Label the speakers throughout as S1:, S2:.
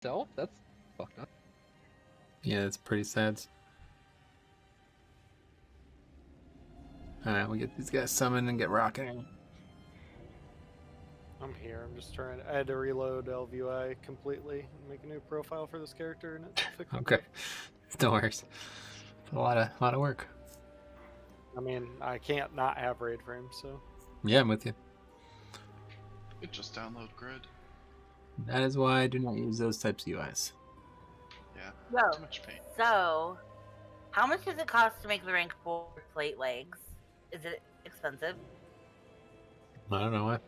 S1: Self? That's fucked up.
S2: Yeah, it's pretty sad. Alright, we'll get these guys summoned and get rocking.
S3: I'm here. I'm just trying. I had to reload LVI completely and make a new profile for this character, and it fixed it.
S2: Okay. No worries. It's a lot of work.
S3: I mean, I can't not have raid frames, so.
S2: Yeah, I'm with you.
S4: It just download grid.
S2: That is why I do not use those types of UIs.
S4: Yeah, too much pain.
S5: So, how much does it cost to make the rank 4 plate legs? Is it expensive?
S2: I don't know why.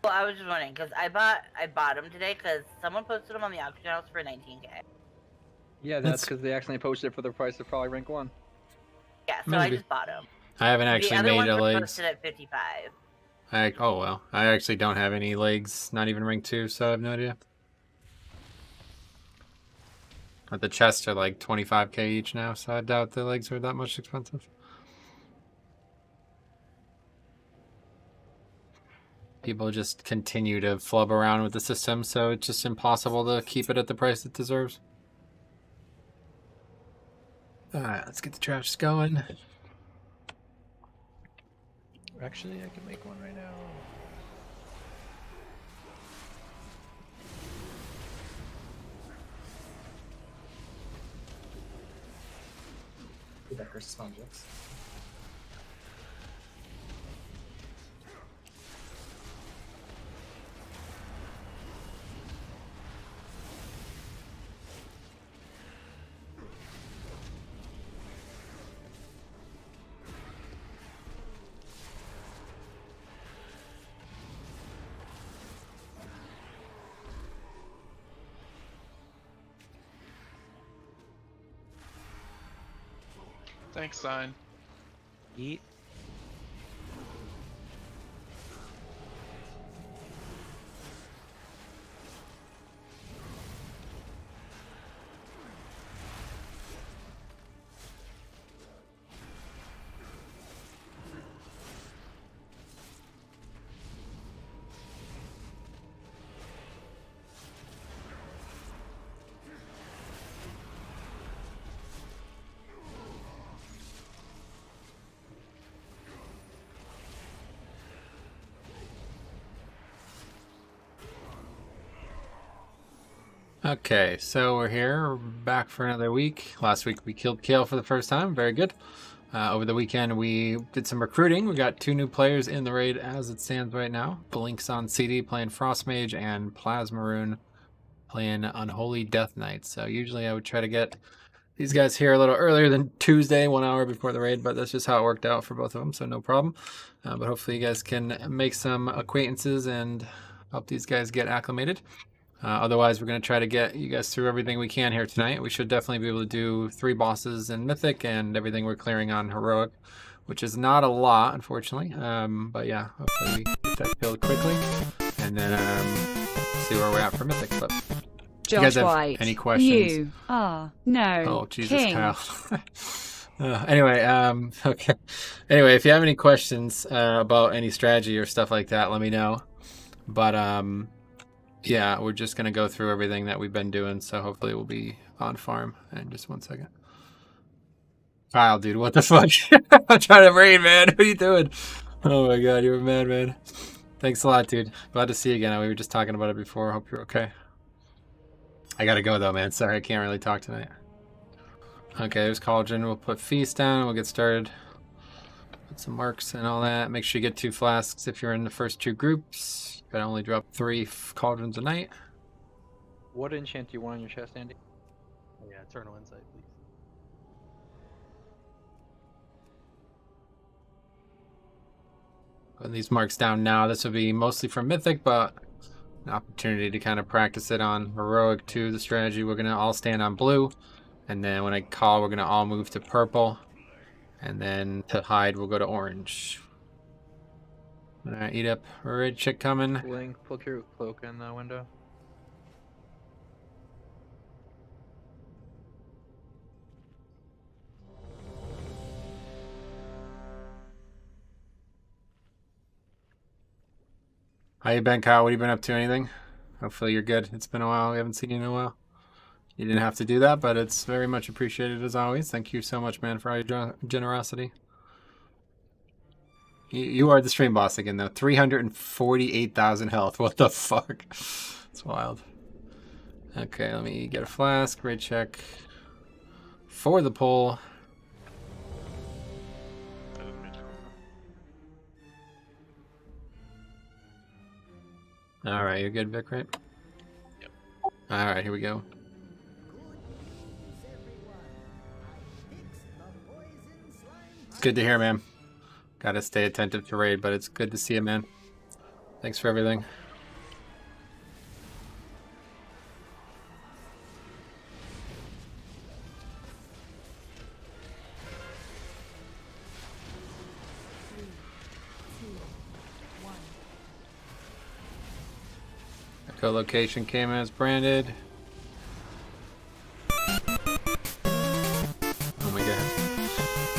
S5: Well, I was just wondering because I bought them today because someone posted them on the auction house for 19K.
S1: Yeah, that's because they accidentally posted it for the price of probably rank 1.
S5: Yeah, so
S2: Maybe.
S5: I just bought them.
S2: I haven't actually
S5: the other
S2: made
S5: ones
S2: a
S5: were
S2: legs.
S5: posted at 55.
S2: Oh well, I actually don't have any legs, not even rank 2, so I have no idea. But the chests are like 25k each now, so I doubt the legs are that much expensive. People just continue to flub around with the system, so it's just impossible to keep it at the price it deserves. Alright, let's get the trash going.
S6: Actually, I can make one right now.
S7: Becker sponges.
S4: Thanks, Sign.
S6: Eat.
S2: Okay, so we're here, we're back for another week. Last week we killed Kale for the first time, very good. Over the weekend we did some recruiting. We got 2 new players in the raid as it stands right now. Blink's on CD playing Frost Mage and Plasmaroon playing Unholy Death Knight. So usually I would try to get these guys here a little earlier than Tuesday, 1 hour before the raid, but that's just how it worked out for both of them, so no problem. But hopefully you guys can make some acquaintances and help these guys get acclimated. Otherwise, we're going to try to get you guys through everything we can here tonight. We should definitely be able to do 3 bosses in Mythic and everything we're clearing on Heroic, which is not a lot, unfortunately. But yeah, hopefully we get that killed quickly and then see where we're at for Mythic. But you guys have
S8: White,
S2: any questions?
S8: You are no
S2: Oh, Jesus,
S8: king.
S2: Kyle. Anyway, okay. Anyway, if you have any questions about any strategy or stuff like that, let me know. But yeah, we're just going to go through everything that we've been doing, so hopefully we'll be on farm in just 1 second. Kyle, dude, what the fuck? I'm trying to raid, man. What are you doing? Oh my god, you're a madman. Thanks a lot, dude. Glad to see you again. We were just talking about it before. Hope you're okay. I gotta go, though, man. Sorry, I can't really talk tonight. Okay, there's Cauldron. We'll put Feast down. We'll get started. Put some marks and all that. Make sure you get 2 flasks if you're in the first 2 groups. Gotta only drop 3 cauldrons a night.
S1: What enchant do you want on your chest, Andy?
S3: Oh, yeah, Eternal Insight, please.
S2: Putting these marks down now. This will be mostly for Mythic, but an opportunity to kind of practice it on Heroic too. The strategy, we're gonna all stand on blue, and then when I call, we're gonna all move to purple, and then to hide, we'll go to orange. Eat up a red chick coming.
S1: Blink, plug your cloak in the window.
S2: How you been, Kyle? What have you been up to? Anything? Hopefully you're good. It's been a while. We haven't seen you in a while. You didn't have to do that, but it's very much appreciated as always. Thank you so much, man, for all your generosity. You are the stream boss again, though. 348,000 health. What the fuck? It's wild. Okay, let me get a flask. Raid check for the pull.
S4: I didn't mean to go.
S2: All right, you're good, Vic, right?
S4: Yep.
S2: All right, here we go. It's good to hear, man. Gotta stay attentive to raid, but it's good to see you, man. Thanks for everything. Co-location came as branded. Oh my god.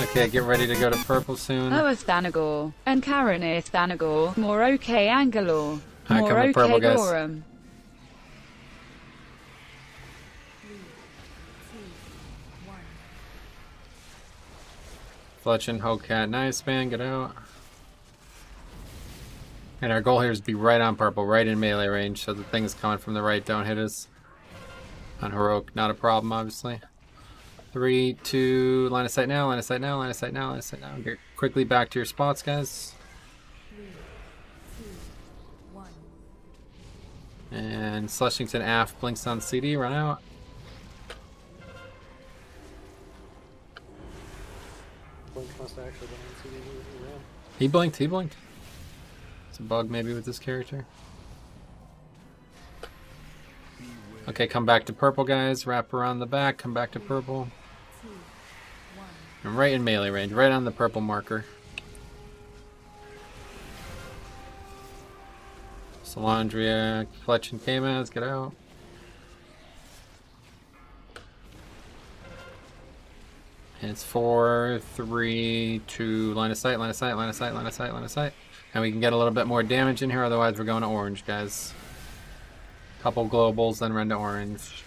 S2: Okay, get ready to go to purple soon.
S7: Oh, Athanagor. And Karen Athanagor. More okay Angalor.
S2: Alright,
S7: More
S2: coming to purple,
S7: okay
S2: guys.
S7: Gorum.
S2: Fletching, Hellcat, nice man, get out. And our goal here is to be right on purple, right in melee range, so the things coming from the right don't hit us. On heroic, not a problem, obviously. 3, 2, line of sight now, line of sight now, line of sight now, line of sight now. Get quickly back to your spots, guys.
S8: 3, 2, 1.
S2: And Slushington Aft blinks on CD, run out.
S3: Blink must have actually been on CD when he ran.
S2: He blinked, he blinked. It's a bug maybe with this character. Okay, come back to purple, guys. Wrap around the back, come back to purple.
S8: 2, 1.
S2: And right in melee range, right on the purple marker. Salandria, Fletch and Kamaz, get out. And it's 4, 3, 2, line of sight, line of sight, line of sight, line of sight, line of sight. And we can get a little bit more damage in here, otherwise we're going to orange, guys. Couple globals, then run to orange.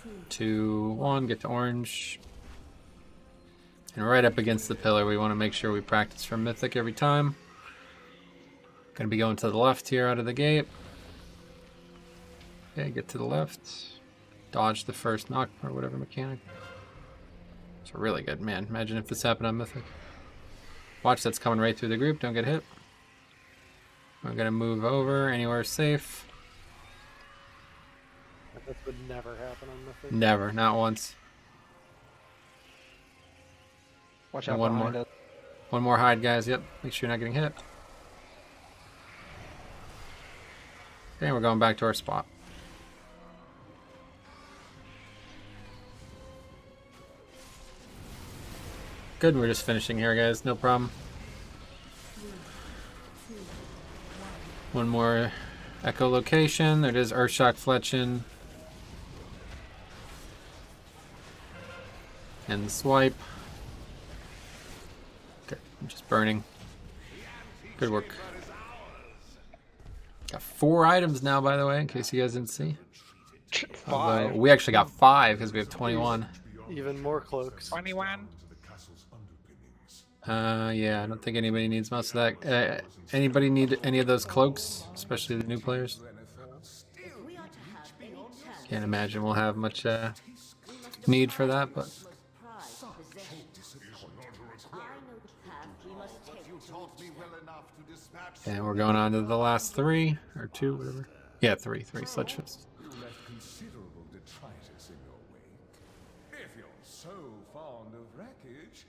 S8: 3,
S2: 2, 1, get to orange. And right up against the pillar, we want to make sure we practice from Mythic every time. Gonna be going to the left here out of the gate. Okay, get to the left. Dodge the first knock or whatever mechanic. It's really good, man. Imagine if this happened on Mythic. Watch, that's coming right through the group. Don't get hit. We're gonna move over anywhere safe.
S3: That would never happen on Mythic.
S2: Never, not once.
S1: Watch
S2: And
S1: out
S2: one
S1: behind
S2: more.
S1: us.
S2: One more hide, guys. Yep, make sure you're not getting hit. Okay, we're going back to our spot. Good, we're just finishing here, guys. No problem.
S8: 3, 2,
S2: One more echolocation. There it is, Earthshock Fletchin. And the swipe. Okay, I'm just burning. Good work. Got 4 items now, by the way, in case you guys didn't see.
S1: 5.
S2: Although we actually got 5 because we have 21.
S3: Even more cloaks.
S6: 21.
S2: Yeah, I don't think anybody needs most of that. Anybody need any of those cloaks, especially the new players? Can't imagine we'll have much need for that, but yeah, we're going on to the last 3 or 2, whatever. Yeah, 3 Sledge Fist.
S9: Considerable detritus in your wake. If you're so fond of wreckage,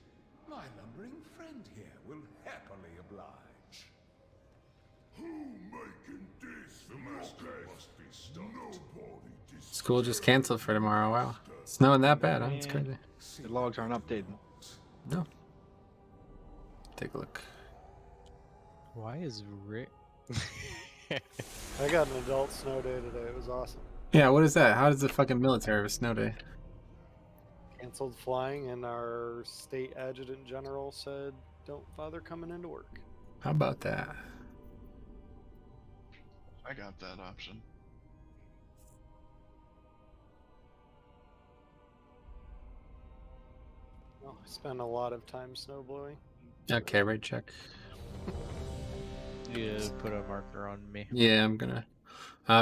S9: my lumbering friend here will happily oblige. Who making this? The master must be stopped.
S2: School just canceled for tomorrow. Wow, it's snowing that bad, huh? It's crazy.
S1: The logs aren't updated.
S2: No. Take a look.
S6: Why is Rick?
S3: I got an adult snow day today. It was awesome.
S2: Yeah, what is that? How does the fucking military have a snow day?
S3: Canceled flying, and our state adjutant general said, "Don't bother coming into work."
S2: How about that?
S4: I got that option.
S3: Spend a lot of time snow blowing.
S2: Okay, right check.
S6: You put a marker on me.
S2: Yeah, I'm gonna.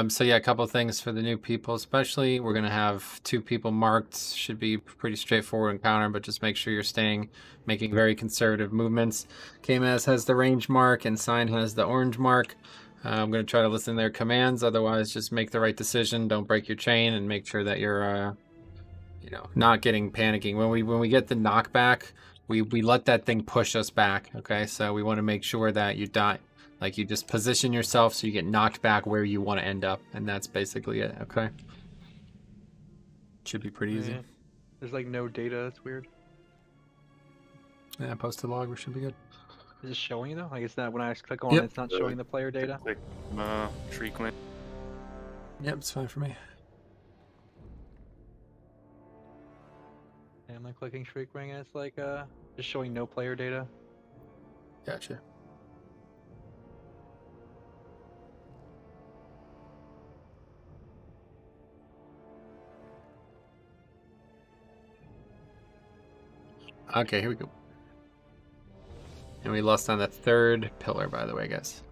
S2: So yeah, a couple things for the new people, especially. We're gonna have 2 people marked. Should be pretty straightforward encounter, but just make sure you're making very conservative movements. KMS has the range mark, and Sign has the orange mark. I'm gonna try to listen to their commands. Otherwise, just make the right decision. Don't break your chain, and make sure that you're, not getting panicking. When we get the knockback, we let that thing push us back. Okay, so we want to make sure that you die. Like, you just position yourself so you get knocked back where you want to end up, and that's basically it, okay? Should be pretty easy.
S6: Yeah.
S1: There's like no data. That's weird.
S2: Yeah, post to log, we should be good.
S1: Is it showing you though? Like it's not when I click on
S2: Yep.
S1: it, it's not showing the player data.
S4: Click tree clan.
S2: Yep, it's fine for me.
S1: And I'm like clicking Shriek Ring, and it's like just showing no player data.
S2: Gotcha. Okay, here we go. And we lost on the 3rd pillar, by the way, guys.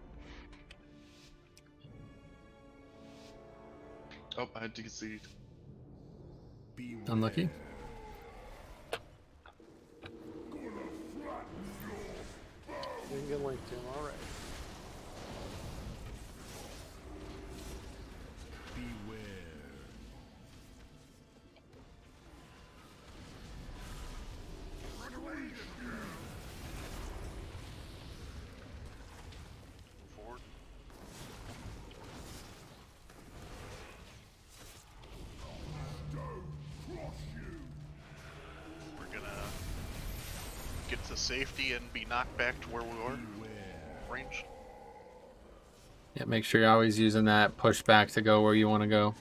S4: Oh, I had to concede.
S2: Unlucky.
S3: Didn't get linked to him. All right.
S4: Forward. We're gonna get to safety and be knocked back to where we were. Range.
S2: Yeah, make sure you're always using that pushback to go where you want to go.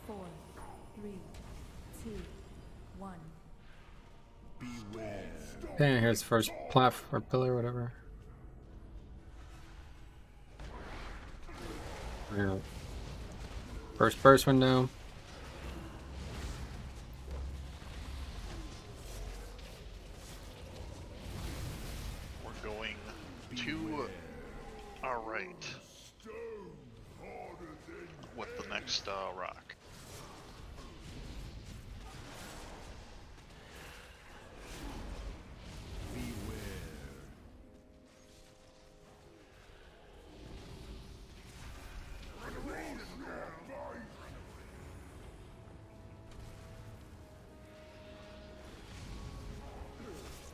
S8: 4, 3, 2, 1.
S2: Okay, here's the first platform or pillar, whatever. Yeah. First burst window.
S4: We're going to our right with the next rock.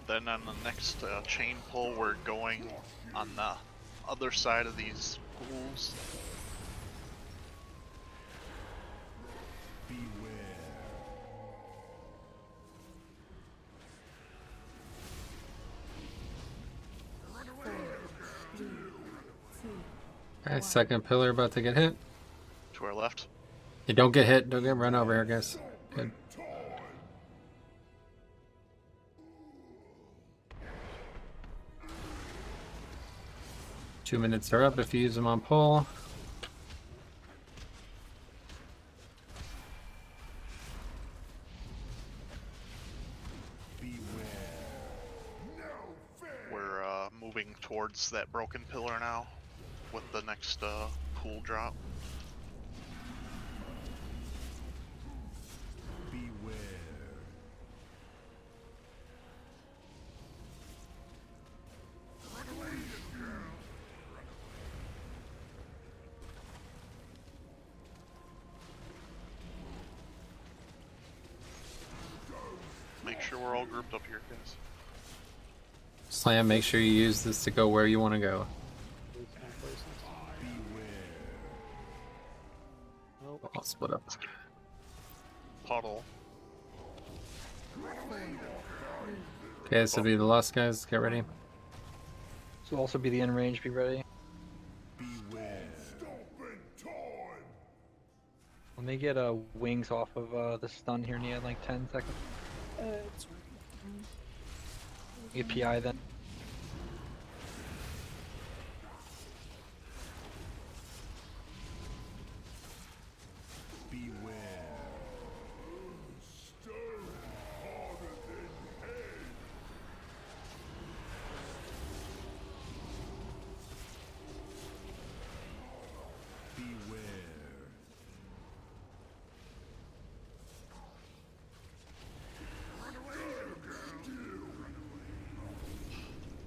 S4: Then on the next chain pull, we're going on the other side of these pools.
S2: Okay, 2nd pillar about to get hit.
S4: To our left.
S2: Yeah, don't get hit. Don't get run over here, guys. Good. Two minutes are up if you use them on pull.
S4: We're moving towards that broken pillar now with the next pool drop. Make sure we're all grouped up here, guys.
S2: Slam, make sure you use this to go where you want to go. I'll split up.
S4: Puddle.
S2: Okay, this will be the last, guys. Get ready.
S1: This will also be the end range. Be ready. When they get wings off of the stun here, near like 10 seconds. You get PI then.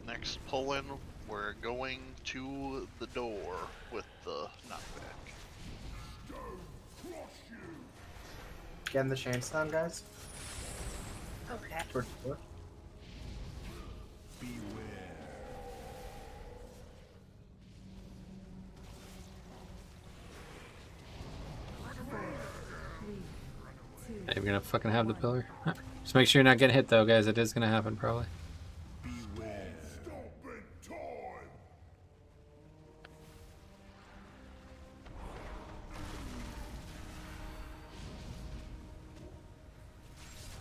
S4: Next pull-in, we're going to the door with the knockback.
S10: Getting the chains down, guys.
S5: Okay.
S10: Towards the door.
S2: Are you gonna fucking have the pillar? Just make sure you're not getting hit though, guys. It is gonna happen probably.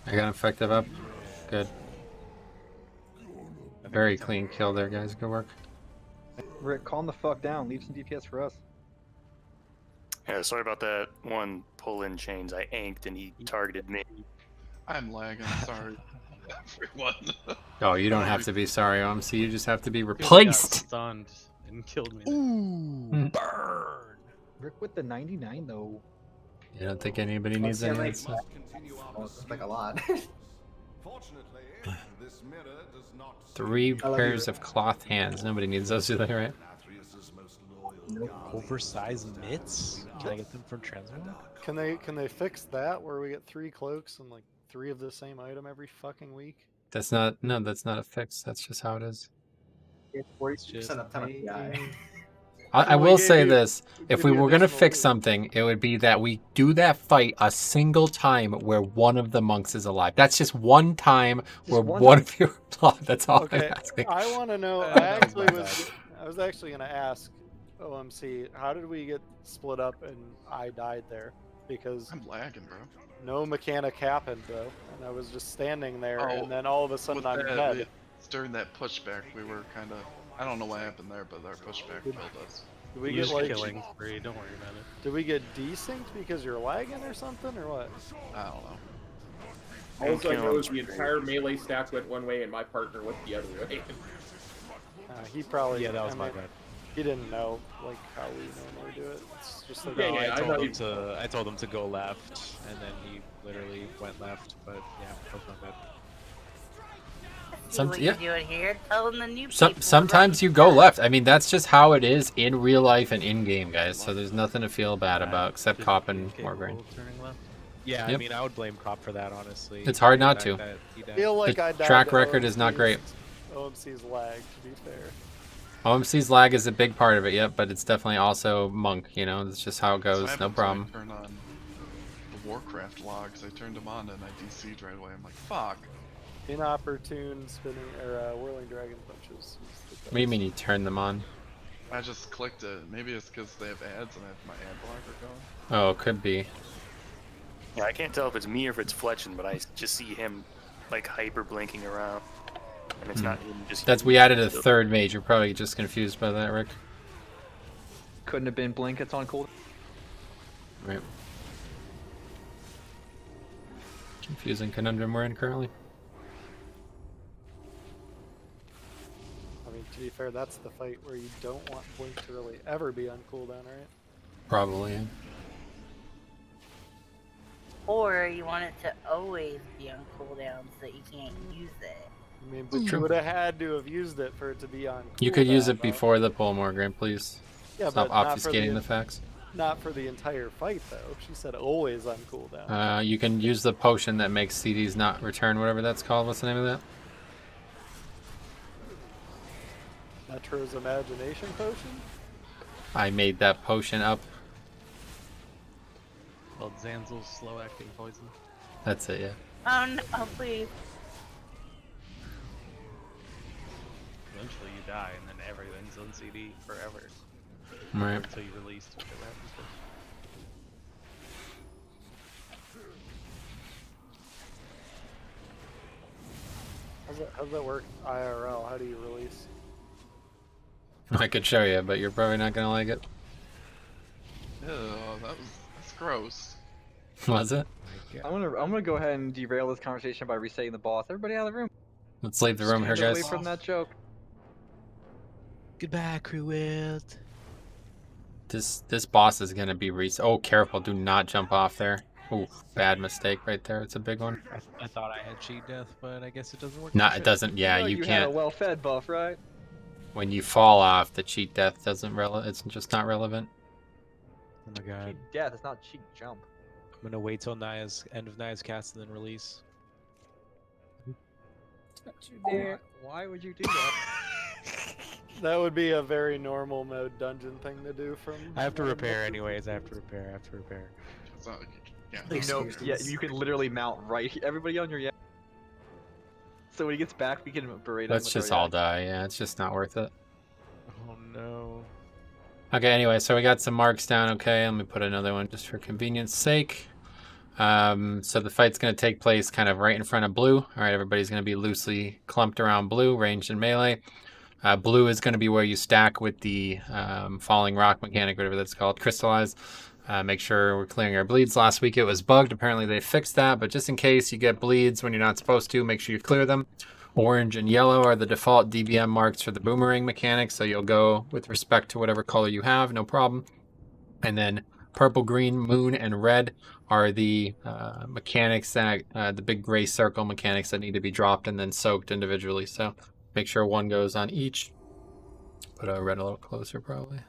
S2: I got effective up. Good. Very clean kill there, guys. Good work.
S1: Rick, calm the fuck down. Leave some DPS for us.
S11: Yeah, sorry about that one pull-in chains. I anked and he targeted me.
S12: I'm lagging, sorry. Everyone.
S2: Oh, you don't have to be sorry, OMC. You just have to be
S6: Got
S2: replaced.
S6: stunned and killed me.
S1: Ooh, burn. Rick with the 99 though.
S2: You don't think anybody needs any of that stuff?
S10: Oh, it's like a lot.
S9: Fortunately, this mirror does not
S2: 3 pairs of cloth hands. Nobody needs those, do they, right?
S9: Nathrius's most loyal guard.
S6: Oversized mitts? Can I get them from Transmog?
S3: Can they fix that where we get 3 cloaks and like 3 of the same item every fucking week?
S2: That's not a fix. That's just how it is.
S10: It's 40% uptime of PI.
S2: I
S3: We
S2: will
S3: gave
S2: say
S3: you-
S2: this: if
S3: give
S2: we
S3: you
S2: were gonna
S3: additional
S2: fix
S3: loot.
S2: something, it would be that we do that fight a single time where one of the monks is alive. That's just one time where
S1: one
S2: one of your that's all
S3: Okay,
S2: I'm asking.
S3: I want to know.
S6: That was my
S3: I was actually gonna ask OMC, how did we get split up and I died there? Because
S12: I'm lagging, bro.
S3: no mechanic happened though, and I was just standing there,
S12: Oh,
S3: and then all of a sudden
S12: With
S3: I'm
S12: that,
S3: dead.
S12: during that pushback, we were kind of... I don't know what happened there, but our pushback killed us.
S3: Did we
S6: You
S3: get
S6: just
S3: like?
S6: killing spree, don't worry about it.
S3: Did we get desynced because you're lagging or something, or what?
S12: I don't know.
S11: All I know is
S13: the entire melee stack went one way and my partner went the other way.
S3: He probably.
S6: Yeah, that was
S3: I
S6: my
S3: mean,
S6: bad.
S3: He didn't know like how we normally do it. It's just like
S13: Yeah,
S6: No,
S13: yeah, I
S6: I
S13: know
S6: told
S13: you-
S6: him to. I told him to go left, and then he literally went left. But yeah, that was my bad.
S5: See what
S2: yeah.
S5: you're doing here. Telling the new people.
S2: Sometimes you go left. I mean, that's just how it is in real life and in game, guys. So there's nothing to feel bad about except Cop and Wargrain.
S6: Turning left. Yeah, I
S2: Yep.
S6: mean, I would blame Cop for that, honestly.
S2: It's hard not
S6: The
S2: to.
S6: fact that he
S3: I
S6: died.
S3: feel like
S2: The
S3: I died
S2: track
S3: to
S2: record is not great.
S3: OMC's lag, to be fair.
S2: OMC's lag is a big part of it, yep, but it's definitely also Monk, you know, it's just how it
S12: So
S2: goes,
S12: what
S2: no
S12: happens when
S2: problem.
S12: I turn on the Warcraft logs. I turned them on and I DC'd right away. I'm like, fuck.
S3: Inopportune spinning or whirling dragon punches.
S2: What do you mean you turn them on?
S12: I just clicked it. Maybe it's because they have ads and I have my ad blocker going.
S2: Oh, it could be.
S11: Yeah, I can't tell if it's me or if it's Fletchin, but I just see him like hyper blinking around. And it's not him just...
S2: We added a third mage, you're probably just confused by that, Rick.
S1: Couldn't have been Blink. It's on cooldown.
S2: Right. Confusing conundrum we're in currently.
S3: I mean, to be fair, that's the fight where you don't want Blink to really ever be on cooldown, right?
S2: Probably, yeah.
S5: Or you want it to always be on cooldown so that you can't use it.
S3: I mean, but you would have had to have used it for it to be on cooldown.
S2: You could use it
S3: though.
S2: before the pull, Morgan, please.
S3: Yeah,
S2: Stop
S3: but not for
S2: obfuscating the facts.
S3: Not for the entire fight, though. She said always on cooldown.
S2: You can use the potion that makes CDs not return, whatever that's called. What's the name of that?
S3: Metro's Imagination Potion?
S2: I made that potion up.
S6: Called Zanzel's slow acting poison.
S2: That's it, yeah.
S5: Oh no, please.
S6: Eventually you die, and then everything's on CD forever.
S2: Right.
S6: Until you release, whichever happens first.
S3: How's that work IRL? How do you release?
S2: I could show you, but you're probably not gonna like it.
S12: Ew, that's gross.
S2: Was it?
S1: I'm gonna go ahead and derail this conversation by resetting the boss. Everybody out of the room.
S2: Let's leave the room here,
S1: Stay
S2: guys.
S1: away from that joke.
S6: Goodbye, crew world.
S2: This boss is gonna be oh, careful! Do not jump off there. Oh, bad mistake right there. It's a big one.
S6: I thought I had cheat death, but I guess it doesn't work.
S2: No,
S6: that
S2: it
S6: way.
S2: doesn't. Yeah, you
S1: had a
S2: can't.
S1: well-fed buff, right?
S2: When you fall off, the cheat death doesn't it's just not relevant.
S6: Oh my god.
S1: Cheat death, it's not cheat jump.
S6: I'm gonna wait till Naya's end of Naya's cast and then release.
S1: Why would you do that?
S3: That would be a very normal mode dungeon thing to do from...
S6: I have to repair anyways. I have to repair.
S12: It's not, yeah.
S1: No, yeah, you can literally mount right here. Everybody on your yak. So when he gets back, we can berate him.
S2: Let's
S1: with
S2: just
S1: our
S2: all
S1: yak.
S2: die. Yeah, it's just not worth it.
S6: Oh no.
S2: Okay, anyway, so we got some marks down. Okay, let me put another one just for convenience sake. So the fight's going to take place kind of right in front of blue. All right, everybody's going to be loosely clumped around blue, ranged and melee. Blue is going to be where you stack with the falling rock mechanic, whatever that's called, crystallize. Make sure we're clearing our bleeds. Last week it was bugged. Apparently they fixed that, but just in case you get bleeds when you're not supposed to, make sure you clear them. Orange and yellow are the default DBM marks for the boomerang mechanic, so you'll go with respect to whatever color you have, no problem. And then purple, green, moon, and red are the mechanics that, the big gray circle mechanics that need to be dropped and then soaked individually. So make sure one goes on each. Put red a little closer probably.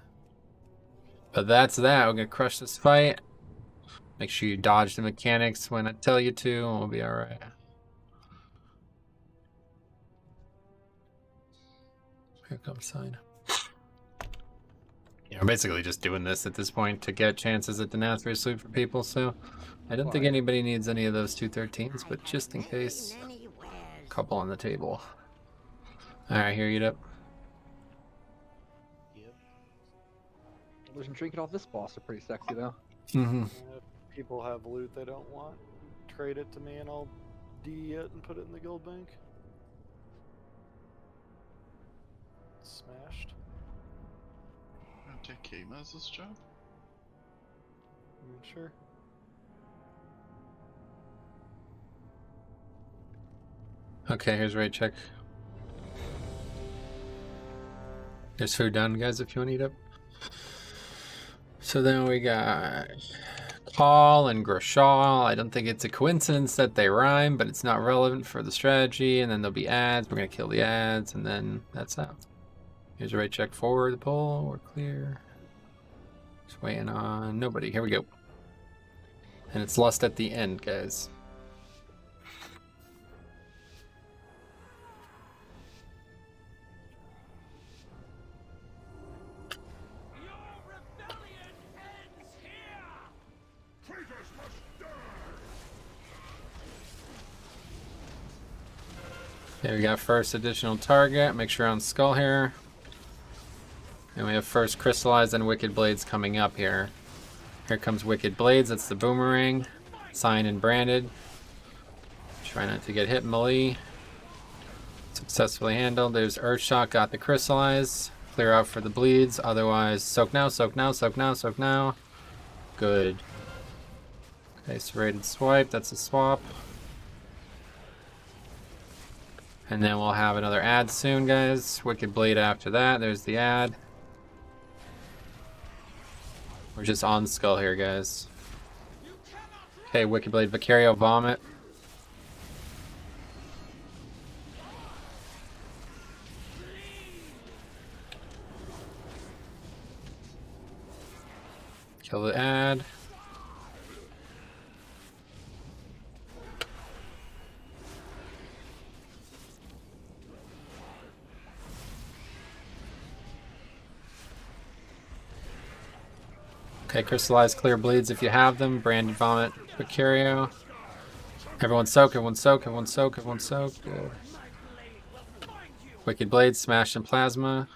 S2: But that's that. We're going to crush this fight. Make sure you dodge the mechanics when I tell you to, and we'll be alright. Here comes sign. Yeah, we're basically just doing this at this point to get chances at the Nathria sleep for people, so I don't think anybody needs any of those 213s, but just in case, a couple on the table. Alright, here, eat up.
S1: There's some trinket off this boss are pretty sexy though.
S2: Mm-hmm.
S3: If people have loot they don't want, trade it to me and I'll D it and put it in the guild bank. Smashed.
S12: I'm gonna take Kama as this job?
S3: Sure.
S2: Okay, here's raid check. There's food down, guys, if you want to eat up. So then we got Paul and Groshal. I don't think it's a coincidence that they rhyme, but it's not relevant for the strategy. And then there'll be ads. We're going to kill the ads, and then that's that. Here's a raid check forward the pole. We're clear. Just waiting on nobody. Here we go. And it's lust at the end, guys. Okay, we got first additional target. Make sure on skull here. And we have first crystallized and wicked blades coming up here. Here comes wicked blades. That's the boomerang. Signed and branded. Try not to get hit melee. Successfully handled. There's Earthshock. Got the crystallize. Clear out for the bleeds. Otherwise, soak now, soak now, soak now, soak now. Good. Okay, serrated swipe. That's a swap. And then we'll have another ad soon, guys. Wicked Blade after that. There's the ad. We're just on skull here, guys. Okay, Wicked Blade, Vicario, Vomit. Kill the ad. Okay, crystallized clear bleeds if you have them. Branded vomit, Vicario. Everyone soak, everyone soak, everyone soak, everyone soak. Good. Wicked blades, smashed in plasma.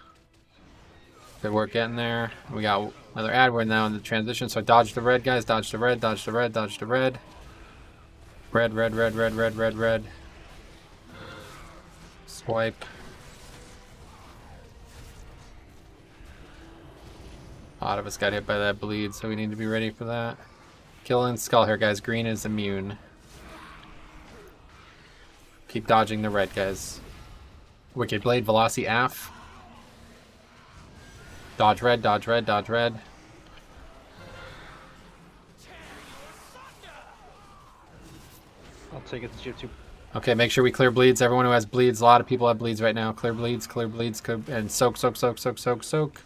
S2: Good work getting there. We got another ad. We're now in the transition, so dodge the red, guys. Dodge the red, dodge the red, dodge the red. Red, red, red, red, red, red, red. Swipe. A lot of us got hit by that bleed, so we need to be ready for that. Killing skull here, guys. Green is immune. Keep dodging the red, guys. Wicked blade, Velocity Af. Dodge red, dodge red, dodge red.
S1: so he gets to shoot 2.
S2: Okay, make sure we clear bleeds. Everyone who has bleeds, a lot of people have bleeds right now. Clear bleeds, and soak, soak, soak, soak, soak, soak.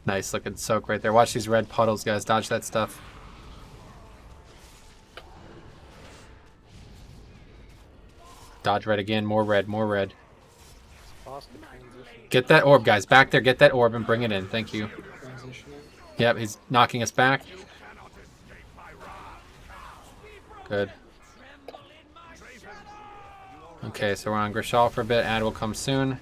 S2: Nice looking soak right there. Watch these red puddles, guys. Dodge that stuff. Dodge red again. More red, more red. Get that orb, guys. Back there, get that orb and bring it in. Thank you. Yep, he's knocking us back. Good. Okay, so we're on Grishal for a bit. Ad will come soon.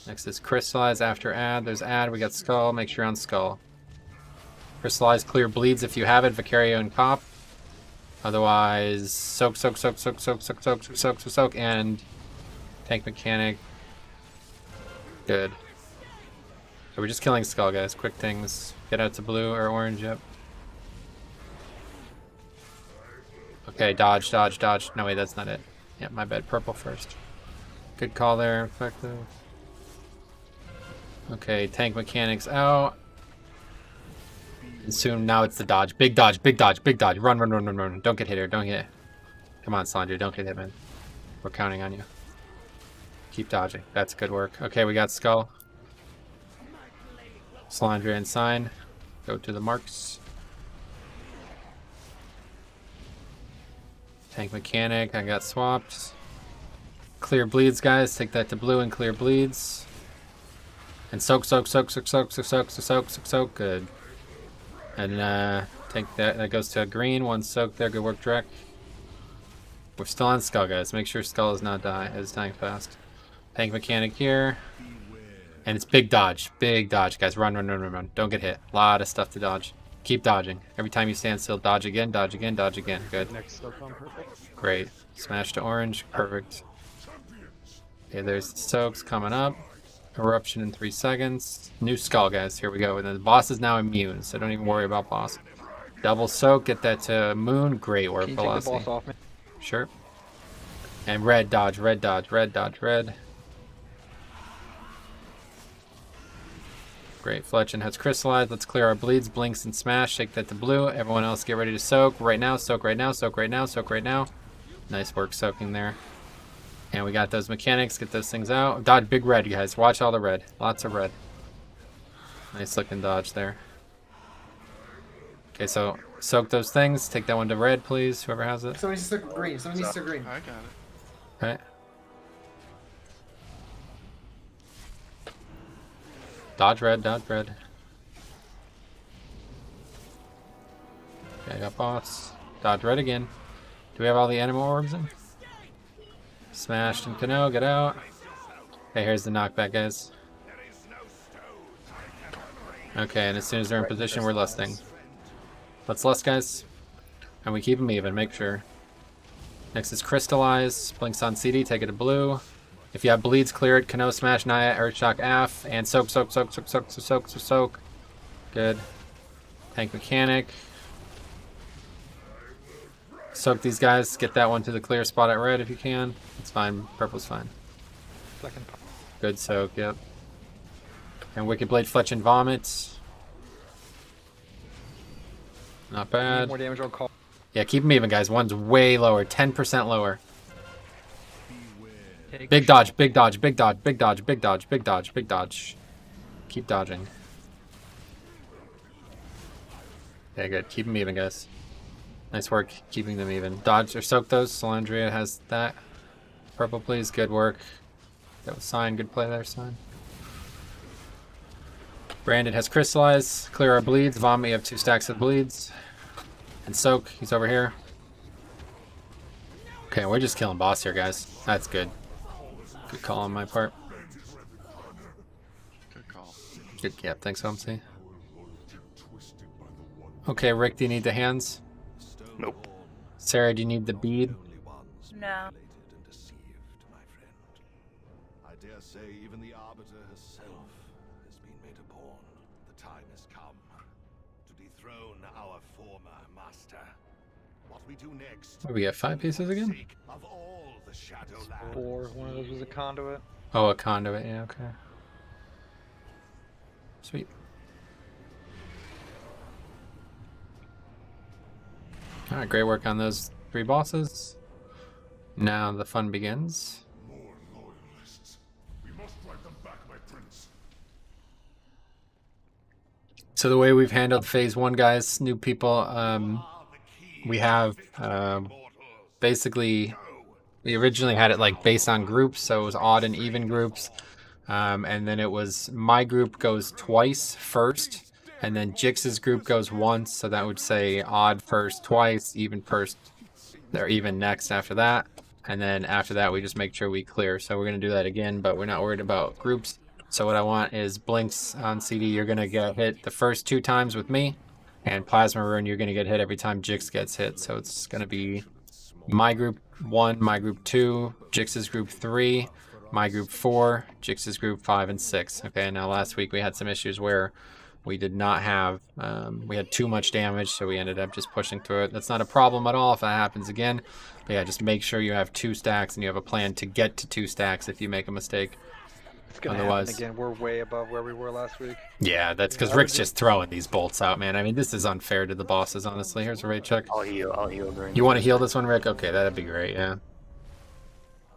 S2: Next is Crystallize after Ad. There's Ad. We got Skull. Make sure you're on Skull. Crystallize, clear bleeds if you have it. Vicario and Cop. Otherwise, soak, soak, soak, soak, soak, soak, soak, soak, soak, soak, and tank mechanic. Good. So we're just killing Skull, guys. Quick things. Get out to blue or orange. Yep. Okay, dodge, dodge, dodge. No, wait, that's not it. Yeah, my bad. Purple first. Good call there. Effective. Okay, tank mechanics out. And soon, now it's the dodge. Big dodge, big dodge, big dodge. Run, run, run, run, run. Don't get hit here. Don't get hit. Come on, Slandra. Don't get hit, man. We're counting on you. Keep dodging. That's good work. Okay, we got Skull. Slandra and Sign. Go to the marks. Tank mechanic, I got swapped. Clear bleeds, guys. Take that to blue and clear bleeds. And soak, soak, soak, soak, soak, soak, soak, soak, soak, soak. Good. And take that. That goes to green. One soak there. Good work, Drek. We're still on Skull, guys. Make sure Skull is not dying fast. Tank mechanic here. And it's big dodge. Big dodge, guys. Run, run, run, run, run. Don't get hit. A lot of stuff to dodge. Keep dodging. Every time you stand still, dodge again, dodge again, dodge again. Good.
S3: Next soak on purple.
S2: Great. Smash to orange. Perfect. Okay, there's the soaks coming up. Eruption in 3 seconds. New Skull, guys. Here we go. And the boss is now immune, so don't even worry about boss. Double soak. Get that to moon. Great work,
S1: Can you take the
S2: Velocity.
S1: boss off me?
S2: Sure. And red dodge, red dodge, red dodge, red. Great. Fletchin has crystallized. Let's clear our bleeds. Blinks and smash. Shake that to blue. Everyone else get ready to soak. Right now. Soak right now. Soak right now. Soak right now. Nice work soaking there. And we got those mechanics. Get those things out. Dodge big red, guys. Watch all the red. Lots of red. Nice looking dodge there. Okay, so soak those things. Take that one to red, please. Whoever has it.
S10: Someone needs to stick green. Someone needs to green.
S12: I got it.
S2: Okay. Dodge red, dodge red. Okay, I got boss. Dodge red again. Do we have all the animal orbs in? Smashed and Kano, get out. Okay, here's the knockback, guys. Okay, and as soon as they're in position, we're lusting. Let's lust, guys. And we keep them even, make sure. Next is Crystallize. Blinks on CD, take it to blue. If you have bleeds, clear it. Kano, smash, Naya, Earthshock, AF. And soak, soak, soak, soak, soak, soak, soak, soak, soak. Good. Tank mechanic. Soak these guys. Get that one to the clear spot at red if you can. It's fine. Purple's fine.
S1: Second.
S2: Good soak, yep. And Wicked Blade, Fletch, and Vomit. Not bad.
S1: More damage on call.
S2: Yeah, keep them even, guys. One's way lower. 10% lower. Big dodge, big dodge, big dodge, big dodge, big dodge, big dodge, big dodge. Keep dodging. Okay, good. Keep them even, guys. Nice work keeping them even. Dodge or soak those. Salandria has that. Purple, please. Good work. That was Sign. Good play there, Sign. Brandon has Crystallize. Clear our bleeds. Vomit, you have 2 stacks of bleeds. And soak. He's over here. Okay, we're just killing boss here, guys. That's good. Good call on my part.
S12: Good call.
S2: Good, yeah, thanks, Homsey. Okay, Rick, do you need the hands?
S11: Nope.
S2: Sarah, do you need the bead?
S5: No.
S9: I dare say even the Arbiter herself has been made a pawn. The time has come to dethrone our former master. What we do next.
S2: What, we got 5 pieces again?
S9: Of all the Shadowlands.
S1: 4. One of those was a conduit.
S2: Oh, a conduit, yeah, okay. Sweet. All right, great work on those 3 bosses. Now the fun begins.
S9: More loyalists. We must drive them back, my prince.
S2: So the way we've handled phase 1, guys, new people, we have basically, we originally had it like based on groups, so it was odd and even groups. And then it was my group goes twice first, and then Jix's group goes once, so that would say odd first twice, even first, or even next after that. And then after that, we just make sure we clear. So we're going to do that again, but we're not worried about groups. So what I want is Blinks on CD, you're going to get hit the first 2 times with me, and Plasma Rune, you're going to get hit every time Jix gets hit. So it's going to be my group 1, my group 2, Jix's group 3, my group 4, Jix's group 5 and 6. Okay, now last week we had some issues where we did not have, we had too much damage, so we ended up just pushing through it. That's not a problem at all if that happens again. But yeah, just make sure you have 2 stacks and you have a plan to get to 2 stacks if you make a mistake.
S1: It's gonna happen again. We're way above where we were last week.
S2: Yeah, that's because Rick's just throwing these bolts out, man. I mean, this is unfair to the bosses, honestly. Here's a raid check.
S11: I'll heal during.
S2: You want to heal this one, Rick? Okay, that'd be great, yeah.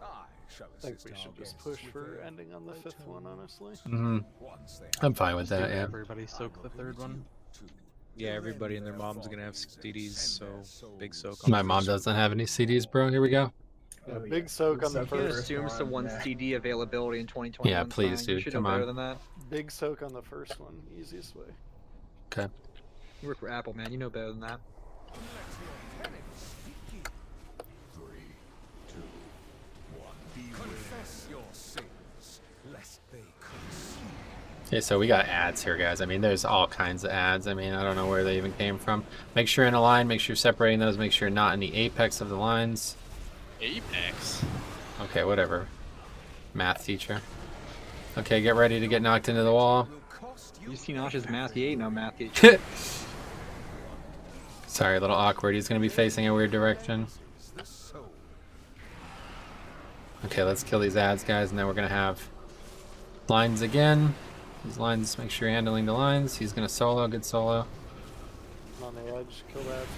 S3: I think we should just push for ending on the 5th one, honestly.
S2: I'm fine with that, yeah.
S6: Everybody soak the 3rd one. Yeah, everybody and their mom's gonna have CDs, so big soak.
S2: My mom doesn't have any CDs, bro. Here we go.
S3: Yeah, big soak on the
S1: I'm
S3: first
S1: gonna assume
S3: one.
S1: someone's CD availability in 2021.
S2: Yeah, please,
S1: fine.
S2: dude.
S1: You should
S2: Come
S1: know better
S2: on.
S1: than that.
S3: Big soak on the first one, easiest way.
S2: Okay.
S1: You work for Apple, man. You know better than that.
S2: Okay, so we got ads here, guys. I mean, there's all kinds of ads. I mean, I don't know where they even came from. Make sure you're in a line. Make sure you're separating those. Make sure you're not in the apex of the lines.
S6: Apex?
S2: Okay, whatever. Math teacher. Okay, get ready to get knocked into the wall.
S1: You see Nosh's math? He ain't no math teacher.
S2: Sorry, a little awkward. He's going to be facing a weird direction. Okay, let's kill these ads, guys, and then we're going to have lines again. These lines, make sure you're handling the lines. He's going to solo, good solo.
S3: On the edge, kill the ads,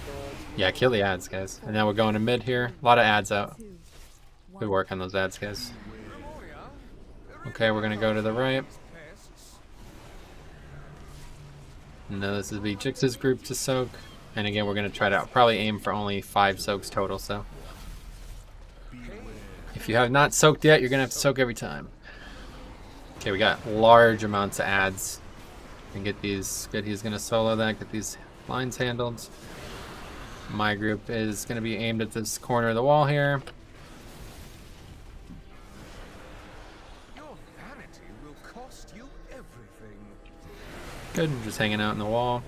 S2: Yeah, kill the ads, guys. And now we're going to mid here. A lot of ads out. Good work on those ads, guys. Okay, we're going to go to the right. Now this is Jix's group to soak. And again, we're going to try to probably aim for only 5 soaks total, so. If you have not soaked yet, you're going to have to soak every time. Okay, we got large amounts of ads. And get these, good, he's going to solo that, get these lines handled. My group is going to be aimed at this corner of the wall here.
S9: Your vanity will cost you everything.
S2: Good, just hanging out in the wall.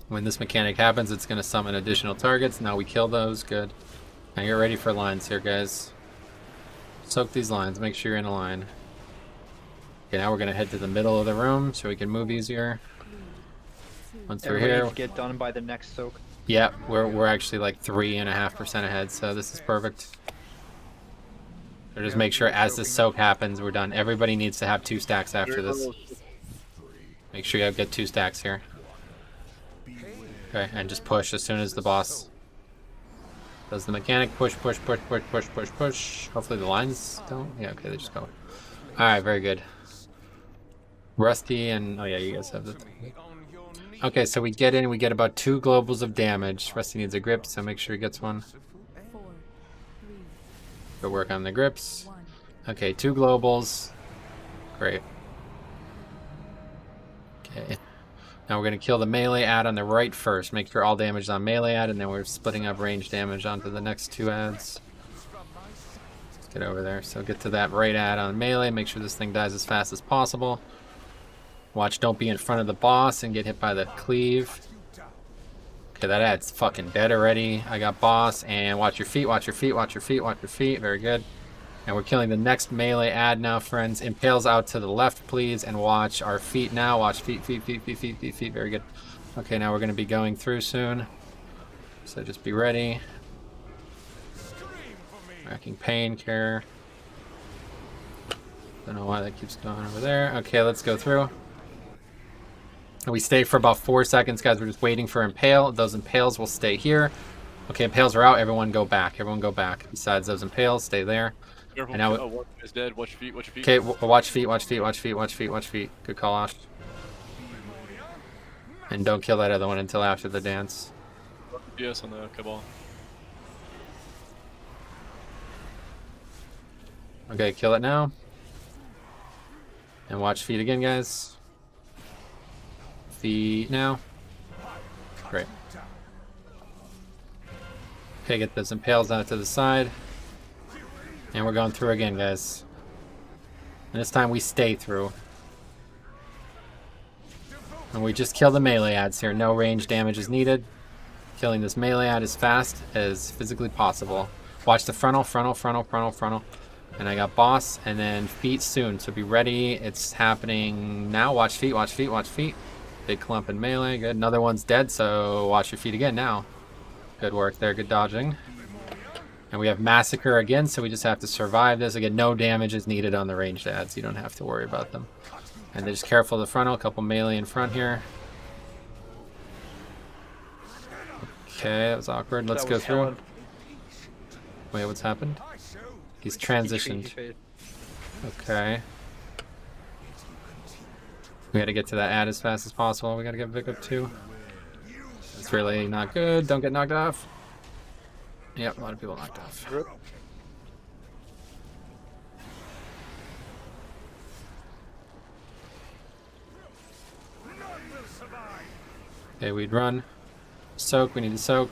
S2: When this mechanic happens, it's going to summon additional targets. Now we kill those, good. Now get ready for lines here, guys. Soak these lines, make sure you're in a line. Okay, now we're going to head to the middle of the room so we can move easier. Once we're here,
S1: Get done by the next soak.
S2: yeah, we're actually like 3.5% ahead, so this is perfect. So just make sure as the soak happens, we're done. Everybody needs to have 2 stacks after this. Make sure you get 2 stacks here. Okay, and just push as soon as the boss does the mechanic. Push, push, push, push, push, push, push. Hopefully the lines don't. Yeah, okay, they just go. Alright, very good. Rusty and... oh yeah, you guys have the... okay, so we get in, we get about 2 globals of damage. Rusty needs a grip, so make sure he gets one. Go work on the grips. Okay, 2 globals. Great. Okay. Now we're going to kill the melee ad on the right first. Make sure all damage is on melee ad, and then we're splitting up range damage onto the next 2 ads. Let's get over there. So get to that right ad on melee. Make sure this thing dies as fast as possible. Watch, don't be in front of the boss and get hit by the cleave. Okay, that ad's fucking dead already. I got boss, and watch your feet, watch your feet, watch your feet, watch your feet. Very good. And we're killing the next melee ad now, friends. Impales out to the left, please, and watch our feet now. Watch feet, feet, feet, feet, feet, feet, feet. Very good. Okay, now we're going to be going through soon. So just be ready. Racking pain, care. Don't know why that keeps going over there. Okay, let's go through. And we stay for about 4 seconds, guys. We're just waiting for impale. Those impales will stay here. Okay, impales are out. Everyone go back. Everyone go back. Besides those impales, stay there.
S6: Careful.
S2: And now
S6: one is dead. Watch your feet. Watch your feet.
S2: okay, watch feet. Watch feet. Watch feet. Watch feet. Watch feet. Good call, Ash. And don't kill that other one until after the dance.
S6: Yes, on the Cabal.
S2: Okay, kill it now. And watch feet again, guys. Feet now. Great. Okay, get those impales out to the side. And we're going through again, guys. And this time we stay through. And we just kill the melee ads here. No range damage is needed. Killing this melee ad as fast as physically possible. Watch the frontal. And I got boss and then feet soon. So be ready. It's happening now. Watch feet. Big clump in melee. Good. Another one's dead, so watch your feet again now. Good work there. Good dodging. And we have Massacre again, so we just have to survive this. Again, no damage is needed on the ranged ads. You don't have to worry about them. And then just careful of the frontal. A couple melee in front here. Okay, that was awkward. Let's go through. Wait, what's happened? He's transitioned. Okay. We gotta get to that ad as fast as possible. We gotta get Vic up too. It's really not good. Don't get knocked off. Yep, a lot of people knocked off. Okay, we'd run. Soak, we need to soak.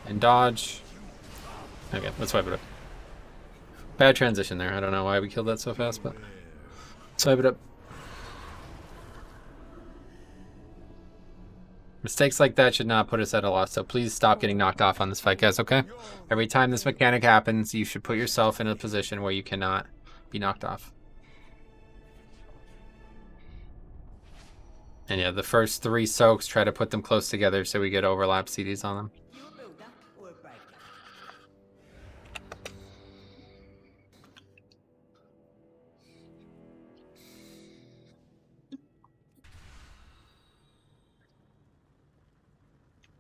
S2: And dodge. Okay, let's wipe it up. Bad transition there. I don't know why we killed that so fast, but let's wipe it up. Mistakes like that should not put us at a loss, so please stop getting knocked off on this fight, guys, okay? Every time this mechanic happens, you should put yourself in a position where you cannot be knocked off. And yeah, the first 3 soaks, try to put them close together so we get overlap CDs on them.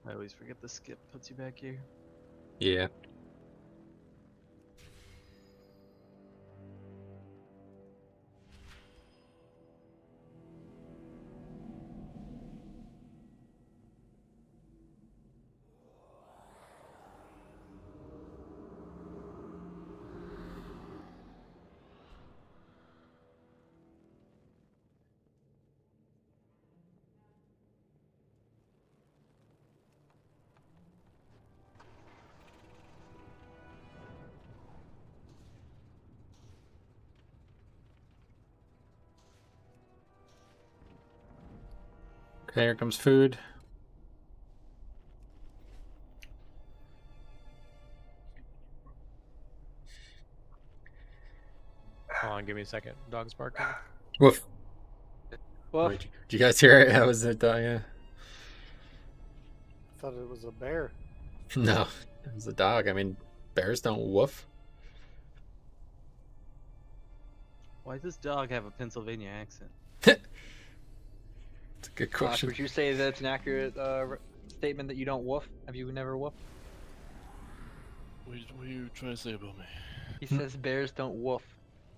S6: I always forget the skip puts you back here.
S2: Yeah. Okay, here comes food.
S6: Hold on, give me a second. Dog's barking.
S2: Woof.
S1: Woof.
S2: Did you guys hear it? How was it? Yeah.
S3: I thought it was a bear.
S2: No, it was a dog. I mean, bears don't woof.
S6: Why does this dog have a Pennsylvania accent?
S2: It's a good question.
S1: Would you say that's an accurate statement that you don't woof? Have you never woofed?
S6: What are you trying to say about me?
S1: He says bears don't woof.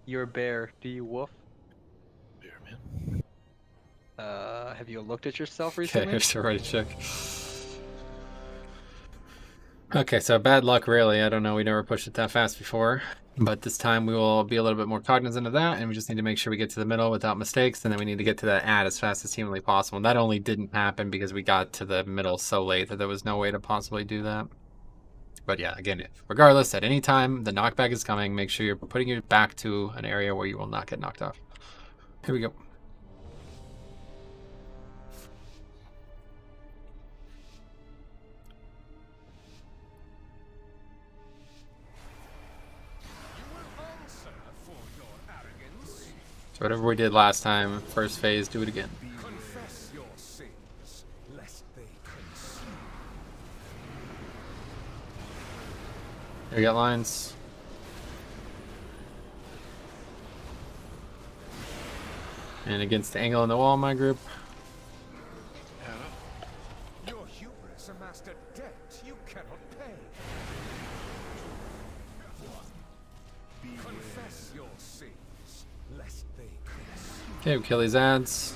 S1: You're a bear. Do you woof?
S6: Bear, man.
S1: Have you looked at yourself
S2: Okay,
S1: recently?
S2: here's the right check. Okay, so bad luck really. I don't know. We never pushed it that fast before. But this time we will be a little bit more cognizant of that, and we just need to make sure we get to the middle without mistakes, and then we need to get to that ad as fast as humanly possible. And that only didn't happen because we got to the middle so late that there was no way to possibly do that. But yeah, again, regardless, at any time the knockback is coming, make sure you're putting your back to an area where you will not get knocked off. Here we go. So whatever we did last time, first phase, do it again.
S9: Confess your sins, lest they consume.
S2: Here we got lines. And against the angle in the wall, my group.
S9: master debt you cannot pay. Confess your sins, lest they consume.
S2: Okay, we kill these ads.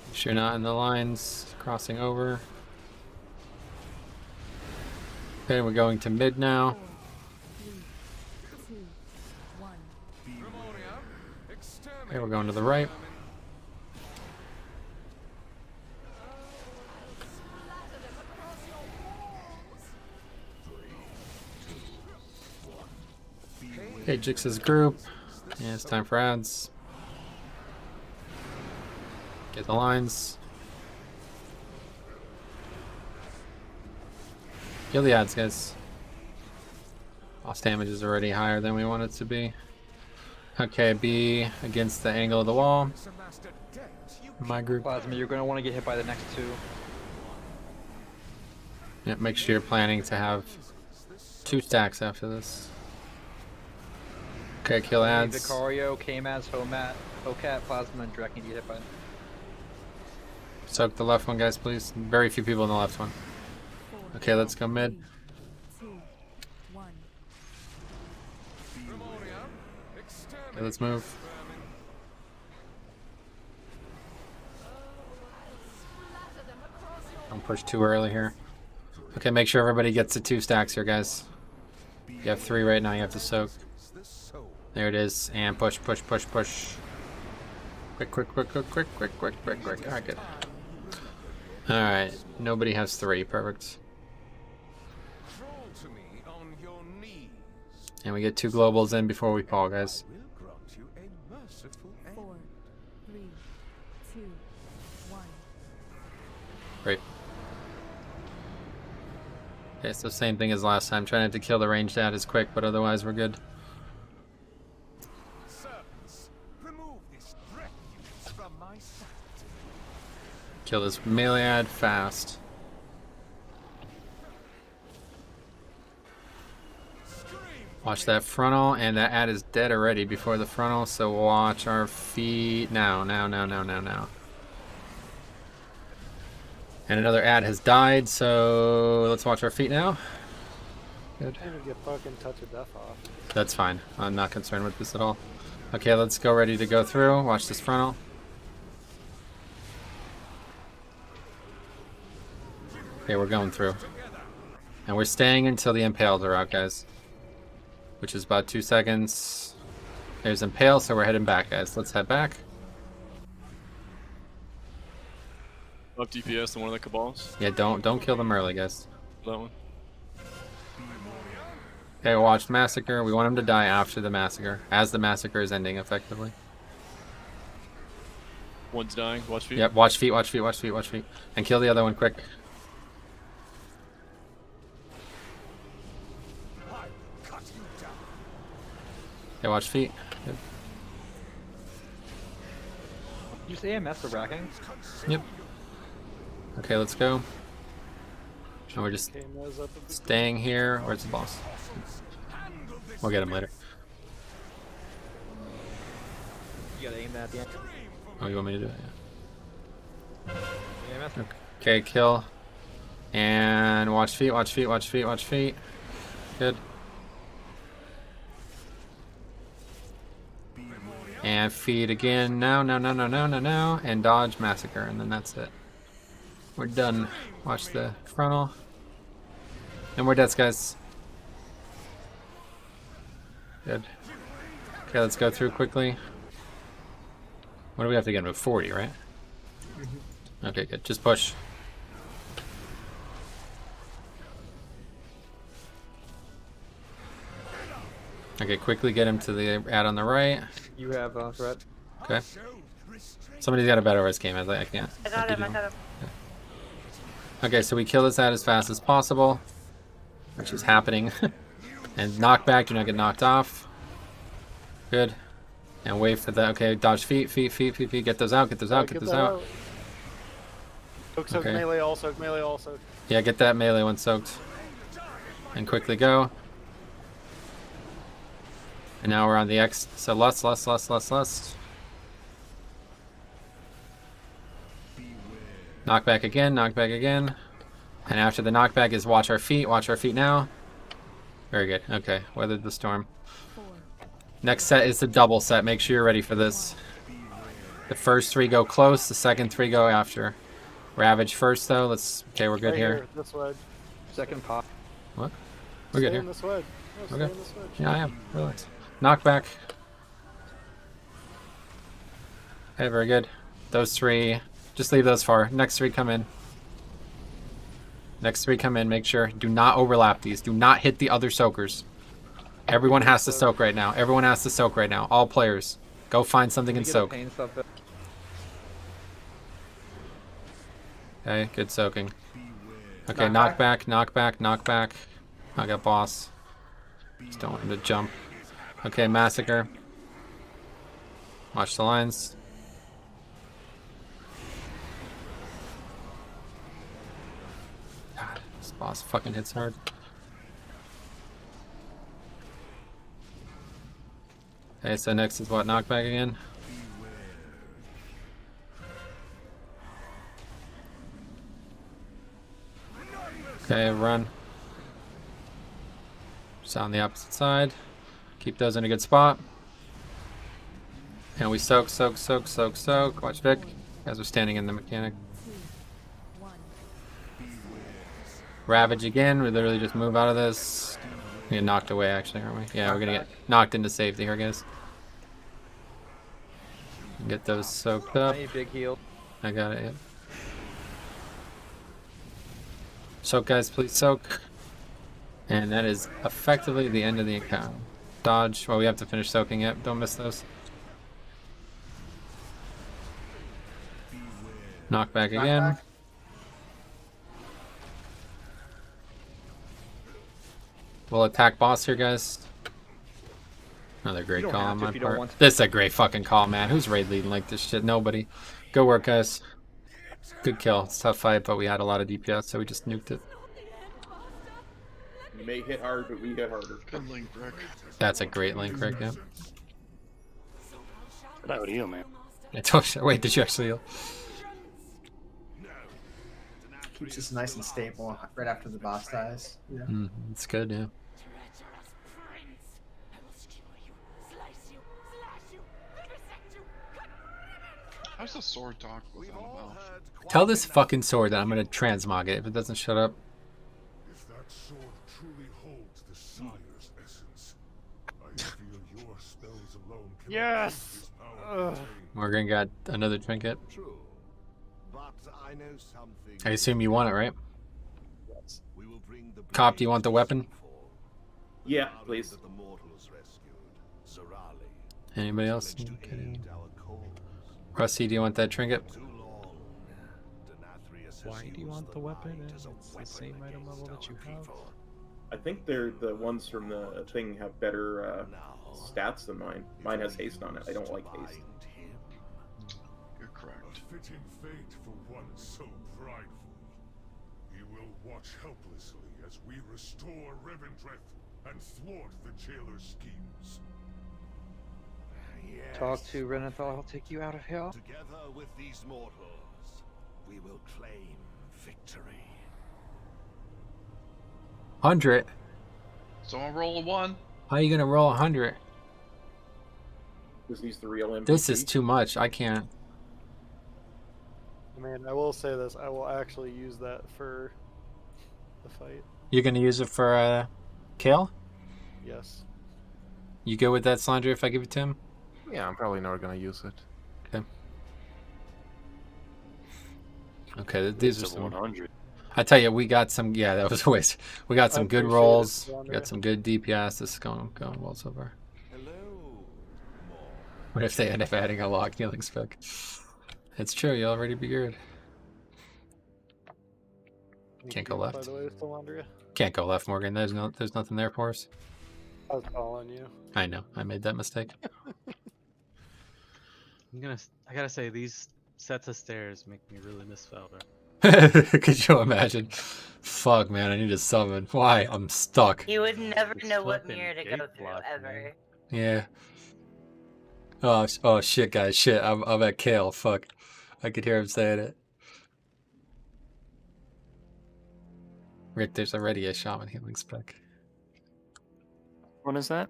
S2: Make sure you're not in the lines, crossing over. Okay, we're going to mid now.
S8: 4, 3, 2, 1.
S2: Okay, we're going to the right. Okay, Jix's group. Yeah, it's time for ads. Get the lines. Kill the ads, guys. Loss damage is already higher than we want it to be. Okay, be against the angle of the wall. My group.
S1: Plasma, you're gonna want to get hit by the next two.
S2: Yep, make sure you're planning to have 2 stacks after this. Okay, kill ads.
S1: Vicario, K-Maz, Homat, Hocat, Plasma, and Drek need to get hit by.
S2: Soak the left one, guys, please. Very few people in the left one. Okay, let's go mid.
S8: 2, 1.
S2: Okay, let's move. Don't push too early here. Okay, make sure everybody gets to 2 stacks here, guys. You have 3 right now, you have to soak. There it is, and push, push, push, push. Quick, quick, quick, quick, quick, quick, quick, quick, quick. Alright, good. Alright, nobody has 3, perfect. And we get 2 globals in before we fall, guys.
S8: 4, 3, 2, 1.
S2: Great. Okay, so same thing as last time. Try not to kill the ranged ad as quick, but otherwise we're good. Kill this melee ad fast. Watch that frontal, and that ad is dead already before the frontal, so watch our feet now, now. And another ad has died, so let's watch our feet now. Good.
S3: I didn't get fucking touch of death off.
S2: That's fine. I'm not concerned with this at all. Okay, let's go ready to go through. Watch this frontal. Okay, we're going through. And we're staying until the impales are out, guys. Which is about 2 seconds. There's impale, so we're heading back, guys. Let's head back.
S14: Up DPS on one of the cabals.
S2: Yeah, don't kill them early, guys.
S14: That one.
S2: Okay, watch massacre. We want him to die after the massacre, as the massacre is ending effectively.
S14: One's dying. Watch feet.
S2: Yep, watch feet, watch feet, watch feet, watch feet. And kill the other one quick. Okay, watch feet. Good.
S1: Did you say AMS for racking?
S2: Yep. Okay, let's go. And we're just staying here. Where's the boss? We'll get him later.
S1: You gotta aim that at the end.
S2: Oh, you want me to do it? Yeah.
S1: AMS.
S2: Okay, kill. And watch feet, watch feet, watch feet, watch feet. Good. And feed again. Now. And dodge massacre. And then that's it. We're done. Watch the frontal. And we're dead, guys. Good. Okay, let's go through quickly. What do we have to get him to? 40, right? Okay, good. Just push. Okay, quickly get him to the ad on the right.
S1: You have threat.
S2: Okay. Somebody's got a better risk game. I can't.
S5: I got him.
S2: Okay, so we kill this ad as fast as possible, which is happening. And knockback, do not get knocked off. Good. And wait for that. Okay, dodge feet. Get those out, get those out.
S3: Soak
S2: Okay.
S3: melee also.
S2: Yeah, get that melee one soaked. And quickly go. And now we're on the X, so lust. Knockback again, knockback again. And after the knockback is watch our feet now. Very good. Okay, weathered the storm. Next set is the double set. Make sure you're ready for this. The first 3 go close, the second 3 go after. Ravage first though. Okay, we're good
S3: Right
S2: here.
S3: This wedge.
S1: Second pop.
S2: What? We're good
S3: Stay
S2: here.
S3: in this wedge. No, stay
S2: Okay.
S3: in this wedge.
S2: Yeah, I am. Relax. Knockback. Okay, very good. Those 3, just leave those 4. Next 3 come in. Next 3 come in. Make sure. Do not overlap these. Do not hit the other soakers. Everyone has to soak right now. Everyone has to soak right now. All players. Go find something and soak. Okay, good soaking. Okay, knockback, knockback, knockback. I got boss. Just don't want him to jump. Okay, massacre. Watch the lines. God, this boss fucking hits hard. Okay, so next is what? Knockback again? Okay, run. Just on the opposite side. Keep those in a good spot. And we soak, soak, soak, soak, soak. Watch Vic. You guys are standing in the mechanic. Ravage again. We literally just move out of this. We get knocked away, actually, aren't we? Yeah, we're gonna get knocked into safety here, guys. Get those soaked up.
S1: Big heal.
S2: I got it, yep. Soak, guys, please soak. And that is effectively the end of the encounter. Dodge. Well, we have to finish soaking it. Don't miss those. Knockback again. We'll attack boss here, guys. Another great call on my part. This is a great fucking call, man. Who's raid leading like this shit? Nobody. Good work, guys. Good kill. It's a tough fight, but we had a lot of DPS, so we just nuked it.
S13: You may hit hard, but we hit harder.
S12: Good link, Rick.
S2: That's a great link, Rick, yeah.
S11: That would heal, man.
S2: I told you. Wait, did you actually heal?
S10: Keeps us nice and stable right after the boss dies. Yeah.
S2: It's good, yeah.
S12: How's the sword talk with the mouth?
S2: Tell this fucking sword that I'm gonna transmog it if it doesn't shut up.
S9: If that sword truly holds the Sire's essence, I feel your spells alone cannot
S3: Yes!
S9: hold its power to change.
S2: Morgan got another trinket.
S9: True, but I know something.
S2: I assume you want it, right?
S10: Yes.
S9: We will bring the
S2: Cop, do you want the weapon?
S13: Yeah, please.
S9: that the mortals rescued, Zorali,
S2: Anybody else?
S9: to aid our cause.
S2: Rusty, do you want that trinket?
S9: Too long, the Nathria says
S6: Why do you
S9: use
S6: want the weapon?
S9: light
S6: And
S9: as a
S6: it's the
S9: weapon
S6: same item
S9: against
S6: level that you
S9: our
S6: have.
S9: people.
S13: I think they're the ones from the thing have better stats than mine. Mine has haste on it. I don't like haste.
S12: You're correct.
S9: A fitting fate for one so prideful. He will watch helplessly as we restore Revendreth and thwart the jailer's schemes. Yes.
S1: Talk to Renathal, I'll take you out of hell.
S9: Together with these mortals, we will claim victory.
S2: 100?
S12: Someone roll a 1.
S2: How are you gonna roll 100?
S13: This needs the real MVP.
S2: This is too much. I can't.
S3: I mean, I will say this. I will actually use that for the fight.
S2: You're gonna use it for Kale?
S3: Yes.
S2: You go with that, Slandra, if I give it to him?
S15: Yeah, I'm probably never gonna use it.
S2: Okay. Okay, these are
S11: It's a
S2: some...
S11: 100.
S2: I tell you, we got some... Yeah, that was a waste. We got some good rolls. We got some good DPS. This is going well so far. What if they end up adding a lock healing spec? It's true, you'll already be good. Can't go left.
S3: By the way, Solandria.
S2: Can't go left, Morgan. There's nothing there for us.
S3: I was calling you.
S2: I know. I made that mistake.
S6: I gotta say, these sets of stairs make me really miss Felder.
S2: Could you imagine? Fuck, man, I need to summon. Why? I'm stuck.
S5: You would never
S6: It's
S5: know what
S6: flipping
S5: mirror to
S6: gate
S5: go through,
S6: block,
S5: ever.
S6: man.
S2: Yeah. Oh shit, guys. Shit, I'm at Kale. Fuck. I could hear him saying it. Rick, there's already a shaman healing spec.
S11: What is that?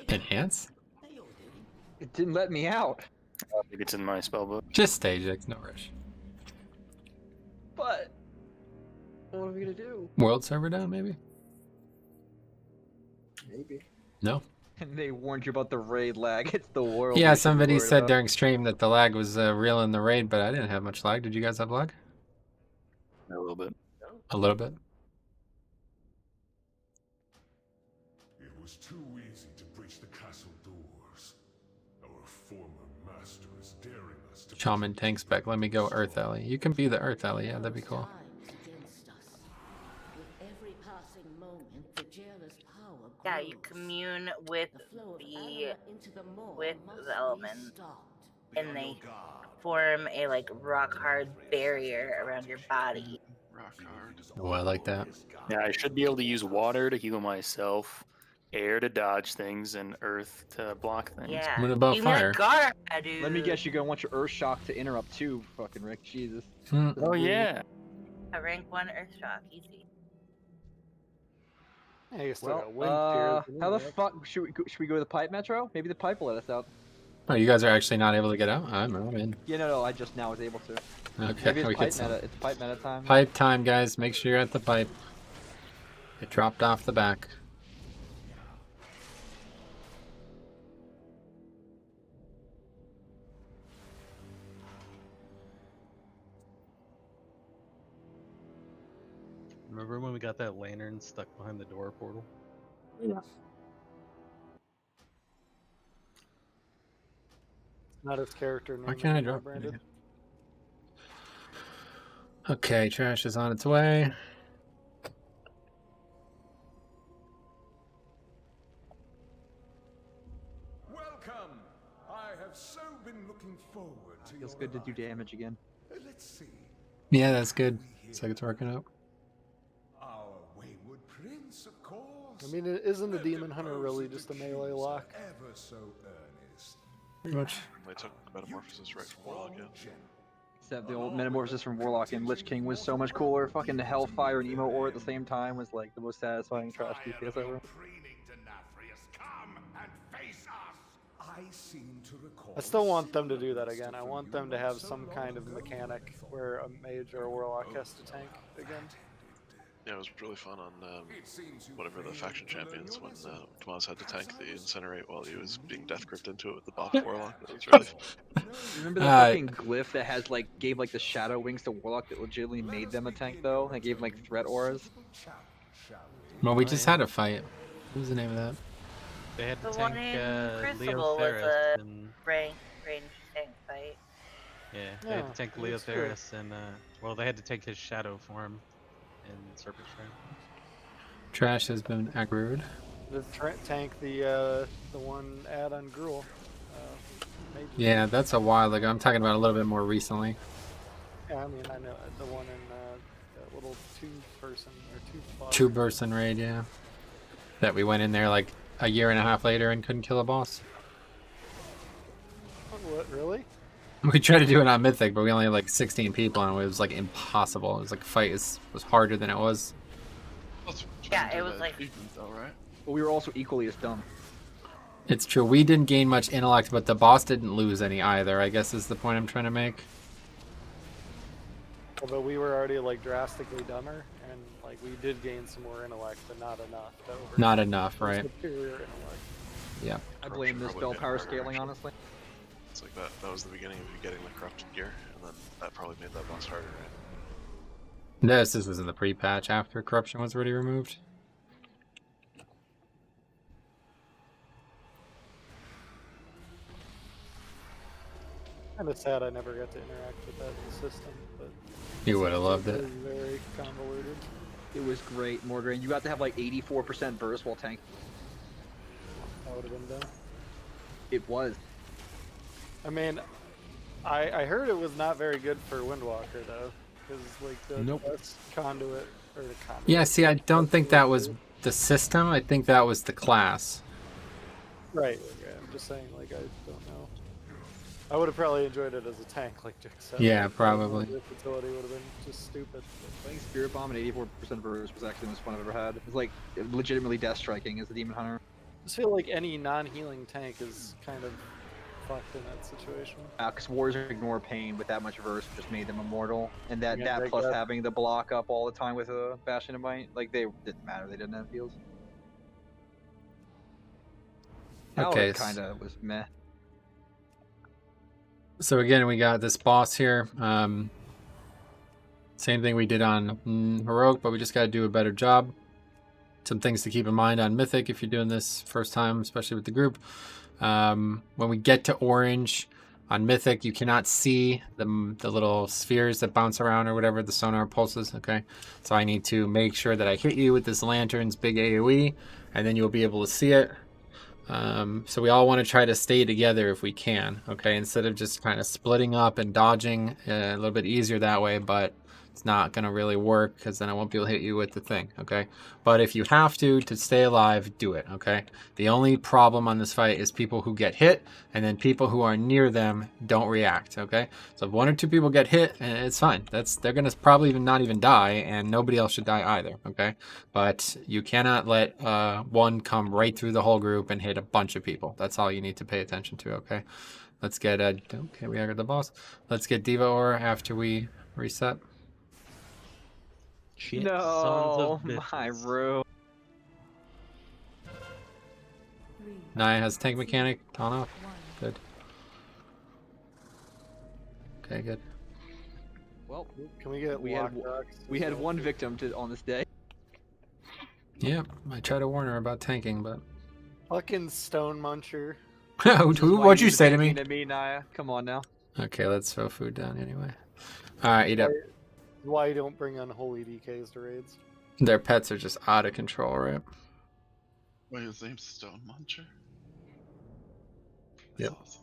S2: Enhance?
S1: It didn't let me out.
S11: I think it's in my spellbook.
S2: Just stage X, no rush.
S1: But what are we gonna do?
S2: World server down, maybe?
S10: Maybe.
S2: No?
S1: And they warned you about the raid lag. It's the world.
S2: Yeah,
S1: we should be
S2: somebody
S1: worried
S2: said
S1: about.
S2: during stream that the lag was real in the raid, but I didn't have much lag. Did you guys have lag?
S11: A little bit.
S2: A little bit.
S9: It was too easy to breach the castle doors. Our former master is daring us to.
S2: Shaman tank spec. Let me go Earth Alley. You can be the Earth Alley. Yeah, that'd be cool.
S5: Yeah, you commune with the elements, and they form a like rock hard barrier around your body.
S12: Rock hard.
S2: Oh, I like that.
S11: Yeah, I should be able to use water to heal myself, air to dodge things, and earth to block things.
S5: Yeah.
S2: What about
S5: Even
S2: fire?
S5: a guard, dude.
S1: Let me guess, you're gonna want your Earth Shock to interrupt too, fucking Rick. Jesus.
S11: Oh yeah.
S5: A rank 1 Earth Shock, easy.
S3: Yeah, you still got wind
S1: Well,
S3: spears.
S1: how the fuck should we go to the pipe metro? Maybe the pipe will let us out.
S2: Oh, you guys are actually not able to get out? I'm in.
S1: Yeah, no, I just now was able to.
S2: Okay,
S1: Maybe
S2: we
S1: it's
S2: could
S1: pipe
S2: sell.
S1: meta. It's pipe meta time.
S2: Pipe time, guys. Make sure you're at the pipe. It dropped off the back.
S6: Remember when we got that lantern stuck behind the door portal?
S2: Yeah.
S3: Not his character name.
S2: Why can't I
S3: anymore,
S2: drop
S3: Brandon.
S2: Okay, trash is on its way.
S9: Welcome. I have so been looking forward to
S1: Feels
S9: your
S1: good to do damage again.
S9: Let's see.
S2: Yeah, that's good. Looks like it's working out.
S9: Our wayward prince, of course.
S3: I mean, isn't the Demon Hunter really just a melee lock?
S9: Ever so earnest.
S2: Pretty much.
S4: They took metamorphosis right from Warlock, yeah.
S1: Except the old metamorphosis from Warlock and Lich King was so much cooler. Fucking Hellfire and Emo Ore at the same time was like the most satisfying trash DPS ever.
S9: I seem to recall.
S3: I still want them to do that again. I want them to have some kind of mechanic where a mage or a warlock has to tank again.
S4: Yeah, it was really fun on whatever the faction champions when Tomas had to tank the incinerate while he was being death gripped into it with the buff warlock. That was really fun.
S1: Remember the fucking glyph that has like gave like the shadow wings to Warlock that legitimately made them a tank though? They gave like threat auras.
S2: Well, we just had a fight. What was the name of that?
S6: They had to
S5: The one
S6: tank
S5: in Crucible
S6: Leo
S5: was
S6: Theris
S5: a
S6: and
S5: range tank fight.
S6: yeah, they had to tank Leo
S3: that's good.
S6: Theris and well, they had to take his shadow form in Serpent Shrine.
S2: Trash has been aggroed.
S3: The tank the one add on Gruul. Maybe.
S2: Yeah, that's a while ago. I'm talking about a little bit more recently.
S3: Yeah, I mean, I know the one in that little two-person or two.
S2: Two-person raid, yeah. That we went in there like a year and a half later and couldn't kill a boss.
S3: What, really?
S2: We tried to do it on Mythic, but we only had like 16 people and it was like impossible. It was like fight was harder than it was.
S5: Yeah, it was like.
S12: Though, right?
S1: But we were also equally as dumb.
S2: It's true. We didn't gain much intellect, but the boss didn't lose any either, I guess is the point I'm trying to make.
S3: Although we were already like drastically dumber, and like we did gain some more intellect, but not enough.
S2: Not enough, right?
S3: Superior intellect.
S2: Yeah.
S1: I blame this spell power scaling, honestly.
S4: It's like that was the beginning of you getting the corrupted gear, and then that probably made that boss harder, right?
S2: This was in the pre-patch after corruption was already removed.
S3: Kind of sad I never got to interact with that system, but
S2: You would have loved
S3: it
S2: it.
S3: was very convoluted.
S1: It was great, Morgan. You got to have like 84% burst while tanking.
S3: That would have been done.
S1: It was.
S3: I mean, I heard it was not very good for Windwalker though, because like the best conduit or the conduit.
S2: Yeah, see, I don't think that was the system. I think that was the class.
S3: Right. Yeah, I'm just saying, like I don't know. I would have probably enjoyed it as a tank, like Jack said.
S2: Yeah,
S3: Like,
S2: probably.
S3: The utility would have been just stupid.
S1: Playing Spirit Bomb at 84% verse was actually the most fun I've ever had. It's like legitimately death striking as a Demon Hunter.
S3: I just feel like any non-healing tank is kind of fucked in that situation.
S1: Because Warriors ignore pain with that much verse just made them immortal. And that
S3: Yeah, they
S1: plus
S3: got-
S1: having the block up all the time with a Bastion of Might, like they didn't matter, they didn't have heals.
S2: Okay,
S1: kind of was meh.
S2: So again, we got this boss here. Same thing we did on Heroic, but we just got to do a better job. Some things to keep in mind on Mythic if you're doing this first time, especially with the group. When we get to Orange on Mythic, you cannot see the little spheres that bounce around or whatever, the sonar pulses, okay? So I need to make sure that I hit you with this Lantern's big AoE, and then you'll be able to see it. So we all want to try to stay together if we can, okay, instead of just kind of splitting up and dodging. A little bit easier that way, but it's not going to really work because then I won't be able to hit you with the thing, okay? But if you have to stay alive, do it, okay? The only problem on this fight is people who get hit, and then people who are near them don't react, okay? So if 1 or 2 people get hit, it's fine. They're going to probably even not even die, and nobody else should die either, okay? But you cannot let one come right through the whole group and hit a bunch of people. That's all you need to pay attention to, okay? Let's get okay, we got the boss. Let's get Diva Ore after we reset.
S6: Shit,
S1: No,
S6: sons of
S1: my
S6: bitches.
S1: bro.
S2: Naya has tank mechanic on off. Good. Okay, good.
S1: Well,
S3: Can we get
S1: we had
S3: lock rocks?
S1: we had one victim on this day.
S2: Yeah, I tried to warn her about tanking, but
S3: Fucking Stone Muncher.
S2: what'd you say to me?
S1: To me, Naya. Come on now.
S2: Okay, let's throw food down anyway. All right, eat up.
S3: Why you don't bring unholy DKs to raids?
S2: Their pets are just out of control, right?
S12: Wait, his name's Stone Muncher?
S2: Yep.
S12: Awesome.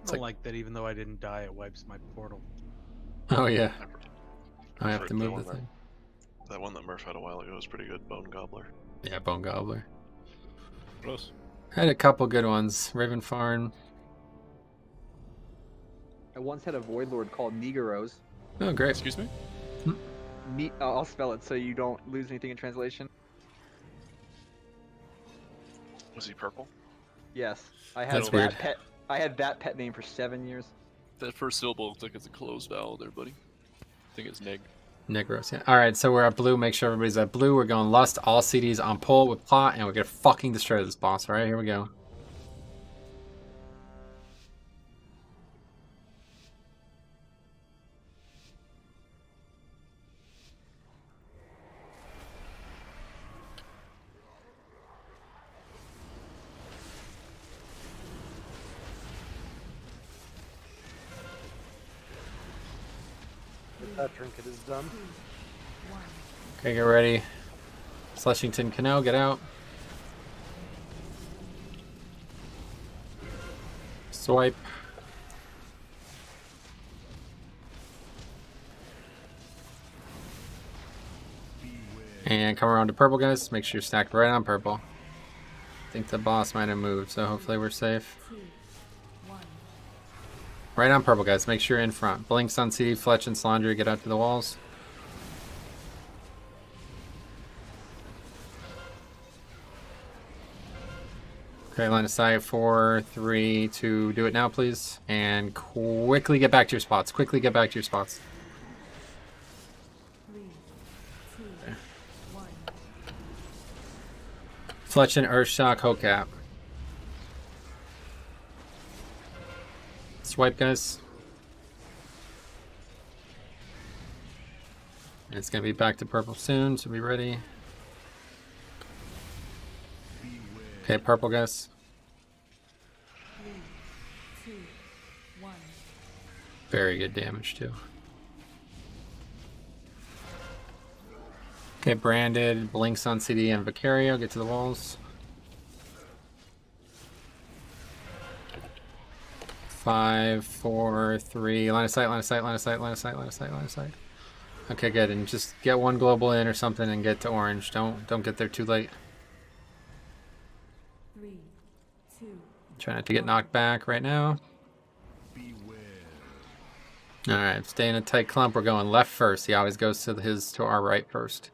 S6: I don't like that even though I didn't die, it wipes my portal.
S2: Oh yeah. I have
S4: Heard
S2: to
S4: the
S2: move
S4: one
S2: the thing.
S4: That one that Murph had a while ago was pretty good, Bone Gobbler.
S2: Yeah, Bone Gobbler.
S14: Gross.
S2: Had a couple good ones. Raven Farn.
S1: I once had a Void Lord called Nigaros.
S2: Oh, great.
S14: Excuse me?
S1: I'll spell it so you don't lose anything in translation.
S4: Was he purple?
S1: Yes, I had
S2: That's
S1: that
S2: weird.
S1: pet. I had that pet name for 7 years.
S14: That first syllable looks like it's a closed vowel there, buddy. I think it's neg.
S2: Negros, yeah. All right, so we're at blue. Make sure everybody's at blue. We're going Lust, all CDs on pull with plot, and we're gonna fucking destroy this boss. All right, here we go.
S3: That trinket is done.
S2: Okay, get ready. Sleshington Canal, get out. Swipe. And come around to purple, guys. Make sure you're stacked right on purple. I think the boss might have moved, so hopefully we're safe. Right on purple, guys. Make sure you're in front. Blinks on CD, Fletch, and Slandry. Get out to the walls. Okay, line of sight. 4, 3, 2. Do it now, please. And quickly get back to your spots. Quickly get back to your spots. Okay. Fletch and Earthshock, Hokap. Swipe, guys. And it's going to be back to purple soon, so be ready. Okay, purple, guys.
S8: 3, 2, 1.
S2: Very good damage, too. Okay, branded. Blinks on CD and Vicario. Get to the walls. 5, 4, 3. Line of sight, line of sight, line of sight, line of sight, line of sight, line of sight. Okay, good. And just get one global in or something and get to orange. Don't get there too late.
S8: 3, 2.
S2: Try not to get knocked back right now. All right, stay in a tight clump. We're going left first. He always goes to our right first.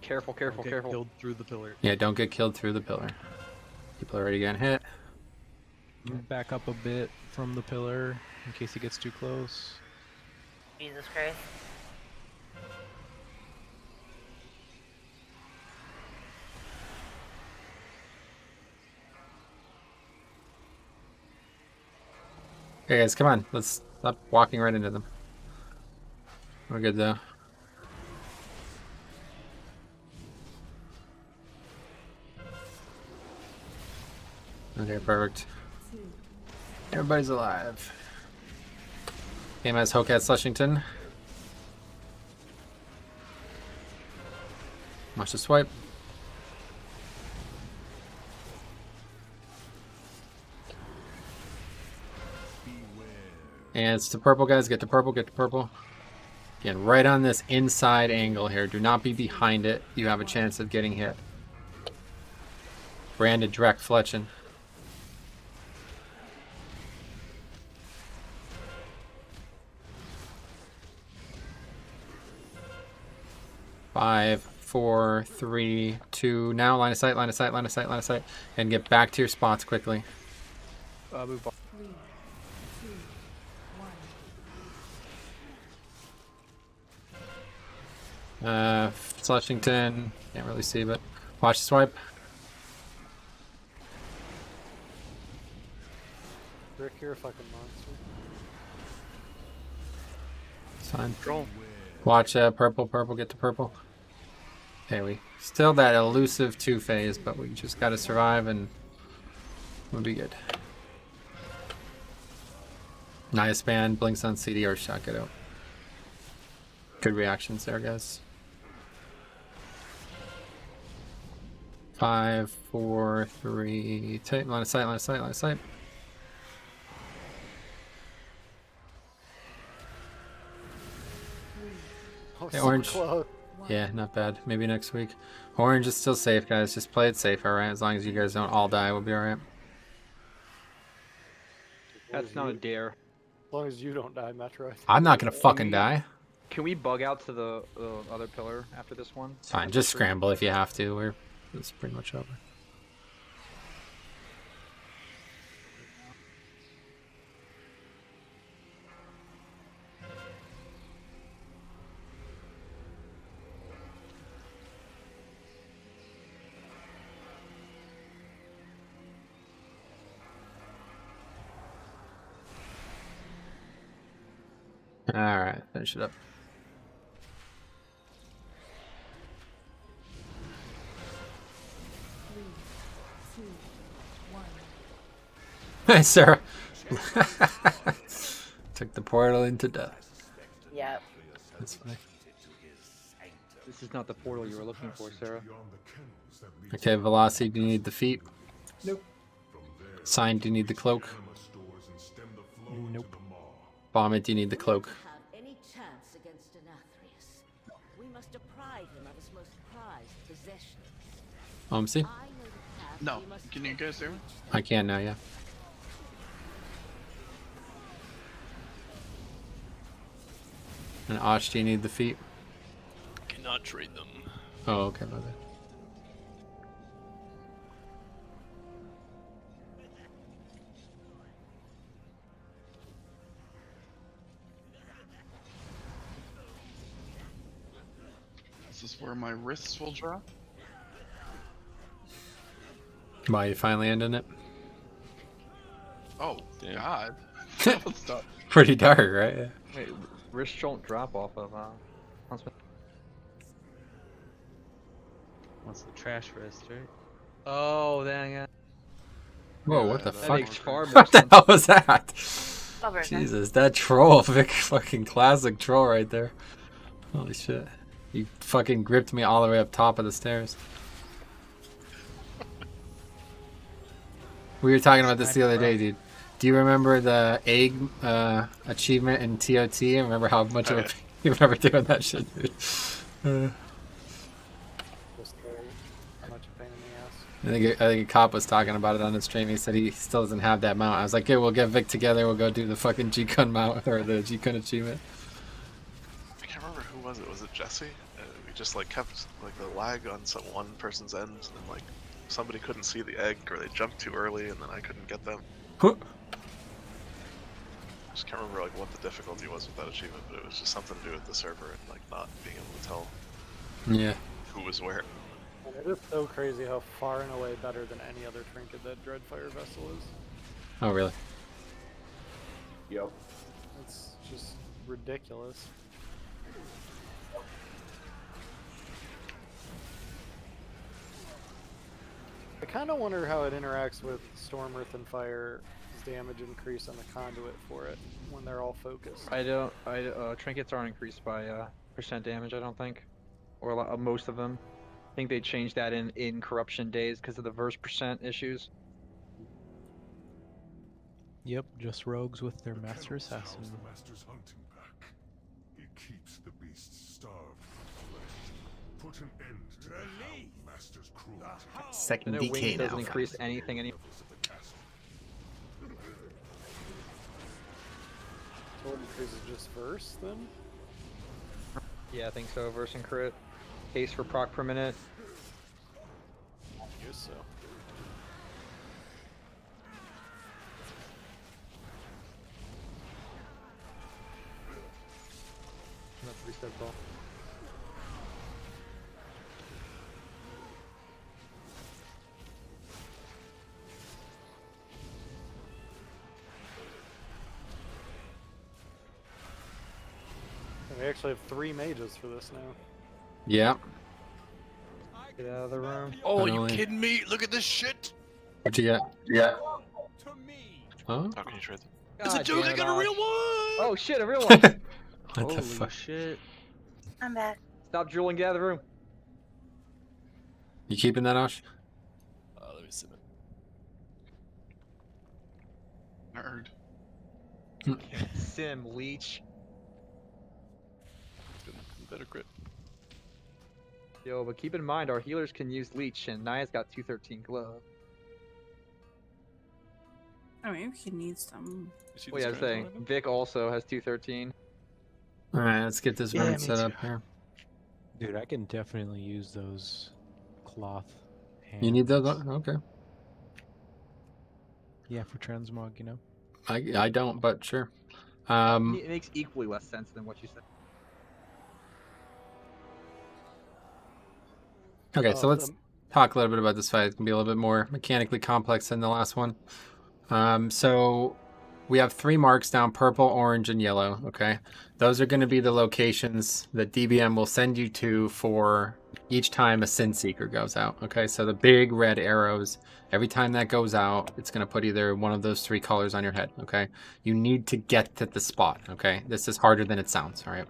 S1: Careful, careful,
S6: Don't get
S1: careful.
S6: Killed through the pillar.
S2: Yeah, don't get killed through the pillar. People are already getting hit.
S6: Move back up a bit from the pillar in case he gets too close.
S5: Jesus Christ.
S2: Okay, guys, come on. Let's stop walking right into them. We're good, though. Okay, perfect. Everybody's alive. Game has Hokat Slushington. Watch the swipe. And it's the purple, guys. Get to purple, get to purple. Again, right on this inside angle here. Do not be behind it. You have a chance of getting hit. Branded direct fletching. Five, 4, 3, 2. Now line of sight, line of sight, line of sight, line of sight. And get back to your spots quickly.
S1: Move on.
S8: 3, 2, 1.
S2: Slushington. Can't really see, but watch the swipe.
S3: Rick, you're a fucking monster.
S2: It's fine.
S11: Troll.
S2: Watch purple, purple, get to purple. Okay, we still that elusive 2-phase, but we just gotta survive and we'll be good. Nice band, blinks on CD or shot, get out. Good reactions there, guys. 5, 4, 3, take line of sight, line of sight, line of sight.
S3: Oh,
S2: Okay,
S3: so
S2: orange.
S3: close.
S2: Yeah, not bad. Maybe next week. Orange is still safe, guys. Just play it safe, alright? As long as you guys don't all die, we'll be alright.
S1: That's not a dare.
S3: As long as you don't die, Metro.
S2: I'm not gonna fucking die.
S1: Can we bug out to the other pillar after this one?
S2: It's fine. Just scramble if you have to. It's pretty much over. Alright, finish it up. Hey, Sarah. Took the portal into death.
S5: Yep.
S2: That's funny.
S1: This is not the portal you were looking for, Sarah.
S2: Okay, Velocity, do you need the feet?
S1: Nope.
S2: Sign, do you need the cloak?
S6: Nope.
S2: Vomit, do you need the cloak?
S16: Any chance against Nathria? We must deprive him of his most prized possession.
S2: OMC?
S12: No. Can you guys hear me?
S2: I can now, yeah. And Osh, do you need the feet?
S14: Cannot trade them.
S2: Oh, okay, my bad.
S12: This is where my wrists will drop.
S2: Why, you finally ending it?
S12: Oh, God. Stop.
S2: Pretty dark, right? Yeah.
S1: Wait, wrist don't drop off of
S6: What's the trash wrist, right?
S1: Oh, dang it.
S2: Whoa, what the
S1: That
S2: fuck?
S1: makes far more
S2: What the
S1: sense.
S2: hell was that?
S5: Over.
S2: Jesus, that troll, Vic, fucking classic troll right there. Holy shit. You fucking gripped me all the way up top of the stairs. We were talking about this the other day, dude. Do you remember the egg achievement in TOT? I remember how much of a, you remember doing that shit, dude.
S3: Just how much a pain in the ass.
S2: I think a cop was talking about it on his stream. He said he still doesn't have that mount. I was like, yeah, we'll get Vic together. We'll go do the fucking G-Kun mount or the G-Kun achievement.
S4: I can't remember who was it. Was it Jesse? We just like kept like the lag on some one person's end, and like somebody couldn't see the egg, or they jumped too early, and then I couldn't get them.
S2: Huh.
S4: I just can't remember like what the difficulty was with that achievement, but it was just something to do with the server and like not being able to tell.
S2: Yeah.
S4: Who was where.
S3: It is so crazy how far and away better than any other trinket that Dreadfire Vessel is.
S2: Oh, really?
S13: Yep.
S3: It's just ridiculous. I kind of wonder how it interacts with Storm, Earth, and Fire's damage increase on the conduit for it when they're all focused.
S1: Trinkets aren't increased by percent damage, I don't think, or most of them. I think they changed that in corruption days because of the verse percent issues.
S6: Yep, just rogues with their master assassin.
S9: The master's hunting pack. He keeps the beasts starved for flesh. Put an end to the Hound master's cruelty.
S1: Second DK doesn't increase anything anymore.
S3: So it increases just verse then?
S1: Yeah, I think so. Verse and crit. Case for proc per minute.
S3: I guess so.
S1: That's reset ball.
S3: We actually have 3 mages for this now.
S2: Yeah.
S1: Get out of the room.
S14: Oh, you kidding me? Look at this shit!
S2: What'd you get? Yeah. Huh?
S4: How can you trade them?
S14: It's a joke, I got a real one!
S1: Oh shit, a real one!
S2: What
S14: Holy
S2: the fuck?
S14: shit.
S5: I'm back.
S1: Stop drilling, get out of the room.
S2: You keeping that, Osh?
S14: Let me sim it.
S12: Nerd.
S1: Sim, leech.
S14: Better crit.
S1: Yo, but keep in mind, our healers can use leech, and Naya's got 213 glove.
S8: I mean, we could need some.
S1: Well, yeah, I was saying, Vic also has 213.
S2: Alright, let's get this room set up here.
S6: Dude, I can definitely use those cloth hands.
S2: You need those? Okay.
S6: Yeah, for transmog, you know?
S2: I don't, but sure.
S1: It makes equally less sense than what you said.
S2: Okay, so let's talk a little bit about this fight. It's going to be a little bit more mechanically complex than the last one. So we have 3 marks down, purple, orange, and yellow, okay? Those are going to be the locations that DBM will send you to for each time a Sin Seeker goes out, okay? So the big red arrows, every time that goes out, it's going to put either one of those 3 colors on your head, okay? You need to get to the spot, okay? This is harder than it sounds, all right?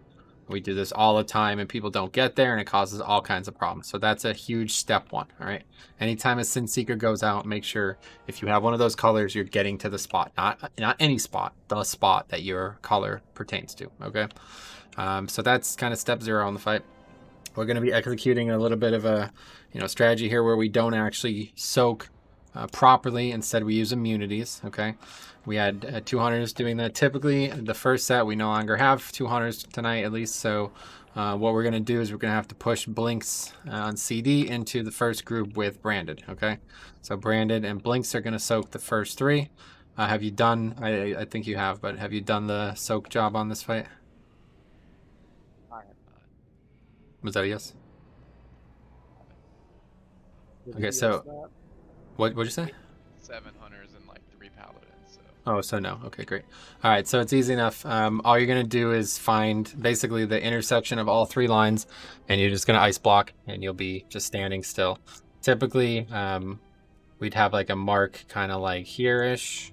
S2: We do this all the time and people don't get there and it causes all kinds of problems. So that's a huge step 1, all right? Anytime a Sin Seeker goes out, make sure if you have one of those colors, you're getting to the spot. Not any spot, the spot that your color pertains to, okay? So that's kind of step 0 on the fight. We're going to be executing a little bit of a strategy here where we don't actually soak properly. Instead, we use immunities, okay? We had 2 hunters doing that. Typically, the first set, we no longer have 2 hunters tonight, at least. So what we're going to do is we're going to have to push Blinks on CD into the first group with Branded, okay? So Branded and Blinks are going to soak the first 3. Have you done, I think you have, but have you done the soak job on this fight? Was that a yes? Okay, so what'd you say?
S12: 7 hunters and like 3 paladins. So.
S2: Oh, so no. Okay, great. All right, so it's easy enough. All you're gonna do is find basically the intersection of all 3 lines, and you're just gonna ice block, and you'll be just standing still. Typically, we'd have like a mark kind of like here-ish.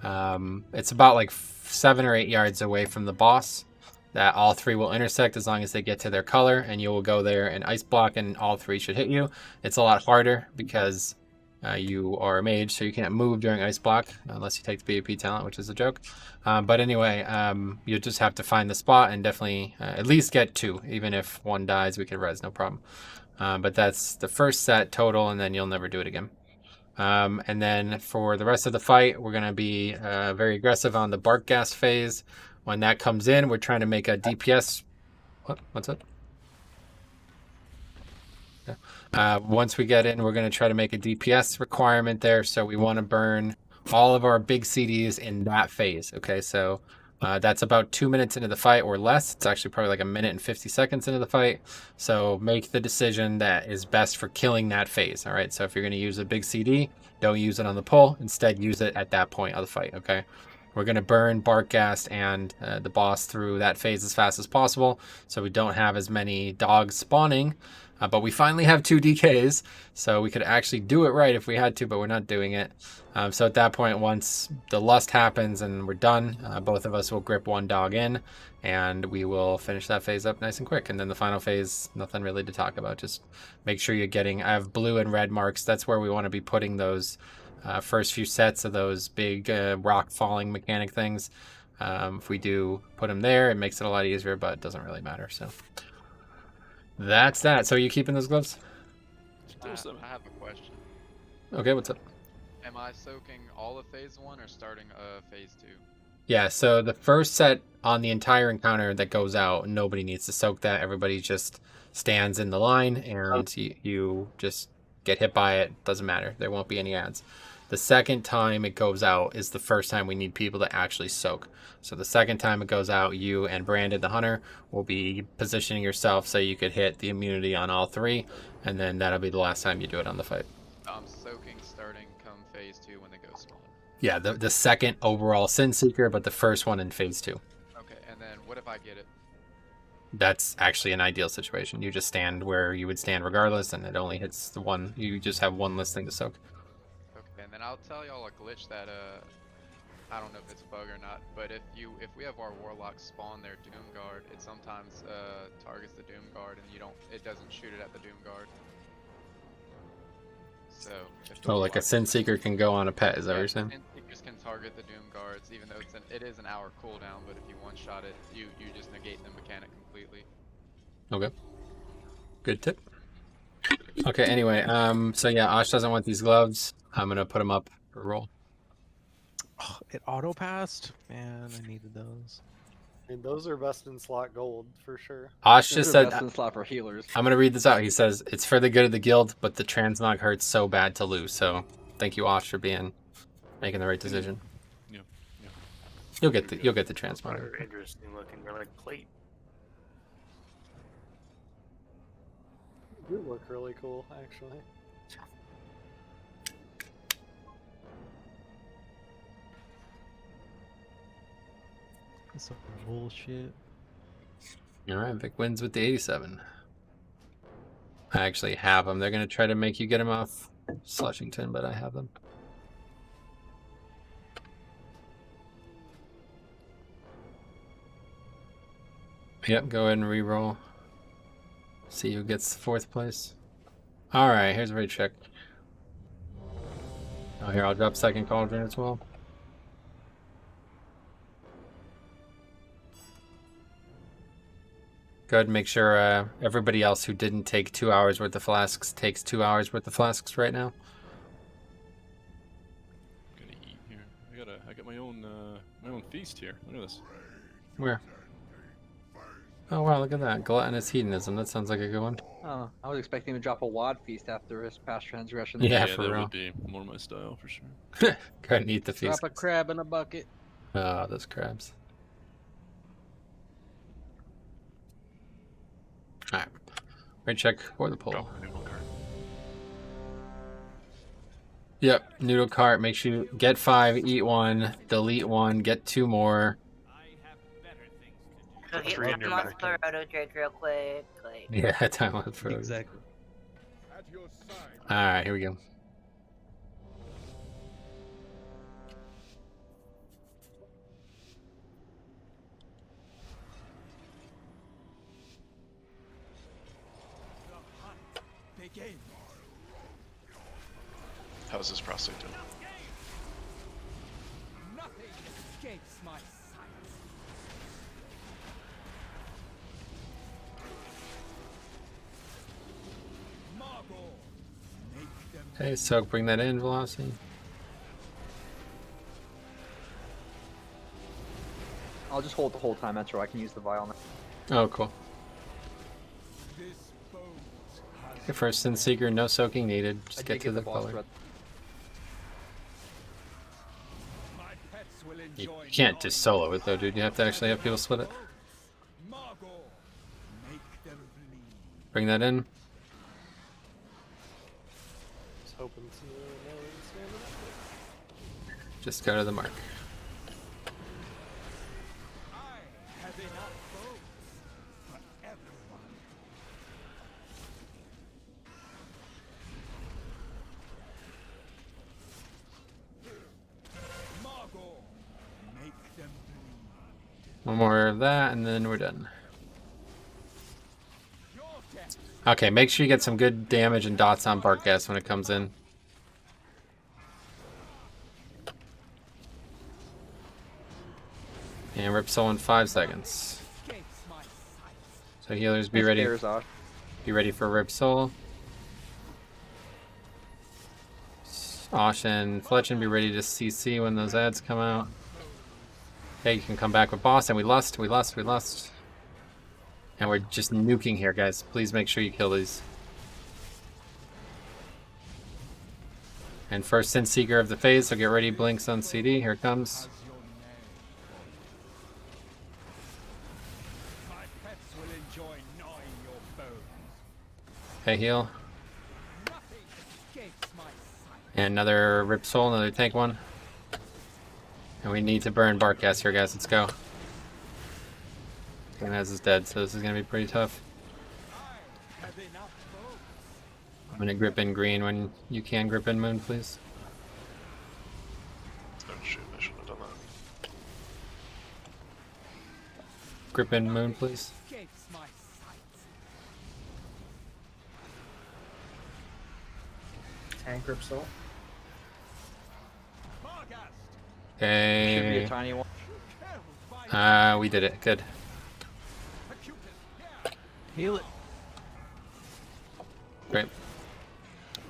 S2: It's about like 7 or 8 yards away from the boss. That all 3 will intersect as long as they get to their color, and you will go there and ice block, and all 3 should hit you. It's a lot harder because you are a mage, so you can't move during ice block unless you take the PvP talent, which is a joke. But anyway, you just have to find the spot and definitely at least get 2. Even if 1 dies, we can res, no problem. But that's the first set total, and then you'll never do it again. And then for the rest of the fight, we're going to be very aggressive on the bark gas phase. When that comes in, we're trying to make a DPS. What's up? Yeah. Once we get in, we're going to try to make a DPS requirement there. So we want to burn all of our big CDs in that phase. Okay, so that's about 2 minutes into the fight or less. It's actually probably like 1 minute and 50 seconds into the fight. So make the decision that is best for killing that phase. All right, so if you're going to use a big CD, don't use it on the pull. Instead, use it at that point of the fight. Okay, we're going to burn bark gas and the boss through that phase as fast as possible, so we don't have as many dogs spawning. But we finally have 2 DKs, so we could actually do it right if we had to, but we're not doing it. So at that point, once the lust happens and we're done, both of us will grip 1 dog in, and we will finish that phase up nice and quick. And then the final phase, nothing really to talk about. Just make sure you're getting, I have blue and red marks. That's where we want to be putting those first few sets of those big rock falling mechanic things. If we do put them there, it makes it a lot easier, but it doesn't really matter. So that's that. So are you keeping those gloves?
S17: I have a question.
S2: Okay, what's up?
S17: Am I soaking all of phase 1 or starting phase 2?
S2: Yeah, so the first set on the entire encounter that goes out, nobody needs to soak that. Everybody just stands in the line, and you just get hit by it. Doesn't matter. There won't be any ads. The second time it goes out is the first time we need people to actually soak. So the second time it goes out, you and Brandon the Hunter will be positioning yourself so you could hit the immunity on all 3, and then that'll be the last time you do it on the fight.
S17: I'm soaking starting come phase 2 when they go spawn.
S2: Yeah, the second overall Sin Seeker, but the first one in phase 2.
S17: Okay, and then what if I get it?
S2: That's actually an ideal situation. You just stand where you would stand regardless, and it only hits the one. You just have 1 less thing to soak.
S17: Okay, and then I'll tell y'all a glitch that I don't know if it's a bug or not, but if we have our warlocks spawn their Doom Guard, it sometimes targets the Doom Guard, and it doesn't shoot it at the Doom Guard. So
S2: Oh, like a Sin Seeker can go on a pet, is that what you're saying?
S17: Sin Seekers can target the Doom Guards, even though it is an hour cooldown, but if you one-shot it, you just negate the mechanic completely.
S2: Okay. Good tip. Okay, anyway, so yeah, Ash doesn't want these gloves. I'm gonna put them up for roll.
S6: Oh, it auto passed. Man, I needed those.
S3: I mean, those are best in slot gold for sure.
S2: Ash just said,
S1: best in slot for healers.
S2: I'm gonna read this out. He says it's for the good of the guild, but the transmog hurts so bad to lose. So thank you, Ash, for making the right decision.
S12: Yeah.
S2: You'll get the transmog.
S11: They're interesting looking. They're like plate.
S3: They look really cool, actually.
S6: Some bullshit.
S2: All right, Vic wins with the 87. I actually have them. They're gonna try to make you get them off Slushington, but I have them. Yep, go ahead and re-roll. See who gets 4th place. All right, here's a raid check. Oh, here, I'll drop second cauldron as well. Go ahead and make sure everybody else who didn't take 2 hours worth of flasks takes 2 hours worth of flasks right now.
S14: Gotta eat here. I got my own feast here. Look at this.
S2: Where? Oh wow, look at that. Gluttonous hedonism. That sounds like a good one.
S1: Oh, I was expecting him to drop a wad feast after his past transgression.
S2: Yeah,
S14: for
S2: for
S14: that
S2: real.
S14: would be more my style for sure.
S2: Go ahead and eat the feast.
S6: Drop a crab in a bucket.
S2: Oh, those crabs. Alright. Raid check for the poll. Yep, noodle cart. Make sure you get 5, eat 1, delete 1, get 2 more.
S5: Go get time off for auto drink real quick. Like.
S2: Yeah, time out for
S6: exactly.
S2: Alright, here we go.
S4: How's this prostate doing?
S9: Nothing escapes my sight.
S2: Okay, so bring that in, velocity.
S1: I'll just hold the whole time, that's right. I can use the vial now.
S2: Oh, cool. Okay, first Sin Seeker, no soaking needed. Just get to the color. You can't just solo it though, dude. You have to actually have people split it. Bring that in.
S3: Just hoping to
S2: Just go to the mark. One more of that, and then we're done. Okay, make sure you get some good damage and dots on Bark Gas when it comes in. And Rip Soul in 5 seconds. So healers, be ready. Be ready for Rip Soul. Osh and Fletchin, be ready to CC when those ads come out. Okay, you can come back with boss, and we lust. And we're just nuking here, guys. Please make sure you kill these. And first Sin Seeker of the phase, so get ready, Blinks on CD. Here it comes. Okay, heal. And another Rip Soul, another tank one. And we need to burn Bark Gas here, guys. Let's go. As is dead, so this is going to be pretty tough. I'm going to grip in green when you can grip in moon, please.
S4: Oh shoot, I should have done that.
S2: Grip in moon, please.
S10: Tank Rip Soul.
S2: Okay.
S1: Should be a tiny one.
S2: We did it. Good.
S6: Heal it.
S2: Great.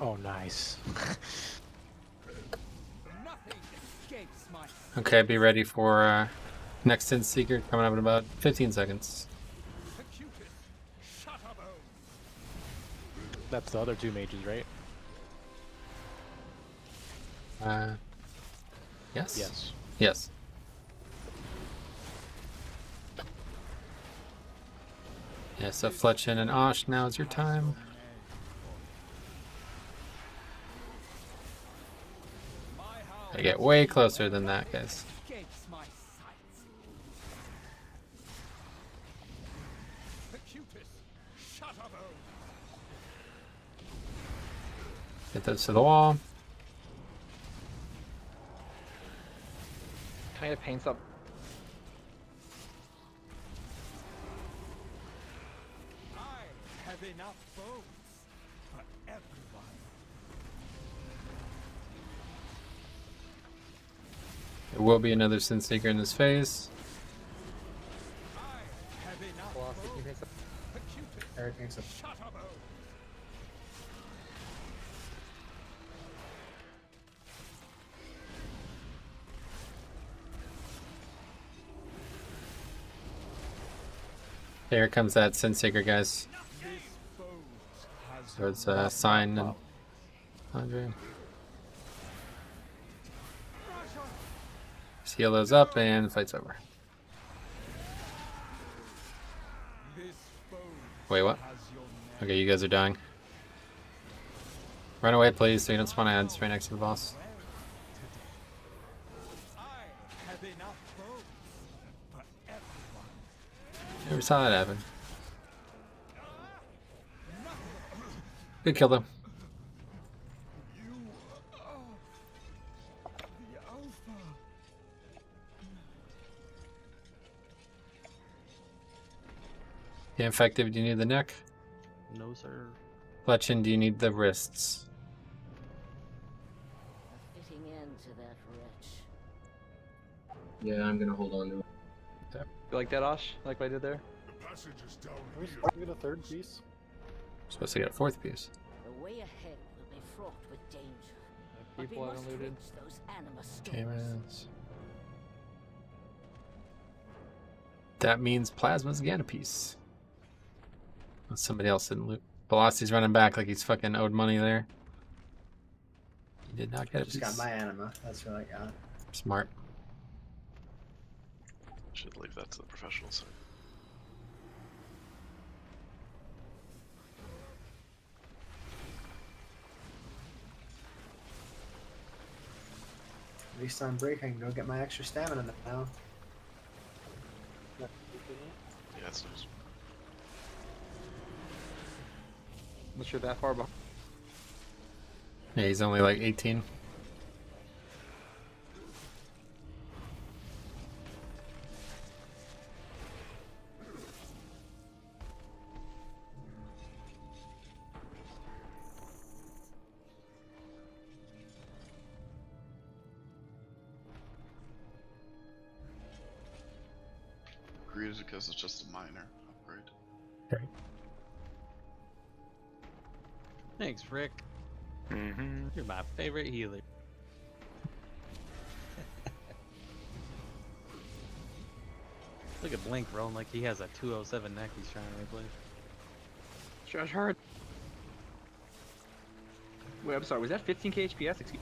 S6: Oh, nice.
S2: Okay, be ready for next Sin Seeker coming up in about 15 seconds.
S6: That's the other 2 mages, right?
S2: Yes?
S6: Yes.
S2: Yes. Yeah, so Fletchin and Osh, now is your time. I get way closer than that, guys. Get those to the wall.
S1: Kind of paints up.
S9: Enough bones for everyone.
S2: There will be another Sin Seeker in this phase.
S10: Eric thinks of.
S2: Here comes that Sin Seeker, guys. So it's Sign and Andre. Just heal those up and the fight's over. Wait, what? Okay, you guys are dying. Run away, please, so you don't spawn ads right next to the boss. Never saw that happen. Good kill, though. Yeah, effective, do you need the neck?
S6: No, sir.
S2: Fletchin, do you need the wrists?
S16: Fitting end to that wretch.
S2: Yeah, I'm gonna hold on to it.
S1: You like that, Osh? Like what I did there?
S3: Can we get a 3rd piece?
S2: Supposed to get a 4th piece.
S16: The way ahead will be fraught with danger. But we
S1: People
S16: must
S1: haven't looted.
S16: reach those anima stores.
S2: Cameras. That means Plasma's again a piece. Somebody else didn't loot. Velocity's running back like he's fucking owed money there. He did not get a
S10: Just
S2: piece.
S10: got my anima. That's what I got.
S2: Smart.
S4: Should leave that to the professionals.
S10: At least on break, I can go get my extra stamina now.
S4: Yeah, it's nice.
S1: Unless you're that far behind.
S2: Yeah, he's only like 18.
S12: Agreed, because it's just a minor upgrade.
S2: Okay.
S6: Thanks, Rick.
S11: Mm-hmm.
S6: You're my favorite healer. Look at Blink rolling like he has a 207 neck he's trying to replace.
S1: Stretch hard. Wait, I'm sorry. Was that 15k HPS? Excuse.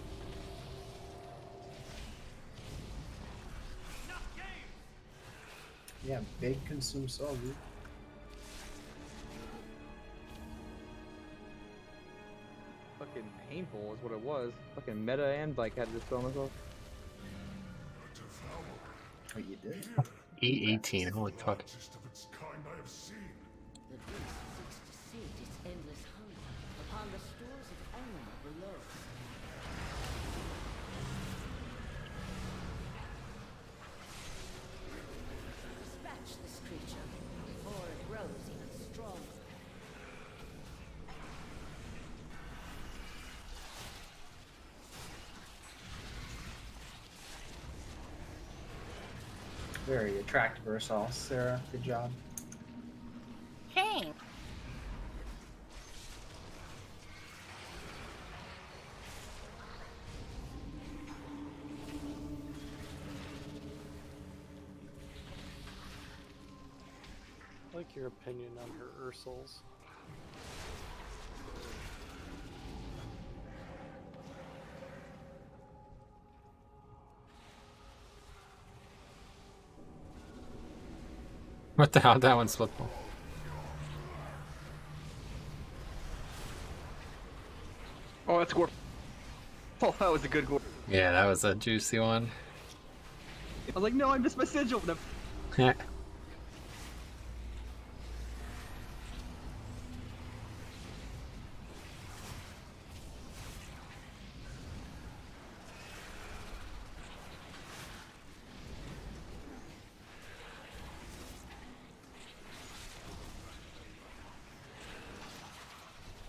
S10: Yeah, big consume soul, dude.
S1: Fucking painful is what it was. Fucking meta and like had to dispel myself.
S10: What you did?
S2: E18. Holy fuck.
S16: The beast seeks to sate its endless hunger upon the stores of anima below. Dispatch this creature before it grows even stronger.
S10: Very attractive Ursal, Sarah. Good job.
S5: Hey.
S3: I like your opinion on her Ursals.
S2: What the hell? That one's slippable.
S1: Oh, that's gore. Oh, that was a good gore.
S2: Yeah, that was a juicy one.
S1: I was like, no, I missed my sigil. No.
S2: Yeah.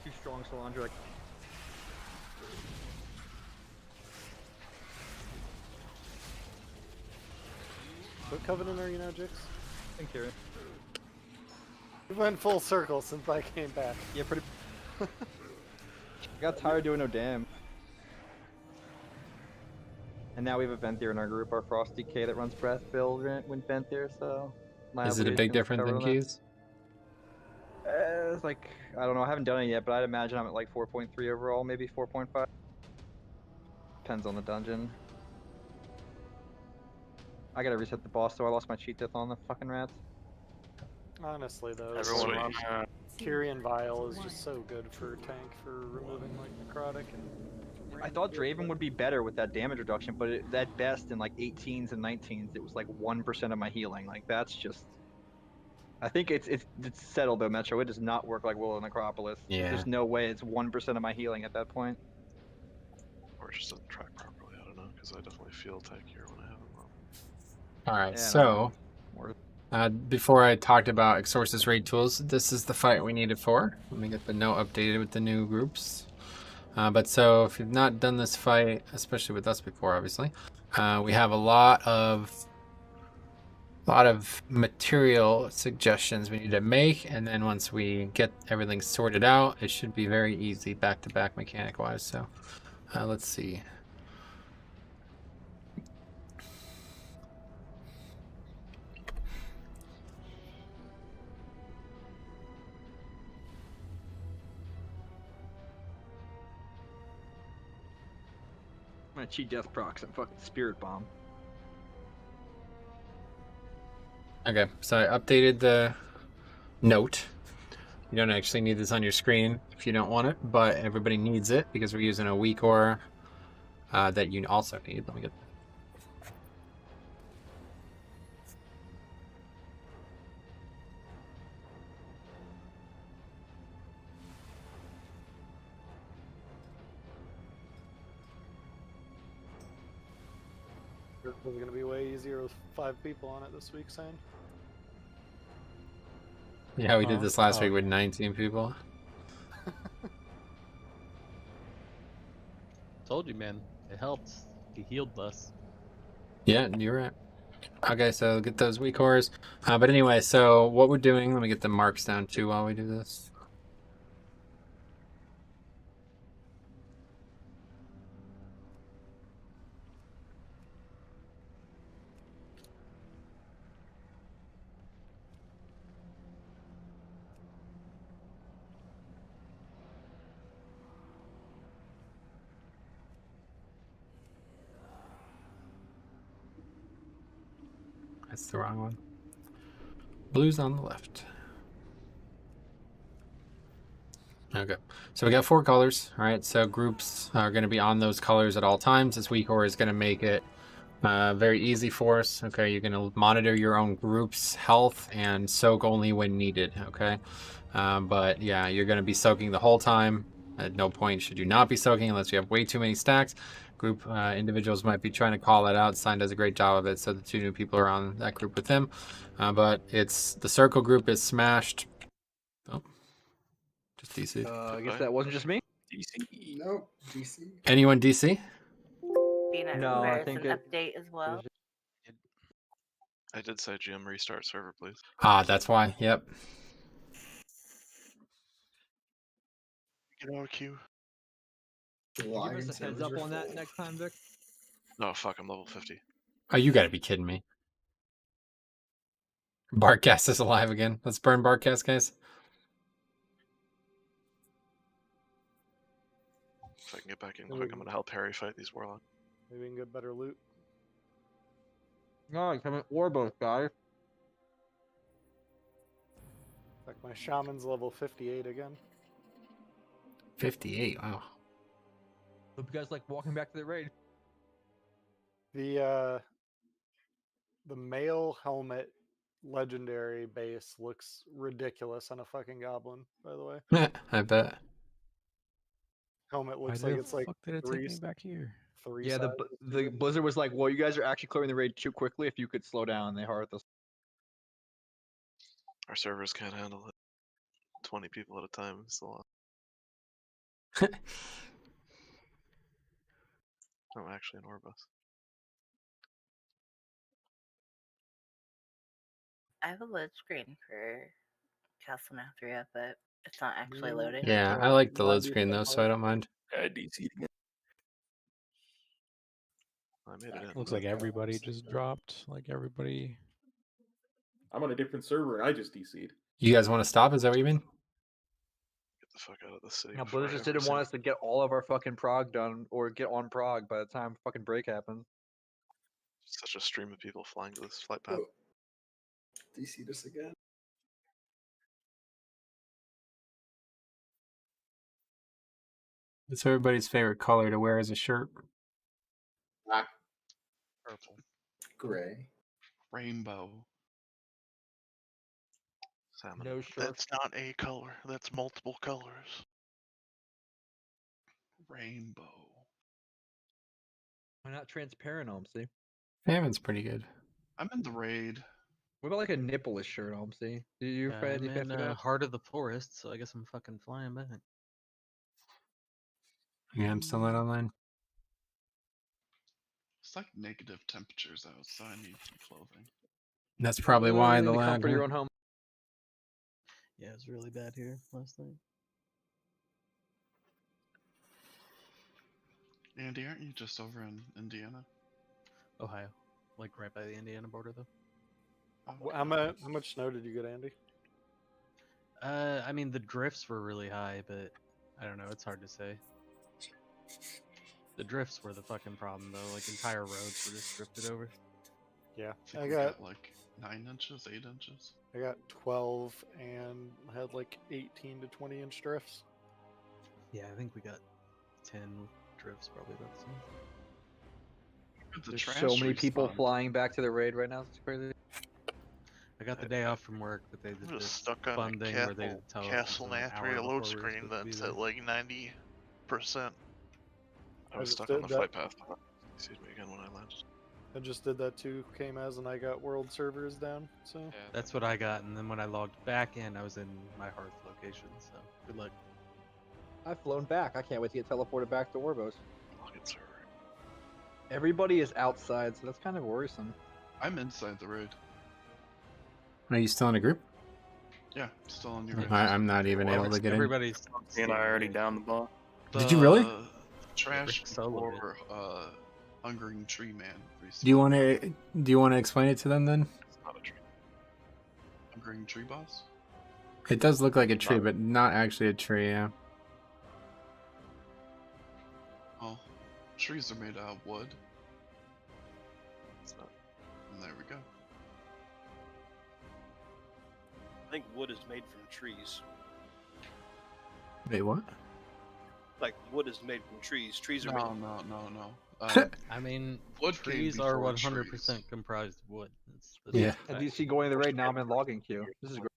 S1: Too strong, Solandra.
S3: What covenant are you now, Jix?
S1: Thank you.
S3: We went full circle since I came back.
S1: Yeah, pretty. I got tired doing no damn. And now we have a Venthyr in our group, our Frosty K that runs Breath build with Venthyr, so...
S2: Is it a big difference than keys?
S1: It's like, I don't know, I haven't done it yet, but I'd imagine I'm at like 4.3 overall, maybe 4.5. Depends on the dungeon. I gotta reset the boss, so I lost my cheat death on the fucking rats.
S3: Honestly, though,
S11: Everyone on
S3: Kyrian Vial is just so good for tank for removing like necrotic and.
S1: I thought Draven would be better with that damage reduction, but at best in like 18s and 19s, it was like 1% of my healing. Like that's just. I think it's settled though, Metro. It does not work like Will of Necropolis.
S2: Yeah.
S1: There's no way it's 1% of my healing at that point.
S4: Or it just doesn't track properly. I don't know, because I definitely feel tankier when I have them on.
S2: All right,
S1: Yeah,
S2: so before I talked about Exorcist raid tools, this is the fight we needed for. Let me get the note updated with the new groups. But so if you've not done this fight, especially with us before, obviously, we have a lot of A lot of material suggestions we need to make, and then once we get everything sorted out, it should be very easy back-to-back mechanic-wise. So let's see.
S1: I'm gonna cheat death procs and fucking spirit bomb.
S2: Okay, so I updated the note. You don't actually need this on your screen if you don't want it, but everybody needs it because we're using a weak aura that you also need. Let me get.
S3: It was going to be way easier with 5 people on it this week, Sam.
S2: Yeah, we did this last week with 19 people.
S6: Told you, man. It helped. He healed us.
S2: Yeah, you're right. Okay, so get those weak auras. But anyway, so what we're doing, let me get the marks down too while we do this. That's the wrong one. Blue's on the left. Okay, so we got 4 colors. All right, so groups are going to be on those colors at all times. This weak aura is going to make it very easy for us. Okay, you're going to monitor your own group's health and soak only when needed. Okay, but yeah, you're going to be soaking the whole time. At no point should you not be soaking unless you have way too many stacks. Group individuals might be trying to call that out. Sign does a great job of it, so the 2 new people are on that group with him. But it's the circle group is smashed. Oh, just DC.
S1: I guess that wasn't just me.
S10: DC. Nope. DC.
S2: Anyone DC?
S5: Peanut,
S1: No, I
S5: there's
S1: think
S5: an
S1: it
S5: update as well.
S4: I did say GM restart server, please.
S2: Ah, that's why. Yep.
S4: Get out of queue.
S1: Give us a heads up on that next time, Vic.
S4: No, fuck, I'm level 50.
S2: Oh, you gotta be kidding me. Barkcast is alive again. Let's burn Barkcast, guys.
S4: If I can get back in quick, I'm gonna help Harry fight these warlocks.
S3: Maybe we can get better loot.
S1: No, come in Orbos, guys.
S3: Like my shaman's level 58 again.
S2: 58, wow.
S1: Hope you guys like walking back to the raid.
S3: The male helmet legendary base looks ridiculous on a fucking goblin, by the way.
S2: I bet.
S3: Helmet looks
S6: Why
S3: like
S6: the
S3: it's like
S6: fuck did it take me back here?
S3: 3
S1: Yeah, the Blizzard was like, well, you guys are actually clearing the raid too quickly. If you could slow down, they heart this.
S4: Our servers can't handle it. 20 people at a time is a lot. Oh, actually, an Orbus.
S5: I have a load screen for Castle Nathria, but it's not actually loading.
S2: Yeah, I like the load screen though, so I don't mind.
S11: DC again.
S4: I made it in.
S6: Looks like everybody just dropped. Like everybody.
S13: I'm on a different server and I just DC'd.
S2: You guys want to stop? Is that what you mean?
S4: Get the fuck out of the city.
S1: Now,
S4: before
S1: Blizzard
S4: I
S1: just
S4: ever
S1: didn't
S4: see
S1: want
S4: it.
S1: us to get all of our fucking prog done or get on prog by the time fucking break happens.
S4: Such a stream of people flying to this flight path.
S10: DC this again.
S2: It's everybody's favorite color to wear as a shirt.
S10: Black.
S4: Purple.
S10: Gray.
S12: Rainbow.
S4: Salmon.
S1: No shirt.
S12: That's not a color. That's multiple colors. Rainbow.
S1: Why not transparent, Omsi?
S2: Famine's pretty good.
S12: I'm in the raid.
S1: What about like a nippleless shirt, Omsi? Do you afraid
S6: I'm
S1: you have
S6: in
S1: to go?
S6: Heart of the Forest, so I guess I'm fucking flying back.
S2: Yeah, I'm still not online.
S12: It's like negative temperatures outside. I need some clothing.
S2: That's probably why the
S1: To
S2: lag.
S1: comfort your own home.
S6: Yeah, it was really bad here last night.
S12: Andy, aren't you just over in Indiana?
S6: Ohio, like right by the Indiana border, though.
S3: How much snow did you get, Andy?
S6: I mean, the drifts were really high, but I don't know. It's hard to say. The drifts were the fucking problem, though. Like, entire roads were just drifted over.
S3: Yeah,
S12: I got like 9 inches, 8 inches.
S3: I got 12 and had like 18 to 20-inch drifts.
S6: Yeah, I think we got 10 with drifts, probably about the same.
S1: There's so many people flying back to the raid right now. It's crazy.
S6: I got the day off from work, but they did
S18: I'm
S6: this
S18: just stuck on
S6: fun
S18: a
S6: thing where they tell
S18: Castle
S6: us an hour
S18: Nathria
S6: before
S18: load
S6: we were
S18: screen
S6: supposed to be
S18: that's
S6: there.
S18: at like 90%.
S4: I was
S3: just
S4: stuck
S3: did
S4: on the
S3: that.
S4: flight path. Excuse me again when I landed.
S3: I just did that too, came as, and I got world servers down, so.
S17: Yeah.
S6: That's what I got, and then when I logged back in, I was in my hearth location, so good luck.
S1: I've flown back. I can't wait to get teleported back to Orbos.
S4: Login server.
S1: Everybody is outside, so that's kind of worrisome.
S12: I'm inside the raid.
S2: Are you still in a group?
S12: Yeah, still on your raid.
S2: I'm not even able to get in.
S6: Everybody's
S11: And I already down the ball.
S2: Did you really?
S12: Trash
S6: soloed
S12: or hungering tree man.
S2: Do you want to explain it to them then?
S4: It's not a tree.
S12: Hungering tree boss?
S2: It does look like a tree, but not actually a tree. Yeah.
S12: Oh, trees are made out of wood.
S4: It's not.
S12: And there we go.
S19: I think wood is made from trees.
S2: Wait, what?
S19: Like wood is made from trees. Trees are
S12: No,
S19: made.
S12: no.
S6: I mean,
S12: wood came
S6: trees are
S12: before
S6: 100%
S12: trees.
S6: comprised of wood. That's
S2: Yeah.
S6: a
S1: And
S6: fact.
S1: DC going to the raid now. I'm in logging queue. This is great.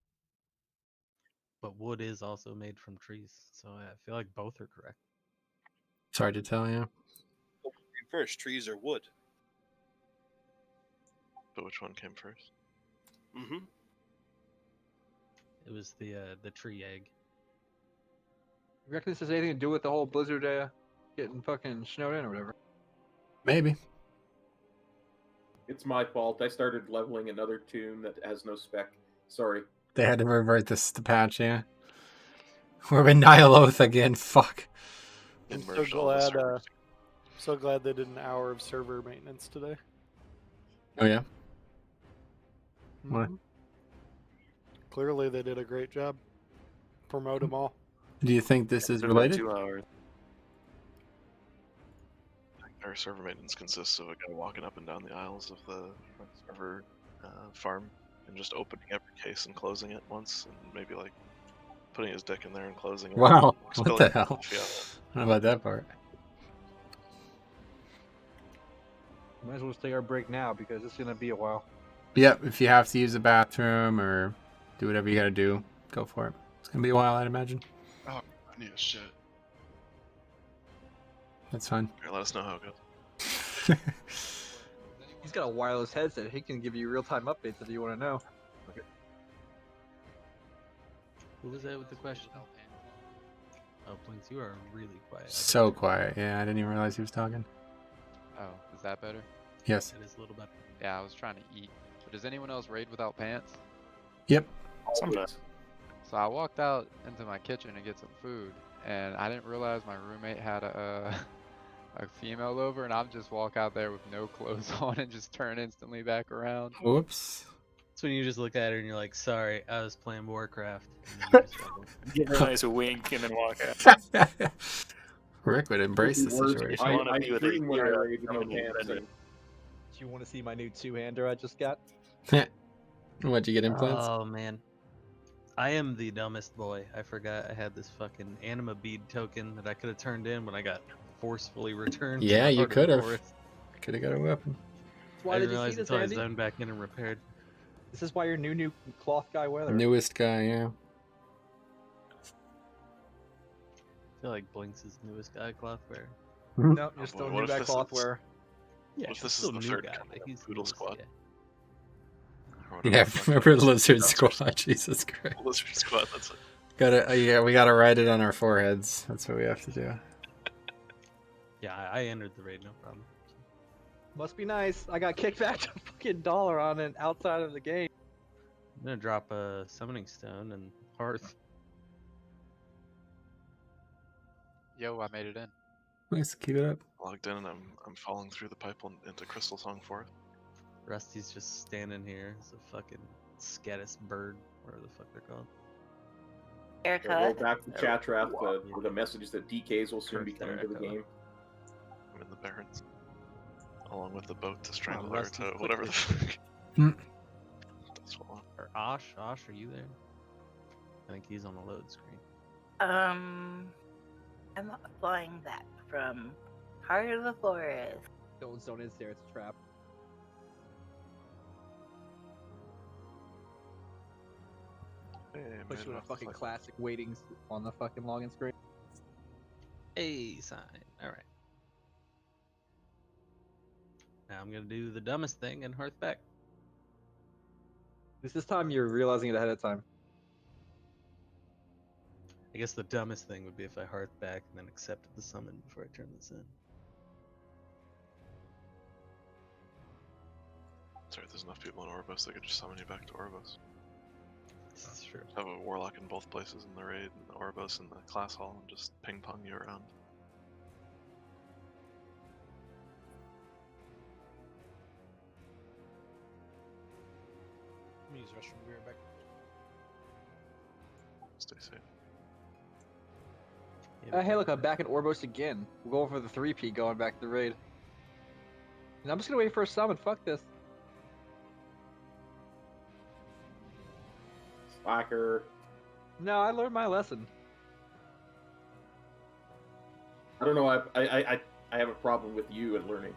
S6: But wood is also made from trees, so I feel like both are correct.
S2: It's hard to tell. Yeah.
S19: First, trees are wood.
S4: But which one came first?
S19: Mm-hmm.
S6: It was the tree egg.
S1: You reckon this has anything to do with the whole blizzard getting fucking snowed in or whatever?
S2: Maybe.
S13: It's my fault. I started leveling another tomb that has no spec. Sorry.
S2: They had to revert the patch. Yeah. We're in Nihiloth again. Fuck.
S3: I'm so
S4: Merged all the
S3: glad.
S4: servers.
S3: So glad they did an hour of server maintenance today.
S2: Oh yeah. What?
S3: Mhm. Clearly, they did a great job. Promote them all.
S2: Do you think this is
S11: Took about
S2: related?
S11: 2 hours.
S4: Our server maintenance consists of a guy walking up and down the aisles of the server farm and just opening every case and closing it once, and maybe like putting his dick in there and closing it.
S2: Wow.
S4: and
S2: What
S4: spilling
S2: the hell?
S4: coffee out.
S2: I don't know about that part.
S1: Might as well just take our break now because it's gonna be a while.
S2: Yep. If you have to use the bathroom or do whatever you gotta do, go for it. It's gonna be a while, I'd imagine.
S12: Oh, I need a shit.
S2: That's fine.
S4: Here, let us know how it goes.
S1: He's got a wireless headset. He can give you real-time updates if you want to know.
S6: Who was that with the question? Oh, Blinks, you are really quiet.
S2: So quiet. Yeah, I didn't even realize he was talking.
S17: Oh, is that better?
S2: Yes.
S6: It is a little better.
S17: Yeah, I was trying to eat. But does anyone else raid without pants?
S2: Yep.
S11: Sometimes.
S17: So I walked out into my kitchen to get some food, and I didn't realize my roommate had a female over, and I'm just walk out there with no clothes on and just turn instantly back around.
S2: Whoops.
S6: That's when you just look at her and you're like, sorry, I was playing Warcraft. And then you just walk away.
S11: Give her a nice wink and then walk out.
S2: Rick would embrace the situation.
S13: I
S11: wanna be with a
S13: dream when I
S11: hero
S13: raid with no
S11: coming in
S13: pants.
S11: better.
S13: And
S1: Do you want to see my new two-hander I just got?
S2: What'd you get implants?
S6: Oh, man. I am the dumbest boy. I forgot I had this fucking anima bead token that I could have turned in when I got forcefully returned. to
S2: Yeah,
S6: the
S2: you
S6: heart of
S2: could
S6: the
S2: have.
S6: forest.
S2: Could have got a weapon.
S1: Why
S6: I
S1: did
S6: didn't
S1: you see
S6: realize
S1: this,
S6: until I
S1: Andy?
S6: zoned back in and repaired.
S1: This is why you're new cloth guy weather.
S2: Newest guy, yeah.
S6: I feel like Blinks is newest guy cloth wearer.
S1: No,
S4: Oh,
S1: you're still
S4: boy,
S1: new
S4: what if
S1: guy
S4: this
S1: cloth
S4: is-
S1: wearer.
S6: Yeah,
S4: What if
S6: he's
S4: this is
S6: still
S4: the
S6: new
S4: third
S6: guy,
S4: kind
S6: but
S4: of
S6: he's
S4: Poodle
S6: newest,
S4: Squad?
S6: yeah.
S4: Or whatever
S2: Yeah,
S4: the fuck
S2: remember
S4: it is.
S2: Lizard
S4: That's
S2: Squad? Jesus Christ.
S4: Lizard Squad, that's it.
S2: Yeah, we gotta write it on our foreheads. That's what we have to do.
S6: Yeah, I entered the raid, no problem.
S1: Must be nice. I got kicked back to fucking dollar on it outside of the game.
S6: I'm gonna drop a summoning stone and hearth.
S17: Yo, I made it in.
S2: Nice, keep it up.
S4: Logged in and I'm falling through the pipe into Crystal Song Forest.
S6: Rusty's just standing here as a fucking scatus bird, whatever the fuck they're called.
S13: Go back to chat trap with a message that DKs will soon be coming to the game.
S4: I'm in the Barrens. Along with the boat to strangle
S6: Rusty,
S4: to
S6: click
S4: whatever the
S6: this.
S4: fuck. That's what
S6: Or Osh, are you there? I think he's on the load screen.
S5: I'm flying back from Heart of the Forest.
S1: Stone is there. It's a trap. Put you in a fucking classic waitings on the fucking login screen.
S6: Hey, sign. All right. Now I'm gonna do the dumbest thing and hearth back.
S1: This time you're realizing it ahead of time.
S6: I guess the dumbest thing would be if I hearth back and then accepted the summon before I turn this in.
S4: Sorry, there's enough people in Orbos that could just summon you back to Orbos.
S6: That's true.
S4: Have a warlock in both places in the raid, in the Orbos and the class hall, and just ping pong you around.
S19: Let me use the restroom. Be right back.
S4: Stay safe.
S1: Hey, look, I'm back in Orbos again. We'll go for the 3P going back to the raid. And I'm just gonna wait for a summon. Fuck this.
S13: Slacker.
S1: No, I learned my lesson.
S13: I don't know. I have a problem with you and learning.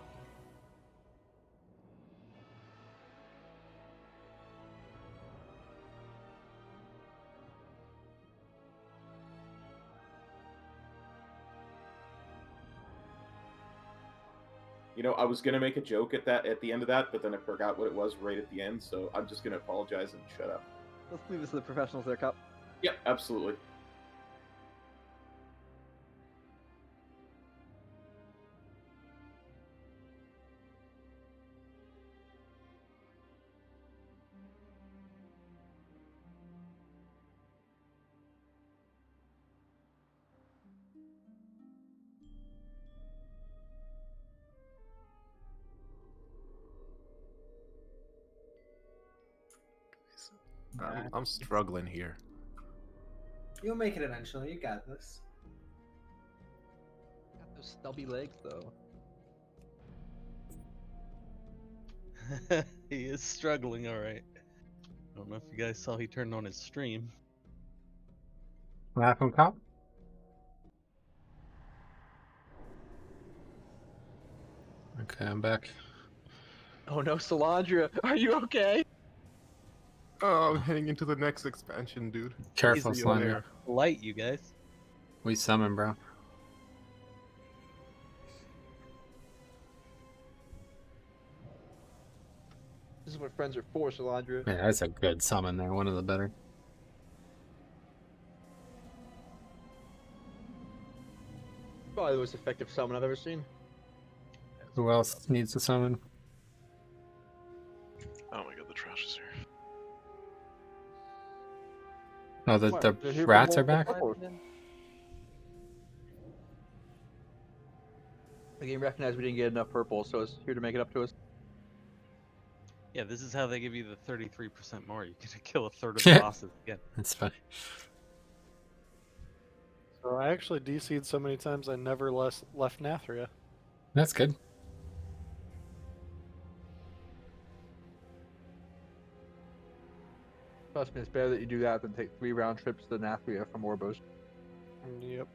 S13: You know, I was gonna make a joke at the end of that, but then I forgot what it was right at the end, so I'm just gonna apologize and shut up.
S1: Let's leave this to the professionals there, Cup.
S13: Yep, absolutely.
S15: I'm struggling here.
S10: You'll make it eventually. You got this.
S1: Got those stubby legs, though.
S6: He is struggling, alright. I don't know if you guys saw he turned on his stream.
S2: What happened, Cop? Okay, I'm back.
S1: Oh no, Salandra, are you okay?
S15: Oh, I'm heading into the next expansion, dude.
S2: Careful,
S6: Easy
S2: Slender.
S6: over. Light, you guys.
S2: We summon, bro.
S1: This is what friends are for, Salandra.
S2: Yeah, that's a good summon there. One of the better.
S1: Probably the most effective summon I've ever seen.
S2: Who else needs to summon?
S4: Oh my god, the trash is here.
S2: Oh, the rats are back?
S1: The game recognized we didn't get enough purple, so it's here to make it up to us.
S6: Yeah, this is how they give you the 33% more. You get to kill a third of the bosses again.
S2: That's funny.
S3: So I actually DC'd so many times I never left Nathria.
S2: That's good.
S1: Trust me, it's better that you do that than take 3 round trips to Nathria from Orbos.
S3: Yep.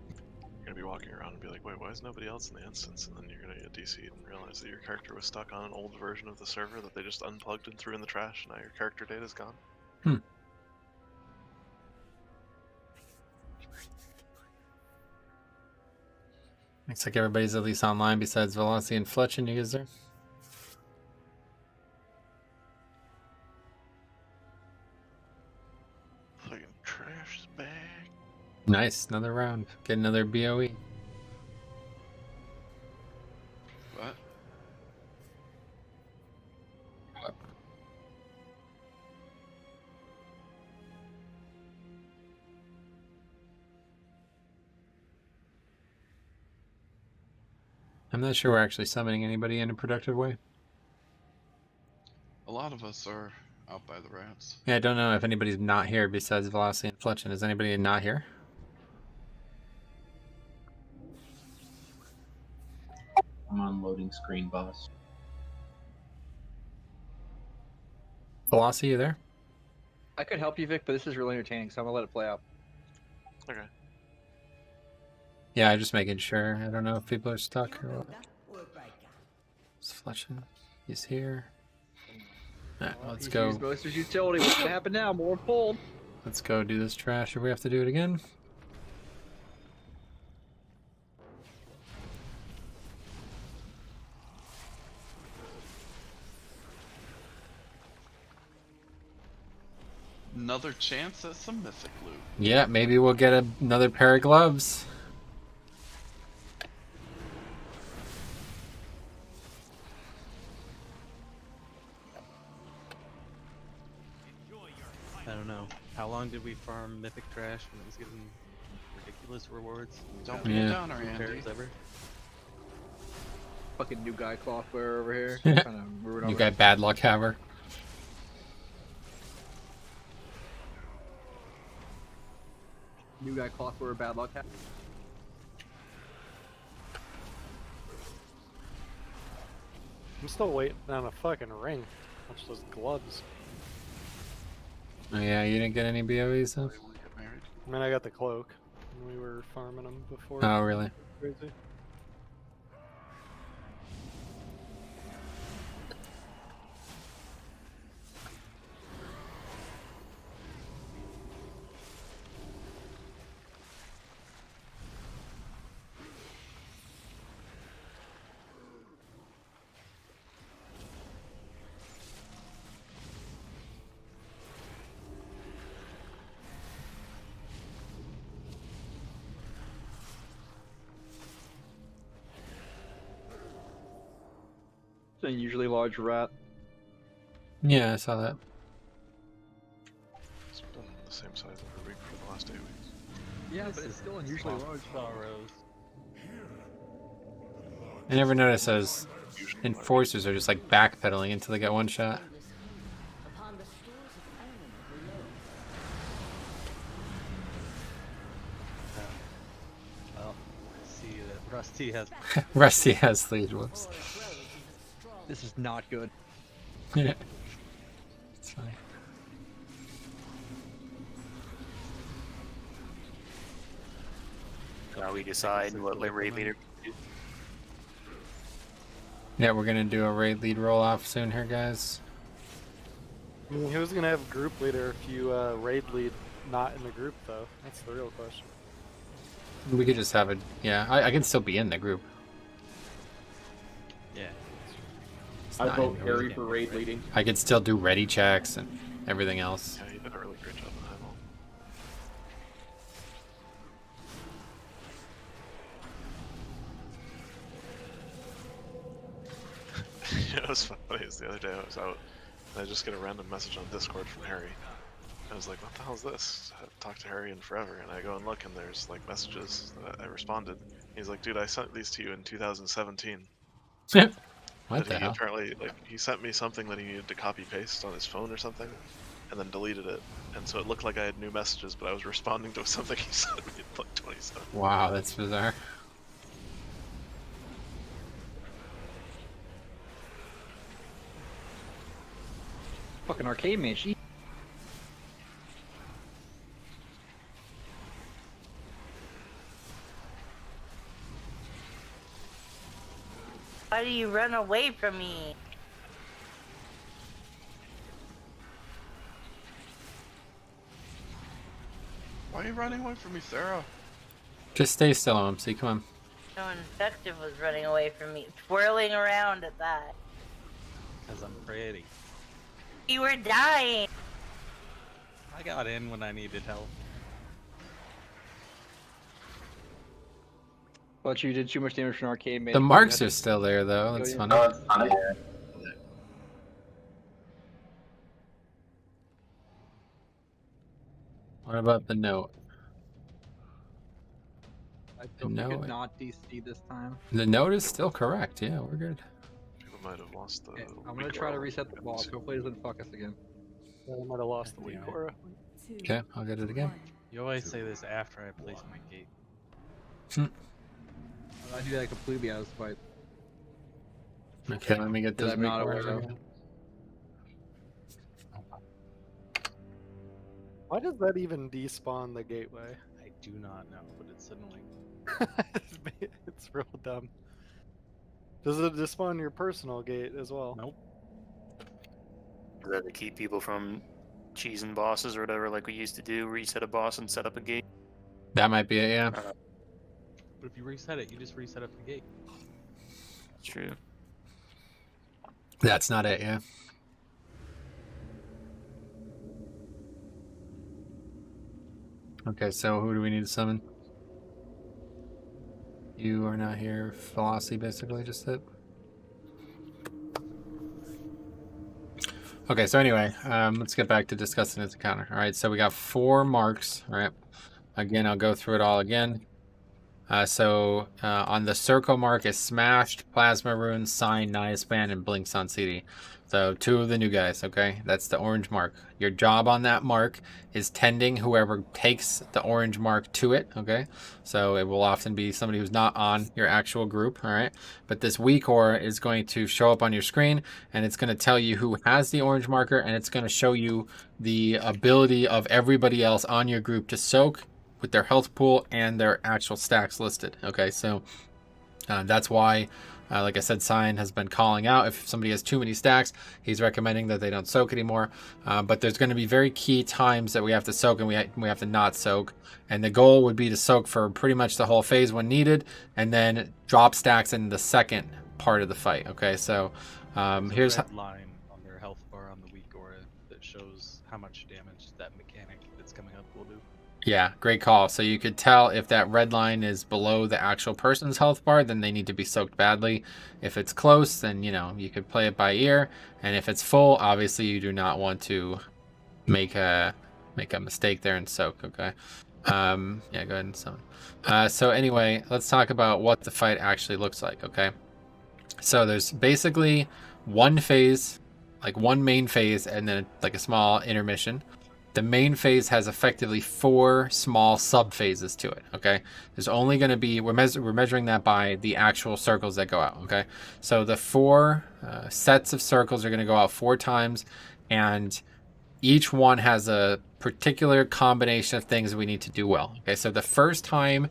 S4: You're gonna be walking around and be like, wait, why is nobody else in the instance? And then you're gonna get DC'd and realize that your character was stuck on an old version of the server that they just unplugged and threw in the trash, and now your character data's gone.
S2: Looks like everybody's at least online besides Velocity and Fletch and you guys there.
S4: Fucking trash is back.
S2: Nice, another round. Get another BOE. I'm not sure we're actually summoning anybody in a productive way.
S12: A lot of us are out by the rats.
S2: Yeah, I don't know if anybody's not here besides Velocity and Fletchin. Is anybody not here?
S20: I'm on loading screen, boss.
S2: Velocity, you there?
S1: I could help you, Vic, but this is really entertaining, so I'm gonna let it play out.
S4: Okay.
S2: Yeah, I'm just making sure. I don't know if people are stuck or what. It's Fletchin. He's here. Alright, let's go.
S1: He's most of his utility. What's gonna happen now? More pulled.
S2: Let's go do this trash if we have to do it again.
S12: Another chance at some mythic loot.
S2: Yeah, maybe we'll get another pair of gloves.
S6: I don't know. How long did we farm Mythic Trash when it was giving ridiculous rewards?
S12: Don't be a downer, Andy.
S6: Ever?
S1: Fucking new guy clothwear over here.
S2: You got bad luck haver.
S1: New guy clothwear, bad luck.
S3: I'm still waiting on a fucking ring. Watch those gloves.
S2: Oh yeah, you didn't get any BOEs though?
S3: I mean, I got the cloak. We were farming them before.
S2: Oh, really?
S3: Crazy.
S1: It's an unusually large rat.
S2: Yeah, I saw that.
S4: It's been the same size every week for the last 8 weeks.
S1: Yeah, but it's still unusually large.
S6: Sorrows.
S2: I never noticed those enforcers are just like backpedaling until they get one shot.
S6: Well, see that Rusty has.
S2: Rusty has lead whoops.
S1: This is not good.
S2: Yeah. It's fine.
S11: Now we decide what raid leader.
S2: Yeah, we're gonna do a raid lead roll off soon here, guys.
S3: I mean, who's gonna have group leader if you raid lead not in the group though? That's the real question.
S2: We could just have it. Yeah, I can still be in the group.
S6: Yeah.
S13: I vote Harry for raid leading.
S2: I could still do ready checks and everything else.
S4: Yeah, you did a really great job in High You know what's funny is the other day I was out and I just get a random message on Discord from Harry. I was like, what the hell is this? I haven't talked to Harry in forever, and I go and look and there's like messages that I responded. He's like, dude, I sent these to you in 2017.
S2: What the hell?
S4: Apparently, like, he sent me something that he needed to copy paste on his phone or something, and then deleted it. And so it looked like I had new messages, but I was responding to something he sent me in like 27.
S2: Wow, that's bizarre.
S1: Fucking arcade mage.
S5: Why do you run away from me?
S12: Why are you running away from me, Sarah?
S2: Just stay still, OMC. Come on.
S5: No infective was running away from me, twirling around at that.
S6: Because I'm pretty.
S5: You were dying.
S6: I got in when I needed help.
S1: But you did too much damage from arcade mage.
S2: The marks are still there, though. That's funny. What about the note?
S1: I don't think
S2: No,
S1: it's not DC this time.
S2: the note is still correct. Yeah, we're good.
S4: People might have lost the.
S1: Okay, I'm gonna try to reset the boss. Hopefully it doesn't fuck us again.
S3: Yeah, I might have lost the weak aura.
S2: Okay, I'll get it again.
S6: You always say this after I place my gate.
S1: I do that completely out of spite.
S2: Okay, let me get
S1: That
S2: this
S1: I'm not
S2: weak
S1: aware
S2: aura
S1: of.
S2: again.
S3: Why does that even despawn the gateway?
S6: I do not know, but it's annoying.
S3: It's real dumb. Does it despawn your personal gate as well?
S6: Nope.
S11: Is that to keep people from cheesing bosses or whatever, like we used to do? Reset a boss and set up a gate.
S2: That might be it, yeah.
S6: But if you reset it, you just reset up the gate.
S11: True.
S2: That's not it, yeah. Okay, so who do we need to summon? You are not here. Philosophy basically just hit. Okay, so anyway, let's get back to discussing this encounter. All right, so we got 4 marks. All right, again, I'll go through it all again. On the circle mark is Smashed, Plasma Rune, Sign, Niaspan, and Blinks on CD. So 2 of the new guys, okay? That's the orange mark. Your job on that mark is tending whoever takes the orange mark to it, okay? So it will often be somebody who's not on your actual group, all right? But this weak aura is going to show up on your screen, and it's going to tell you who has the orange marker, and it's going to show you the ability of everybody else on your group to soak with their health pool and their actual stacks listed, okay? So that's why, like I said, Sign has been calling out if somebody has too many stacks, he's recommending that they don't soak anymore. But there's going to be very key times that we have to soak and we have to not soak. And the goal would be to soak for pretty much the whole phase when needed, and then drop stacks in the second part of the fight. Okay, so here's
S6: a red line on their health bar on the weak aura that shows how much damage that mechanic that's coming up will do.
S2: Yeah, great call. So you could tell if that red line is below the actual person's health bar, then they need to be soaked badly. If it's close, then, you know, you could play it by ear. And if it's full, obviously you do not want to make a mistake there and soak, okay? Yeah, go ahead and summon. So anyway, let's talk about what the fight actually looks like, okay? So there's basically one phase, like one main phase, and then like a small intermission. The main phase has effectively 4 small sub-phases to it, okay? There's only going to be, we're measuring that by the actual circles that go out, okay? So the 4 sets of circles are going to go out 4 times, and each one has a particular combination of things we need to do well, okay? So the first time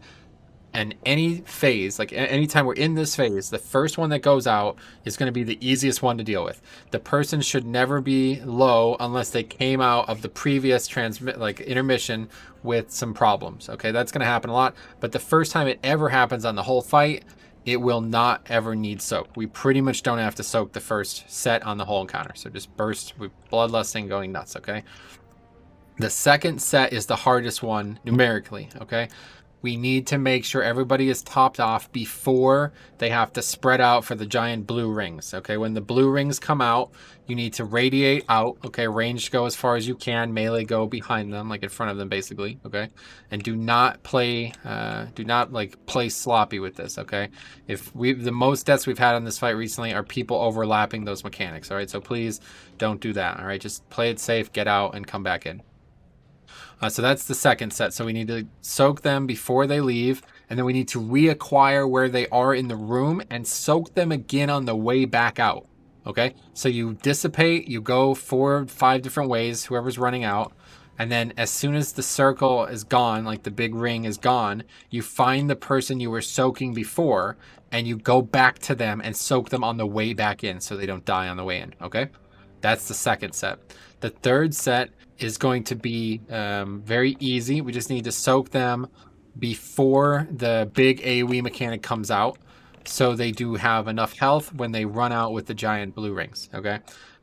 S2: and any phase, like anytime we're in this phase, the first one that goes out is going to be the easiest one to deal with. The person should never be low unless they came out of the previous intermission with some problems. Okay, that's going to happen a lot. But the first time it ever happens on the whole fight, it will not ever need soak. We pretty much don't have to soak the first set on the whole encounter. So just burst with bloodlusting going nuts, okay? The second set is the hardest one numerically, okay? We need to make sure everybody is topped off before they have to spread out for the giant blue rings. Okay, when the blue rings come out, you need to radiate out. Okay, range go as far as you can, melee go behind them, like in front of them, basically. Okay, and do not play sloppy with this. Okay, the most deaths we've had on this fight recently are people overlapping those mechanics. All right, so please don't do that. All right, just play it safe, get out, and come back in. So that's the second set. So we need to soak them before they leave, and then we need to reacquire where they are in the room and soak them again on the way back out. Okay, so you dissipate, you go 4 or 5 different ways, whoever's running out, and then as soon as the circle is gone, like the big ring is gone, you find the person you were soaking before, and you go back to them and soak them on the way back in so they don't die on the way in. Okay, that's the second set. The third set is going to be very easy. We just need to soak them before the big AoE mechanic comes out, so they do have enough health when they run out with the giant blue rings, okay?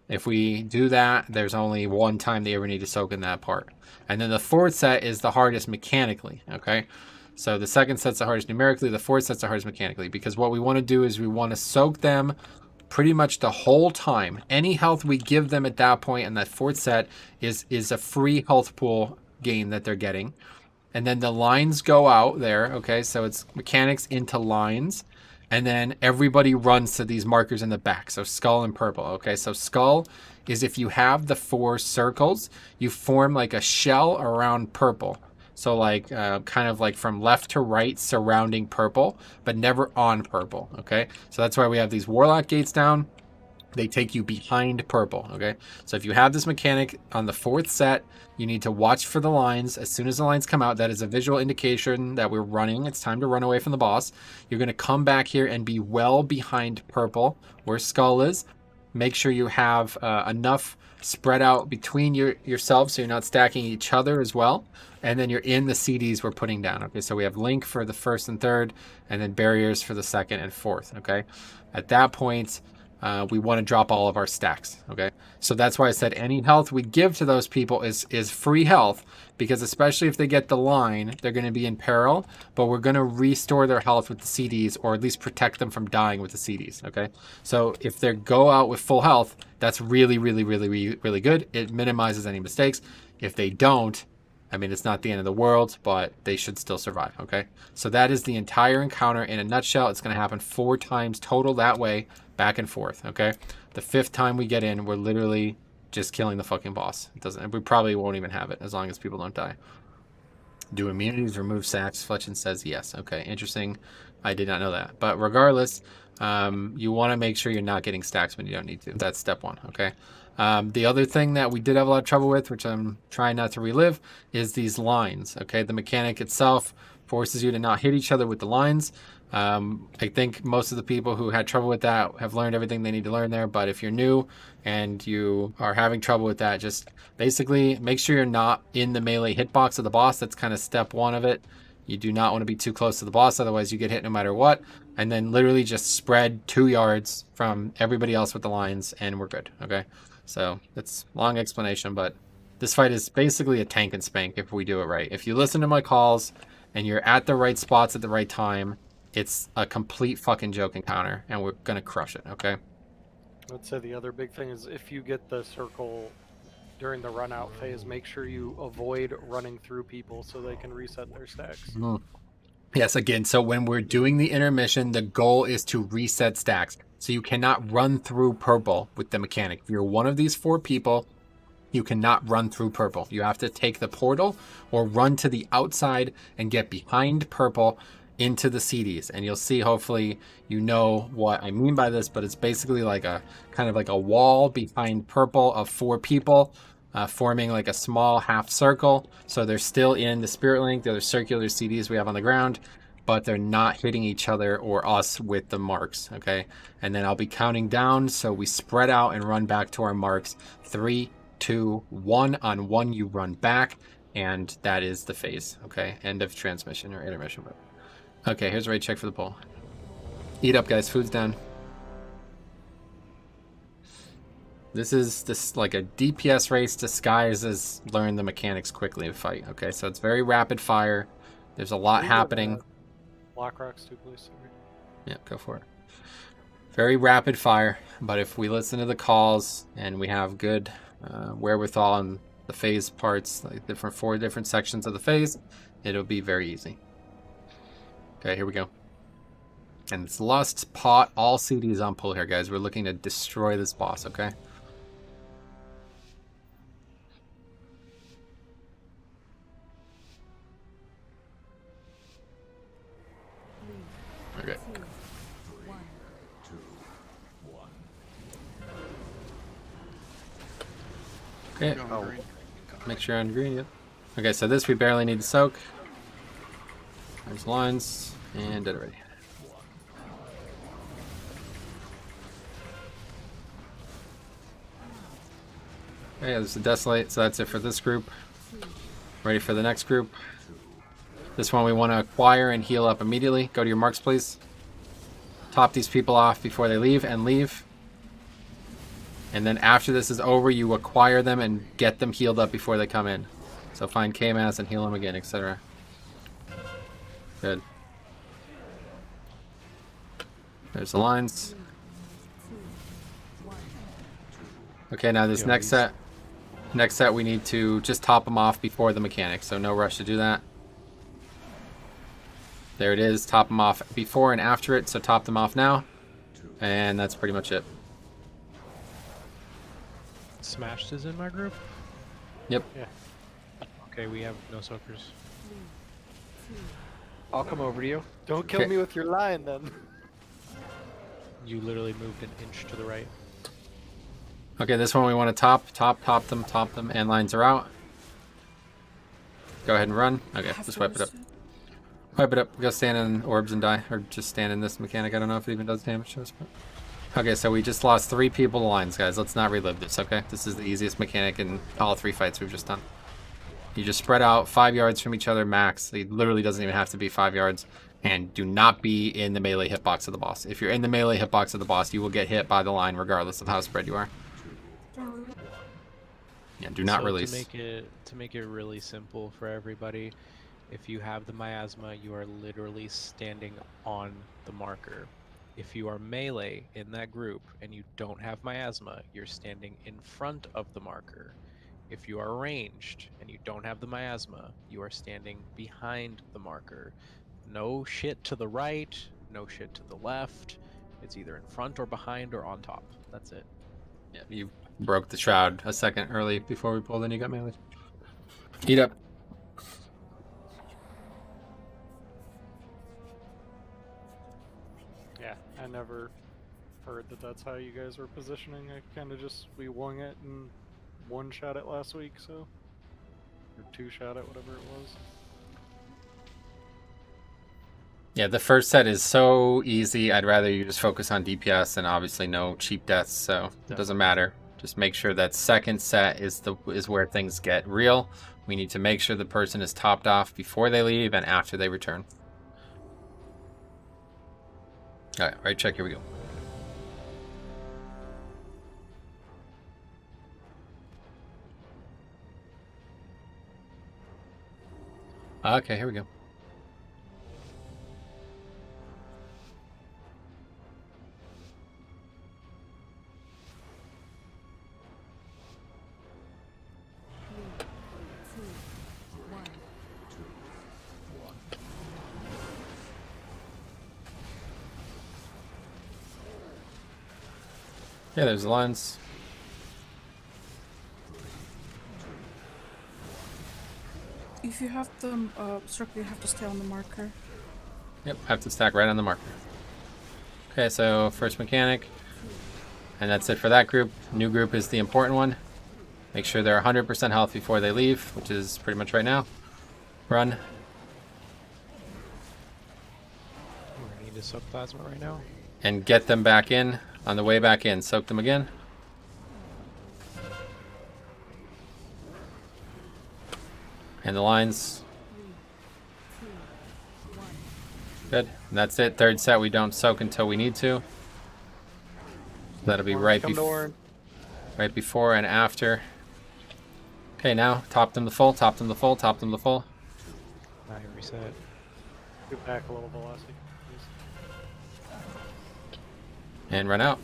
S2: If we do that, there's only one time they ever need to soak in that part. And then the fourth set is the hardest mechanically, okay? So the second set's the hardest numerically, the fourth set's the hardest mechanically, because what we want to do is we want to soak them pretty much the whole time. Any health we give them at that point in that fourth set is a free health pool gain that they're getting. and then the lines go out there. Okay, so it's mechanics into lines, and then everybody runs to these markers in the back. So skull and purple. Okay, so skull is if you have the 4 circles, you form like a shell around purple. So like kind of like from left to right surrounding purple, but never on purple. Okay, so that's why we have these warlock gates down. They take you behind purple. Okay, so if you have this mechanic on the 4th set, you need to watch for the lines. As soon as the lines come out, that is a visual indication that we're running. It's time to run away from the boss. You're going to come back here and be well behind purple where skull is. Make sure you have enough spread out between yourselves so you're not stacking each other as well. And then you're in the CDs we're putting down. Okay, so we have link for the 1st and 3rd, and then barriers for the 2nd and 4th. Okay, at that point, we want to drop all of our stacks. Okay, so that's why I said any health we give to those people is free health, because especially if they get the line, they're going to be in peril, but we're going to restore their health with the CDs, or at least protect them from dying with the CDs. Okay, so if they go out with full health, that's really, really, really, really, really good. It minimizes any mistakes. If they don't, I mean, it's not the end of the world, but they should still survive. Okay, so that is the entire encounter in a nutshell. It's going to happen 4 times total that way, back and forth. Okay, the 5th time we get in, we're literally just killing the fucking boss. It doesn't. We probably won't even have it as long as people don't die. Do immunities remove sacks? Fletchin says yes. Okay, interesting. I did not know that. But regardless, you want to make sure you're not getting stacks when you don't need to. That's step 1. Okay. The other thing that we did have a lot of trouble with, which I'm trying not to relive, is these lines. Okay, the mechanic itself forces you to not hit each other with the lines. I think most of the people who had trouble with that have learned everything they need to learn there. But if you're new and you are having trouble with that, just basically make sure you're not in the melee hitbox of the boss. That's kind of step 1 of it. You do not want to be too close to the boss, otherwise you get hit no matter what. And then literally just spread 2 yards from everybody else with the lines, and we're good. Okay, so it's a long explanation, but this fight is basically a tank and spank if we do it right. If you listen to my calls and you're at the right spots at the right time, it's a complete fucking joke encounter, and we're gonna crush it. Okay,
S3: I'd say the other big thing is if you get the circle during the run out phase, make sure you avoid running through people so they can reset their stacks.
S2: Yes, again, so when we're doing the intermission, the goal is to reset stacks. So you cannot run through purple with the mechanic. If you're one of these 4 people, you cannot run through purple. You have to take the portal or run to the outside and get behind purple into the CDs. And you'll see, hopefully, you know what I mean by this, but it's basically like a kind of like a wall behind purple of 4 people. Forming like a small half circle. So they're still in the Spirit Link, the other circular CDs we have on the ground, but they're not hitting each other or us with the marks. Okay, and then I'll be counting down, so we spread out and run back to our marks. 3, 2, 1. On 1 you run back, and that is the phase. Okay, end of transmission or intermission. Okay, here's a raid check for the poll. Eat up, guys, food's down. This is like a DPS race disguised as learn the mechanics quickly of fight. Okay, so it's very rapid fire. There's a lot happening.
S3: Block rocks too, please.
S2: Yeah, go for it. Very rapid fire, but if we listen to the calls and we have good wherewithal on the phase parts, like different 4 different sections of the phase, it'll be very easy. Okay, here we go. And it's Lust, Pot, all CDs on pull here, guys. We're looking to destroy this boss, okay? Okay. Okay, I'll make sure I'm green yet. Okay, so this we barely need to soak. There's lines, and dead already. Okay, there's the Desolate, so that's it for this group. Ready for the next group. This one we want to acquire and heal up immediately. Go to your marks, please. Top these people off before they leave, and leave. And then after this is over, you acquire them and get them healed up before they come in. So find K-Mass and heal them again, etc. Good. There's the lines. Okay, now this next set we need to just top them off before the mechanic, so no rush to do that. There it is. Top them off before and after it, so top them off now. And that's pretty much it.
S21: Smashed is in my group?
S2: Yep.
S21: Yeah. Okay, we have no soakers.
S3: I'll come over to you. Don't kill me with your line then.
S21: You literally moved an inch to the right.
S2: Okay, this one we want to top them, and lines are out. Go ahead and run. Okay, just wipe it up. Wipe it up. Go stand in orbs and die. Or just stand in this mechanic. I don't know if it even does damage to us. But... Okay, so we just lost 3 people to lines, guys. Let's not relive this, okay? This is the easiest mechanic in all 3 fights we've just done. You just spread out 5 yards from each other max. It literally doesn't even have to be 5 yards. And do not be in the melee hitbox of the boss. If you're in the melee hitbox of the boss, you will get hit by the line regardless of how spread you are. Yeah, do not release.
S21: To make it really simple for everybody, if you have the miasma, you are literally standing on the marker. If you are melee in that group and you don't have miasma, you're standing in front of the marker. If you are ranged and you don't have the miasma, you are standing behind the marker. No shit to the right, no shit to the left. It's either in front or behind or on top. That's it.
S2: Yeah, you broke the shroud a second early before we pulled in. You got melee. Eat up.
S3: Yeah, I never heard that that's how you guys were positioning. I kind of just, we wung it and one-shot it last week, so. Or two-shot it, whatever it was.
S2: Yeah, the first set is so easy. I'd rather you just focus on DPS and obviously no cheap deaths, so it doesn't matter. Just make sure that second set is where things get real. We need to make sure the person is topped off before they leave and after they return. All right, right check, here we go. Okay, here we go. Yeah, there's the lines.
S8: If you have them circle, you have to stay on the marker.
S2: Yep, have to stack right on the marker. Okay, so first mechanic. And that's it for that group. New group is the important one. Make sure they're 100% health before they leave, which is pretty much right now. Run.
S21: I need to soak plasma right now.
S2: And get them back in. On the way back in, soak them again. And the lines. Good. And that's it. Third set, we don't soak until we need to. That'll be right before and after. Okay, now top them to full, top them to full, top them to full.
S21: Now you reset.
S3: Get back a little velocity.
S2: And run out.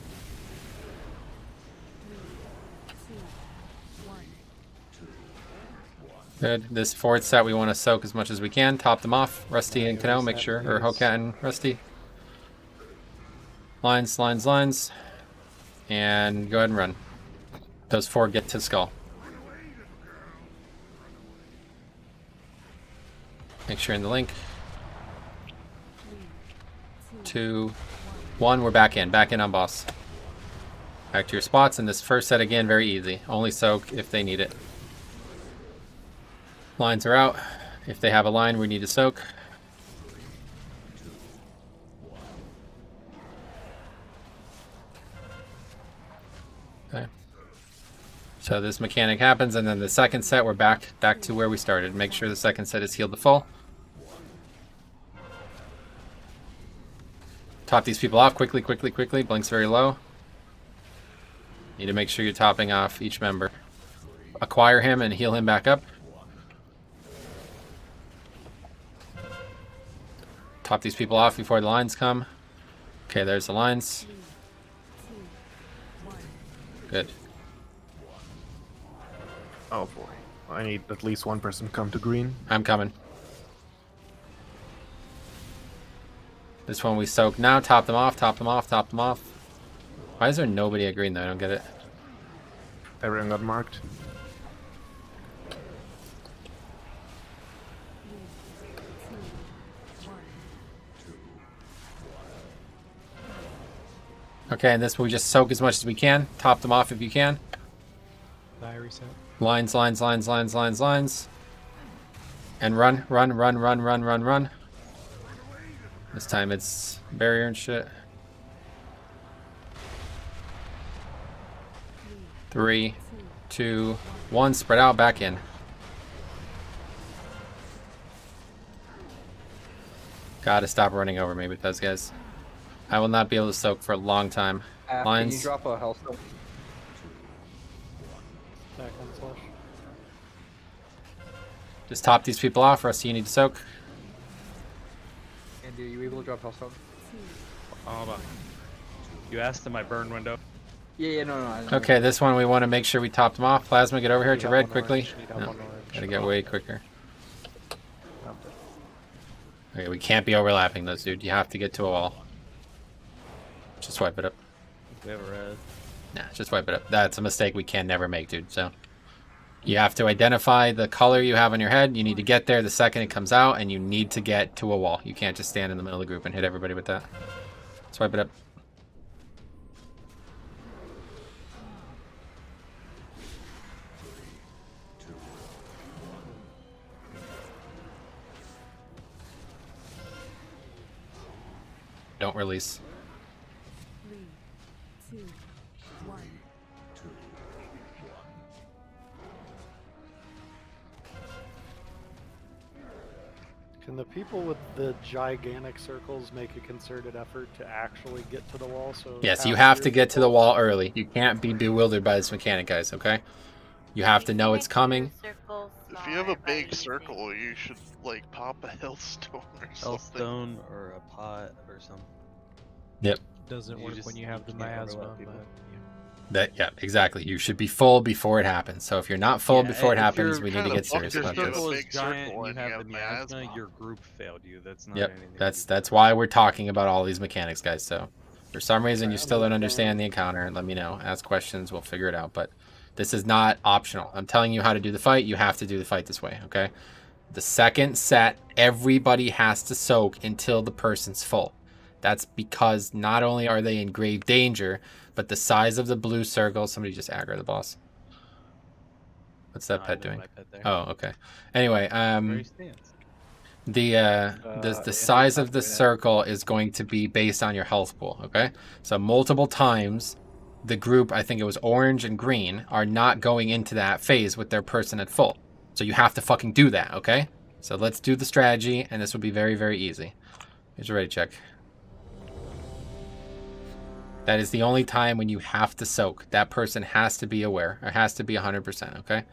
S2: Good. This fourth set we want to soak as much as we can. Top them off. Rusty and Kano, make sure. Or Hokat and Rusty. Lines, lines, lines. And go ahead and run. Those 4 get to skull. Make sure in the link. 2, 1, we're back in on boss. Back to your spots, and this first set again, very easy. Only soak if they need it. Lines are out. If they have a line, we need to soak. Okay. So this mechanic happens, and then the second set, we're back to where we started. Make sure the second set is healed to full. Top these people off quickly, quickly, quickly. Blink's very low. Need to make sure you're topping off each member. Acquire him and heal him back up. Top these people off before the lines come. Okay, there's the lines. Good.
S15: Oh boy. I need at least one person to come to green.
S2: I'm coming. This one we soak now. Top them off, top them off, top them off. Why is there nobody at green though? I don't get it.
S15: Everyone got marked.
S2: Okay, and this we just soak as much as we can. Top them off if you can.
S21: Die reset.
S2: Lines, lines, lines, lines, lines, lines. And run, run, run, run, run, run, run. This time it's barrier and shit. 3, 2, 1. Spread out, back in. Gotta stop running over me with those guys. I will not be able to soak for a long time.
S1: Can you
S2: Lines.
S1: drop a health stone?
S3: Back on slash.
S2: Just top these people off, or else you need to soak.
S1: Andy, are you able to drop health stone?
S6: You asked in my burn window.
S1: Yeah, no.
S2: Okay, this one we want to make sure we top them off. Plasma, get over here to red quickly. No, gotta get way quicker. Okay, we can't be overlapping those, dude. You have to get to a wall. Just wipe it up.
S6: We have a red.
S2: Nah, just wipe it up. That's a mistake we can never make, dude. So you have to identify the color you have on your head. You need to get there the second it comes out, and you need to get to a wall. You can't just stand in the middle of the group and hit everybody with that. Let's wipe it up. Don't release.
S16: 3, 2, 1.
S3: Can the people with the gigantic circles make a concerted effort to actually get to the wall? So
S2: Yes, you have to get to the wall early. You can't be bewildered by this mechanic, guys, okay? You have to know it's coming.
S18: If you have a big circle, you should like pop a hellstone or something.
S6: Hellstone or a pot or something.
S2: Yep.
S21: Doesn't work when you have the miasma.
S2: Yeah, exactly. You should be full before it happens. So if you're not full before it happens, we need to get serious about this.
S6: If your circle is giant and you have the miasma, your group failed you. That's not
S2: Yep,
S6: anything.
S2: that's why we're talking about all these mechanics, guys. So for some reason you still don't understand the encounter, let me know. Ask questions, we'll figure it out. But this is not optional. I'm telling you how to do the fight. You have to do the fight this way, okay? The second set, everybody has to soak until the person's full. That's because not only are they in grave danger, but the size of the blue circle. Somebody just aggro the boss. What's that pet doing? Oh, okay. Anyway, the size of the circle is going to be based on your health pool. Okay, so multiple times, the group, I think it was orange and green, are not going into that phase with their person at full. So you have to fucking do that. Okay, so let's do the strategy, and this will be very, very easy. Here's your ready check. That is the only time when you have to soak. That person has to be aware, or has to be 100%, okay?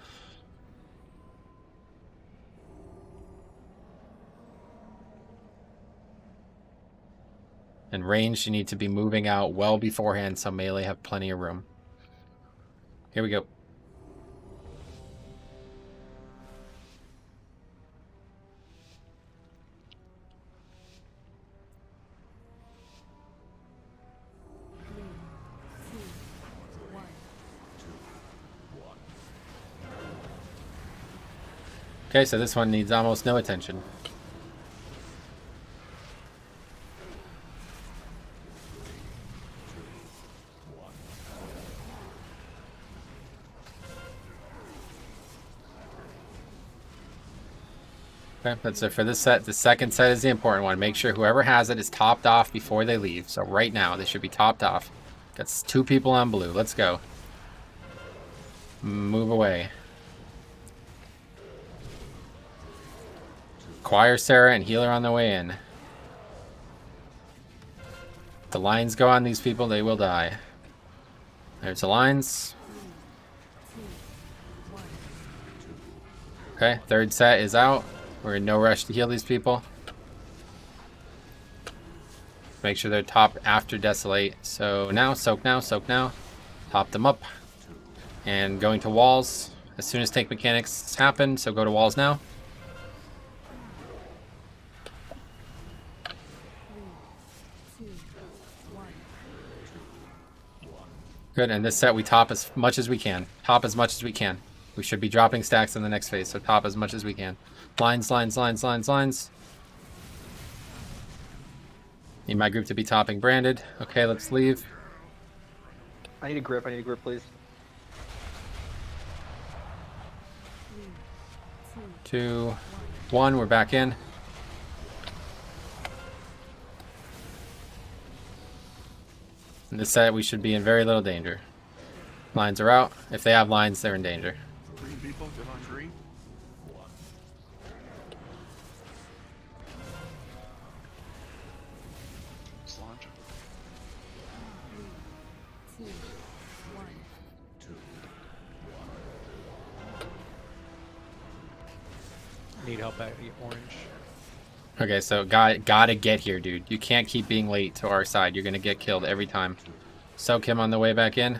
S2: And range, you need to be moving out well beforehand so melee have plenty of room. Here we go. Okay, so this one needs almost no attention. Okay, that's it for this set. The second set is the important one. Make sure whoever has it is topped off before they leave. So right now, they should be topped off. Got 2 people on blue. Let's go. Move away. Choir Sarah and healer on the way in. The lines go on these people, they will die. There's the lines. Okay, third set is out. We're in no rush to heal these people. Make sure they're top after Desolate. So now, soak now, soak now. Top them up. And going to walls as soon as tank mechanics happen, so go to walls now. Good, and this set we top as much as we can. Top as much as we can. We should be dropping stacks in the next phase, so top as much as we can. Lines, lines, lines, lines, lines. Need my group to be topping branded. Okay, let's leave.
S1: I need a grip, please.
S2: 2, 1, we're back in. In this set, we should be in very little danger. Lines are out. If they have lines, they're in danger.
S12: Green people, get on green. Let's launch it.
S21: Need help at orange.
S2: Okay, so gotta get here, dude. You can't keep being late to our side. You're gonna get killed every time. Soak him on the way back in.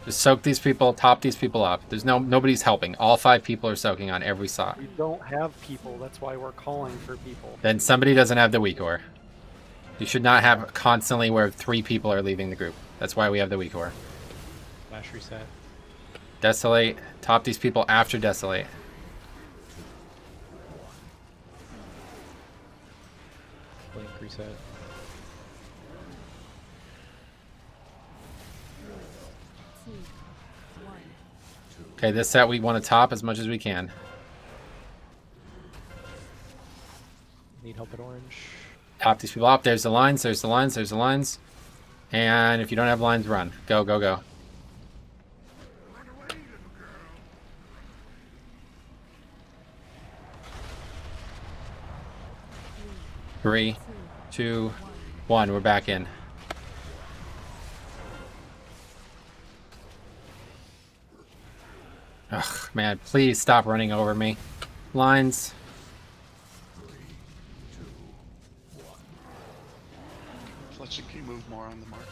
S2: Just soak these people, top these people up. There's nobody's helping. All 5 people are soaking on every side.
S3: We don't have people. That's why we're calling for people.
S2: Then somebody doesn't have the weak ore. You should not have constantly where 3 people are leaving the group. That's why we have the weak ore.
S21: Flash reset.
S2: Desolate. Top these people after Desolate.
S21: Blink reset.
S2: Okay, this set we want to top as much as we can.
S21: Need help at orange.
S2: Top these people up. There's the lines, there's the lines, there's the lines. And if you don't have lines, run. Go, go, go. Three, 2, 1. We're back in. Ugh, man, please stop running over me. Lines.
S12: Fletching, can you move more on the mark?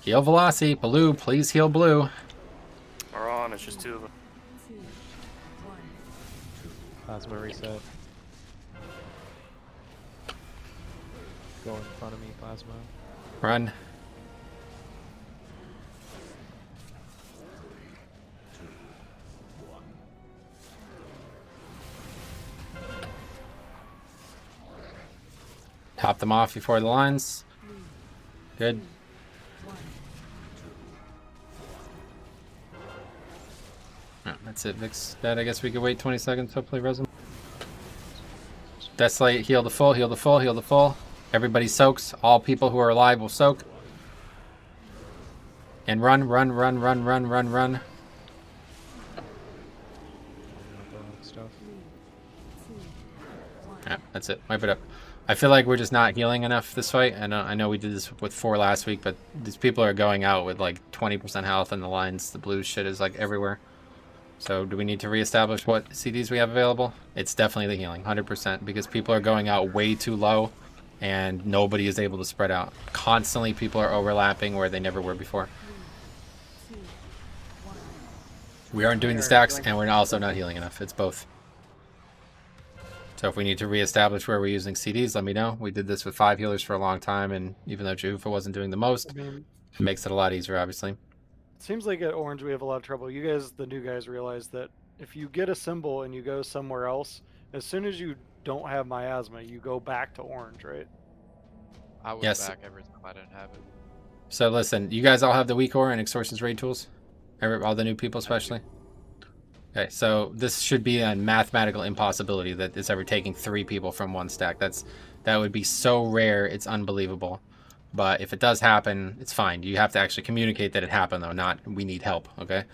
S2: Heal Velocity. Blue, please heal blue.
S11: We're on, it's just 2 of them.
S21: Plasma reset. Go in front of me, Plasma.
S2: Run. Top them off before the lines. Good. Oh, that's it, Vix. That I guess we could wait 20 seconds. Hopefully, resin. Desolate. Heal the full. Heal the full. Heal the full. Everybody soaks. All people who are alive will soak. And run, run, run, run, run, run, run. Yeah, that's it. Wipe it up. I feel like we're just not healing enough this fight. I know we did this with 4 last week, but these people are going out with like 20% health, and the lines, the blue shit is like everywhere. So do we need to reestablish what CDs we have available? It's definitely the healing, 100%, because people are going out way too low, and nobody is able to spread out. Constantly, people are overlapping where they never were before. We aren't doing the stacks, and we're also not healing enough. It's both. So if we need to reestablish where we're using CDs, let me know. We did this with 5 healers for a long time, and even though Jufa wasn't doing the most, it makes it a lot easier, obviously.
S3: It seems like at orange we have a lot of trouble. You guys, the new guys, realize that if you get a symbol and you go somewhere else, as soon as you don't have miasma, you go back to orange, right?
S17: I was back every time I didn't have it.
S2: So listen, you guys all have the weak ore and Extortion's raid tools? All the new people especially? Okay, so this should be a mathematical impossibility that it's ever taking 3 people from 1 stack. That would be so rare, it's unbelievable. But if it does happen, it's fine. You have to actually communicate that it happened, though, not we need help, okay?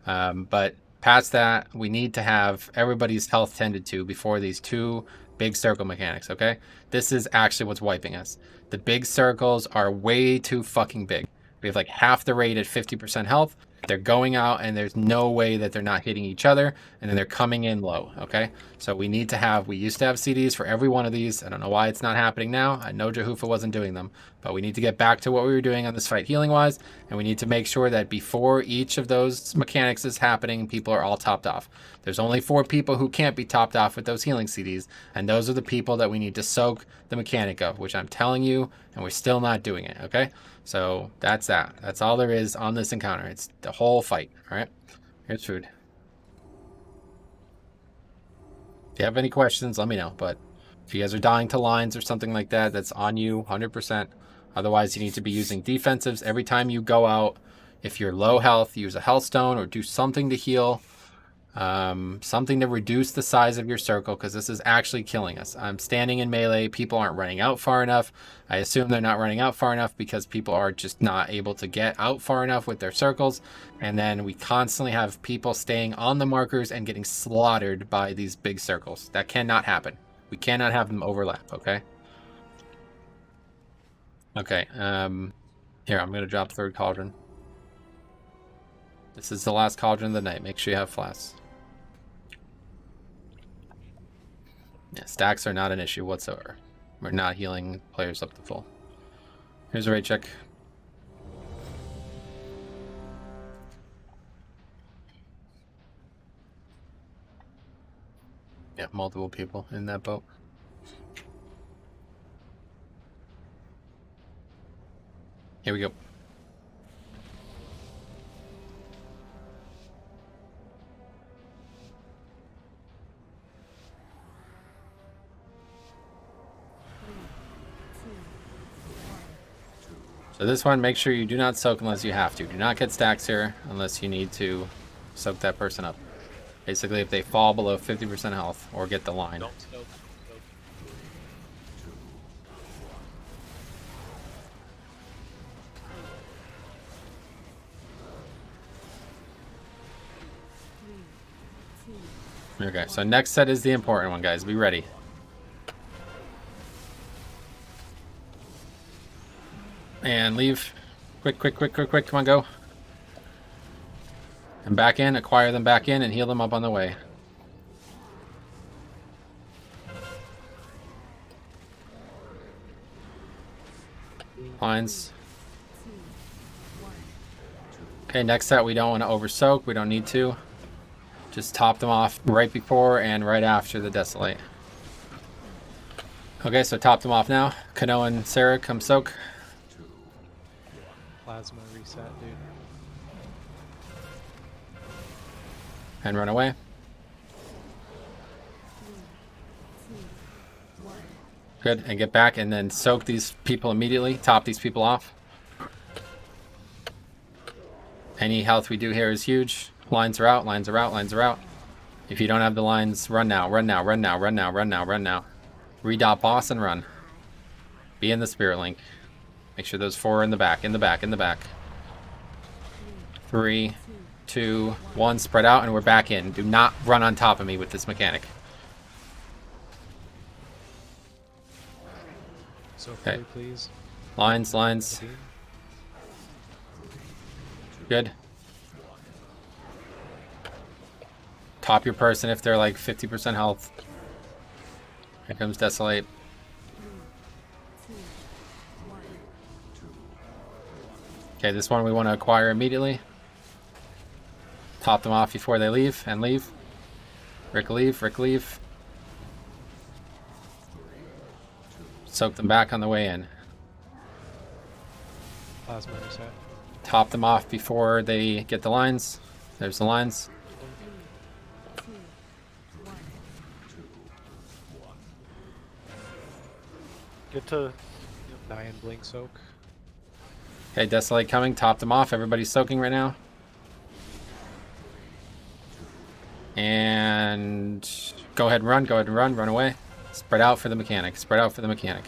S2: But past that, we need to have everybody's health tended to before these 2 big circle mechanics, okay? This is actually what's wiping us. The big circles are way too fucking big. We have like half the raid at 50% health, They're going out, and there's no way that they're not hitting each other, and then they're coming in low, okay? So we used to have CDs for every one of these. I don't know why it's not happening now. I know Jehufa wasn't doing them, but we need to get back to what we were doing on this fight healing-wise, and we need to make sure that before each of those mechanics is happening, people are all topped off. There's only 4 people who can't be topped off with those healing CDs, and those are the people that we need to soak the mechanic of, which I'm telling you, and we're still not doing it, okay? So that's that. That's all there is on this encounter. It's the whole fight. All right. Here's food. If you have any questions, let me know. But if you guys are dying to lines or something like that, that's on you 100%. Otherwise, you need to be using defensives every time you go out. If you're low health, use a health stone or do something to heal. Something to reduce the size of your circle, because this is actually killing us. I'm standing in melee. People aren't running out far enough. I assume they're not running out far enough because people are just not able to get out far enough with their circles. And then we constantly have people staying on the markers and getting slaughtered by these big circles. That cannot happen. We cannot have them overlap, okay? Okay, here, I'm going to drop third cauldron. This is the last cauldron of the night. Make sure you have flasks. Yeah, stacks are not an issue whatsoever. We're not healing players up to full. Here's a raid check. Yeah, multiple people in that boat. Here we go. So this one, make sure you do not soak unless you have to. Do not get stacks here unless you need to soak that person up. Basically, if they fall below 50% health or get the line. Okay, so next set is the important one, guys. Be ready. And leave. Quick, quick, quick, quick, quick. Come on, go. And back in. Acquire them back in and heal them up on the way. Lines. Okay, next set we don't want to over soak. We don't need to. Just top them off right before and right after the Desolate. Okay, so top them off now. Kano and Sarah, come soak.
S21: Plasma reset, dude.
S2: And run away. Good, and get back and then soak these people immediately. Top these people off. Any health we do here is huge. Lines are out, lines are out, lines are out. If you don't have the lines, run now, run now, run now, run now, run now, run now. Redot boss and run. Be in the spirit link. Make sure those 4 are in the back, in the back, in the back. 3, 2, 1, spread out, and we're back in. Do not run on top of me with this mechanic.
S21: So okay. Please.
S2: Lines, lines. Good. Top your person if they're like 50% health. Here comes Desolate. Okay, this one we want to acquire immediately. Top them off before they leave, and leave. Rick leave, Rick leave. Soak them back on the way in.
S21: Plasma reset.
S2: Top them off before they get the lines. There's the lines.
S3: Get to
S21: die and blink soak.
S2: Okay, Desolate coming. Top them off. Everybody's soaking right now. And go ahead and run. Go ahead and run. Run away. Spread out for the mechanic. Spread out for the mechanic.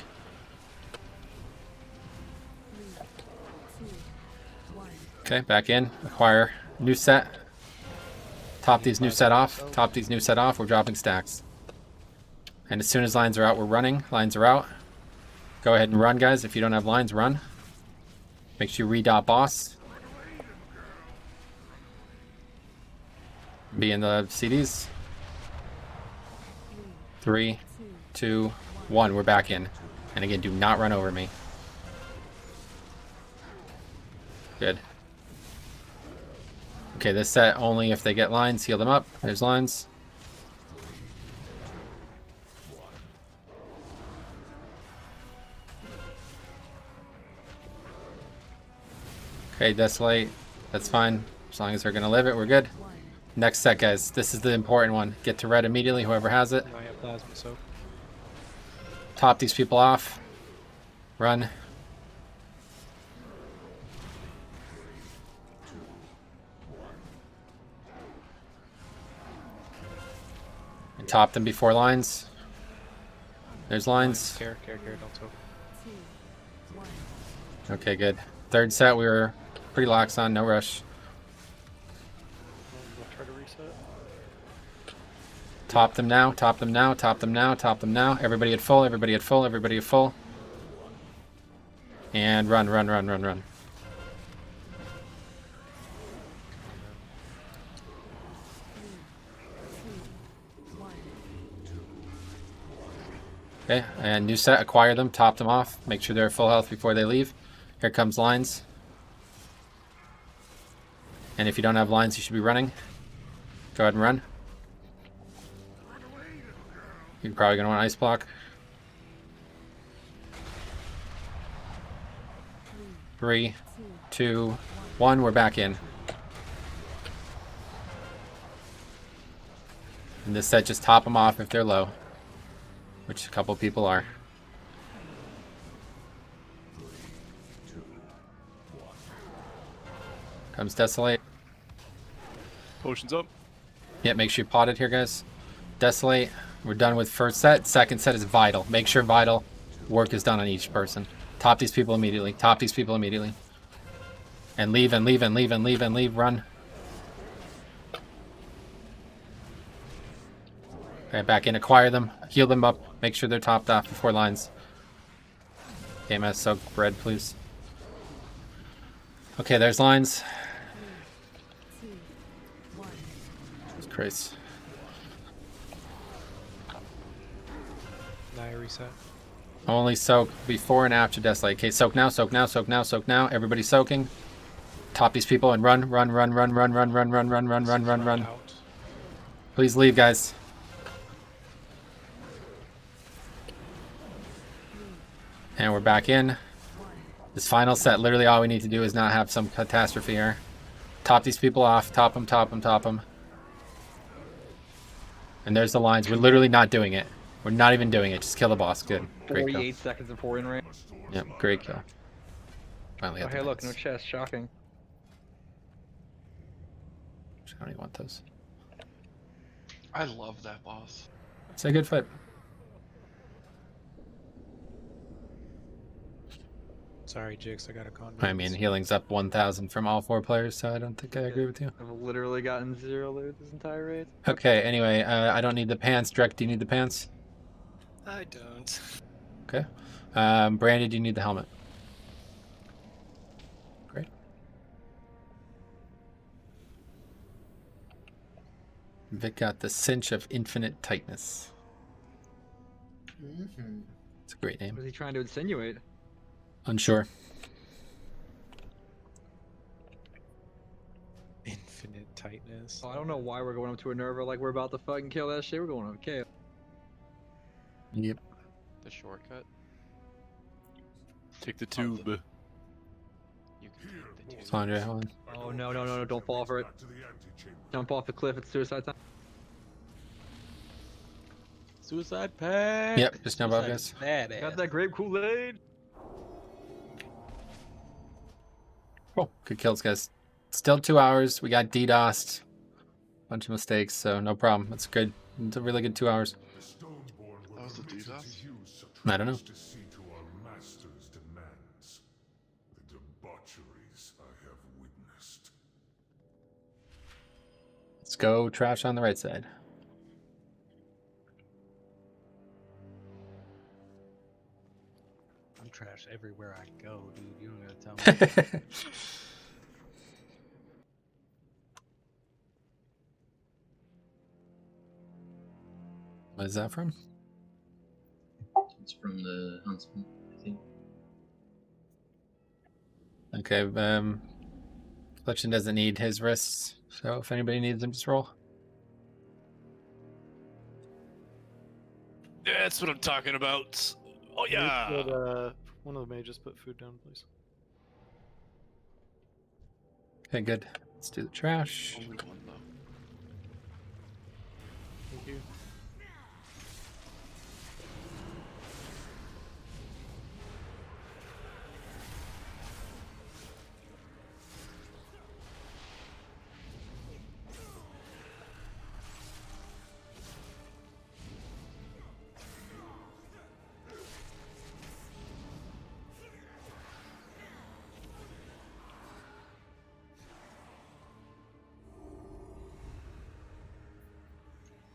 S2: Okay, back in. Acquire. New set. Top these new set off. Top these new set off. We're dropping stacks. And as soon as lines are out, we're running. Lines are out. Go ahead and run, guys. If you don't have lines, run. Make sure you redot boss. Be in the CDs. 3, 2, 1. We're back in. And again, do not run over me. Good. Okay, this set only if they get lines. Heal them up. There's lines. Okay, Desolate. That's fine. As long as they're going to live it, we're good. Next set, guys. This is the important one. Get to red immediately, whoever has it.
S21: I have plasma soak.
S2: Top these people off. Run. And top them before lines. There's lines.
S21: Care, don't soak.
S2: Okay, good. Third set, we were pretty lax on. No rush.
S3: We'll try to reset.
S2: Top them now, top them now, top them now, top them now. Everybody at full, everybody at full, everybody at full. And run, run, run, run, run. Okay, and new set, acquire them, top them off. Make sure they're at full health before they leave. Here comes lines. And if you don't have lines, you should be running. Go ahead and run. You're probably going to want ice block. 3, 2, 1. We're back in. And this set, just top them off if they're low, which a couple people are. Comes Desolate.
S14: Potions up.
S2: Yeah, make sure you pot it here, guys. Desolate. We're done with first set. Second set is vital. Make sure vital work is done on each person. Top these people immediately. Top these people immediately. And leave and leave and leave and leave and leave. Run. Okay, back in. Acquire them. Heal them up. Make sure they're topped off before lines. KMS, soak bread, please. Okay, there's lines. Christ.
S21: Now I reset.
S2: Only soak before and after Desolate. Okay, soak now, soak now, soak now, soak now. Everybody soaking. Top these people and run, run, run, run, run, run, run, run, run, run, run, run, run. Please leave, guys. And we're back in. This final set, literally all we need to do is not have some catastrophe here. Top these people off. Top them, top them, top them. And there's the lines. We're literally not doing it. We're not even doing it. Just kill the boss. Good. Great
S1: 48
S2: kill.
S1: seconds before in range.
S2: Yep, great kill. Finally
S1: Oh,
S2: got
S1: hey,
S2: the
S1: look, no
S2: mines.
S1: chest. Shocking.
S2: I don't even want those.
S12: I love that boss.
S2: It's a good fight.
S21: Sorry, Jix, I got a con.
S2: I mean, healing's up 1,000 from all 4 players, so I don't think I agree with you.
S1: I've literally gotten 0 loot this entire raid.
S2: Okay, anyway, I don't need the pants. Drek, do you need the pants?
S19: I don't.
S2: Okay. Brandy, do you need the helmet? Great. Vic got the cinch of infinite tightness.
S10: Mm-hmm.
S2: It's a great name.
S1: What is he trying to insinuate?
S2: Unsure.
S21: Infinite tightness.
S1: Oh, I don't know why we're going up to a Nerva like we're about to fucking kill that shit. We're going up KO.
S2: Yep.
S17: The shortcut.
S14: Take the tube.
S17: You can take the tube.
S2: Sandra, hold on.
S1: Oh, no, no, no, no. Don't fall for it. Jump off the cliff. It's suicide time.
S6: Suicide pact.
S2: Yep, just jump off, guys.
S6: Badass.
S1: Got that grape Kool-Aid.
S2: Cool. Good kills, guys. Still 2 hours. We got DDoSed. Bunch of mistakes, so no problem. That's good. It's a really good 2 hours.
S12: That was the DDoS?
S2: I don't know. Let's go trash on the right side.
S6: I'm trash everywhere I go, dude. You don't gotta tell me.
S2: Where's that from?
S20: It's from the Huntsman, I think.
S2: Okay, Fletching doesn't need his wrists, so if anybody needs them, just roll.
S14: Yeah, that's what I'm talking about. Oh yeah.
S3: Would, one of the mages put food down, please?
S2: Okay, good. Let's do the trash.
S14: Only one though.
S3: Thank you.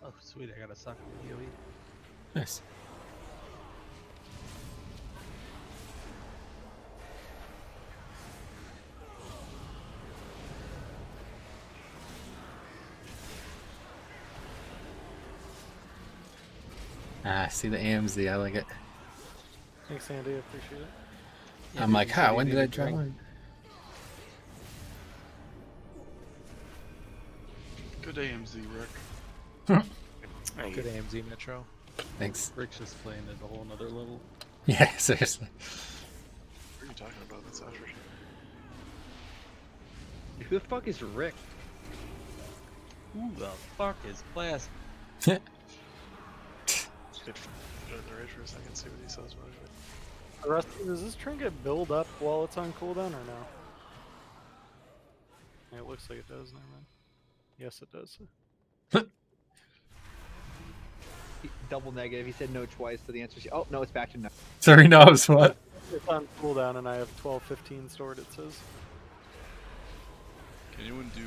S6: Oh, sweet, I got a sucker PoE.
S2: Nice. Ah, see the AMZ, I like it.
S3: Thanks, Andy. I appreciate it.
S6: Yeah,
S2: I'm like,
S6: you
S2: huh,
S6: said you
S2: when did I
S6: needed a
S2: draw
S6: drink?
S2: mine?
S12: Good AMZ, Rick.
S21: Good AMZ Metro.
S2: Thanks.
S6: Rick's just playing at a whole nother level.
S2: Yeah, seriously.
S4: What are you talking about? That's Azure.
S1: Who the fuck is Rick?
S6: Who the fuck is Class?
S4: Just get go to the rage for a second, see what he says about it.
S3: Rusty, does this trinket build up while it's on cooldown or no? Yeah, it looks like it does now, man. Yes, it does.
S1: Double negative. He said no twice, so the answer is oh no. It's back to no.
S2: So he knows what.
S3: It's on cooldown, and I have 12:15 stored. It says.
S14: Can anyone do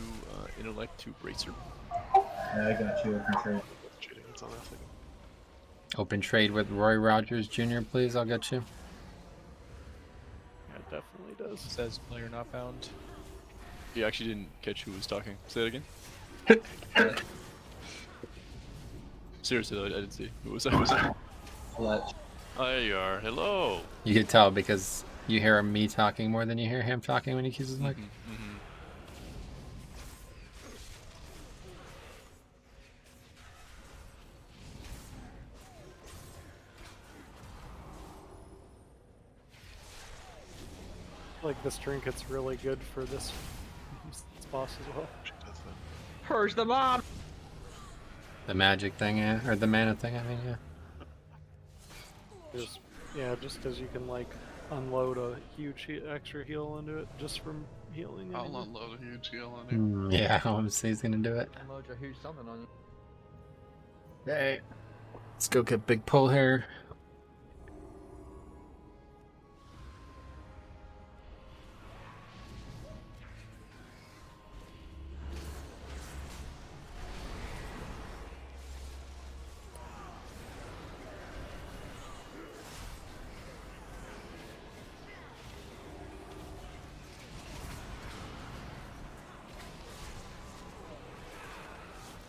S14: intellect to bracer?
S20: Yeah, I got you. Open trade.
S4: Cheating, that's all I'm thinking.
S2: Open trade with Roy Rogers Jr., please. I'll get you.
S3: Yeah, it definitely does.
S21: It says player not found.
S14: He actually didn't catch who was talking. Say that again. Seriously though, I didn't see. Who was that? Who was that?
S20: Fletch.
S14: Oh, there you are. Hello.
S2: You can tell because you hear me talking more than you hear him talking when he keeps his mic.
S14: Mm-hmm.
S3: Like this trinket's really good for this boss as well.
S1: Purge the mob.
S2: The magic thing, yeah, or the mana thing. I mean, yeah.
S3: Just because you can like unload a huge extra heal into it just from healing.
S12: I'll
S3: anyone.
S12: unload a huge heal on you.
S2: Yeah, obviously he's gonna do it.
S1: Unload your huge something on you.
S2: Hey, let's go get big pull here.